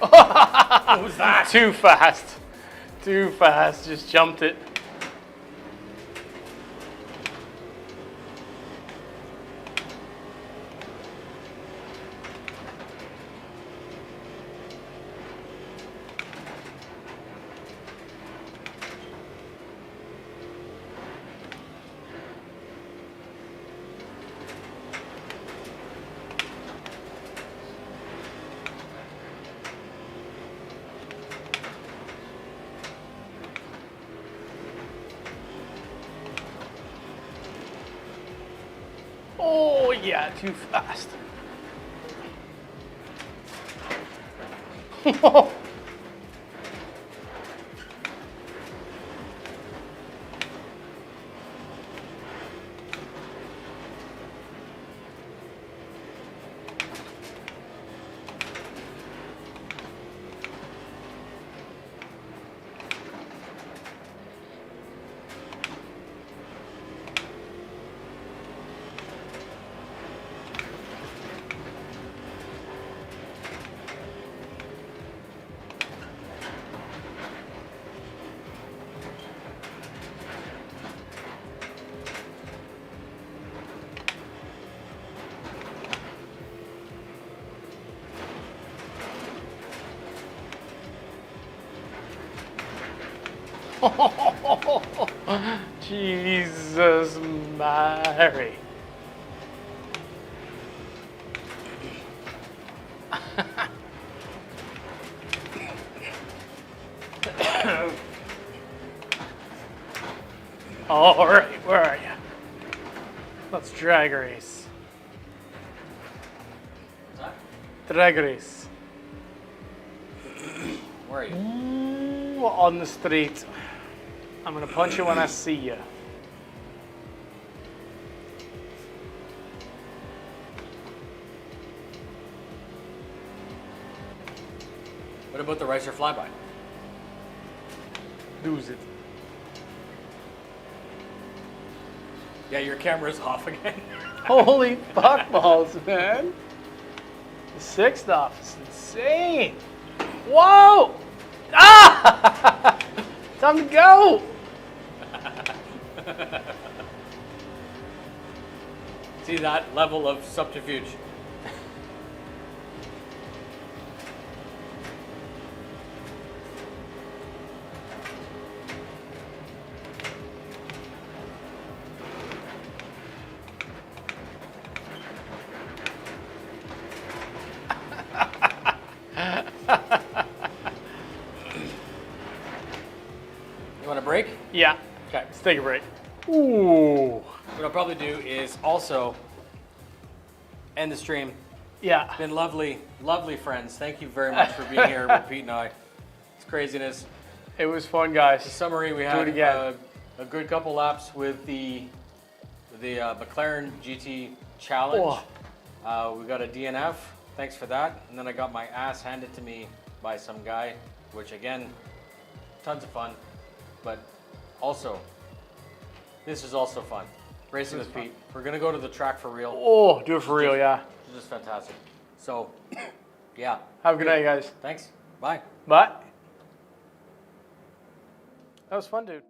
What was that? Too fast. Too fast. Just jumped it. Oh, yeah, too fast. Jesus Mary. All right, where are you? Let's drag race. What's that? Drag race. Where are you? Ooh, on the street. I'm gonna punch you when I see you. What about the racer flyby? Lose it. Yeah, your camera's off again. Holy fuck balls, man. The sixth off is insane. Whoa! Ah! Time to go! See that level of subterfuge? You want a break? Yeah, Okay. let's take a break. Ooh. What I'll probably do is also end the stream. Yeah. It's been lovely, lovely friends. Thank you very much for being here with Pete and I. It's craziness. It was fun, In guys. summary, we Do had it again. a good couple laps with the McLaren GT Challenge. We got a DNF. Thanks for that. And then I got my ass handed to me by some guy, which again, tons of fun. But also, this is also fun. Racing with Pete. We're gonna go to the track for real. Oh, do it for real, yeah. It's just fantastic. So, yeah. Have a good night, guys. Thanks. Bye. Bye. That was fun, dude.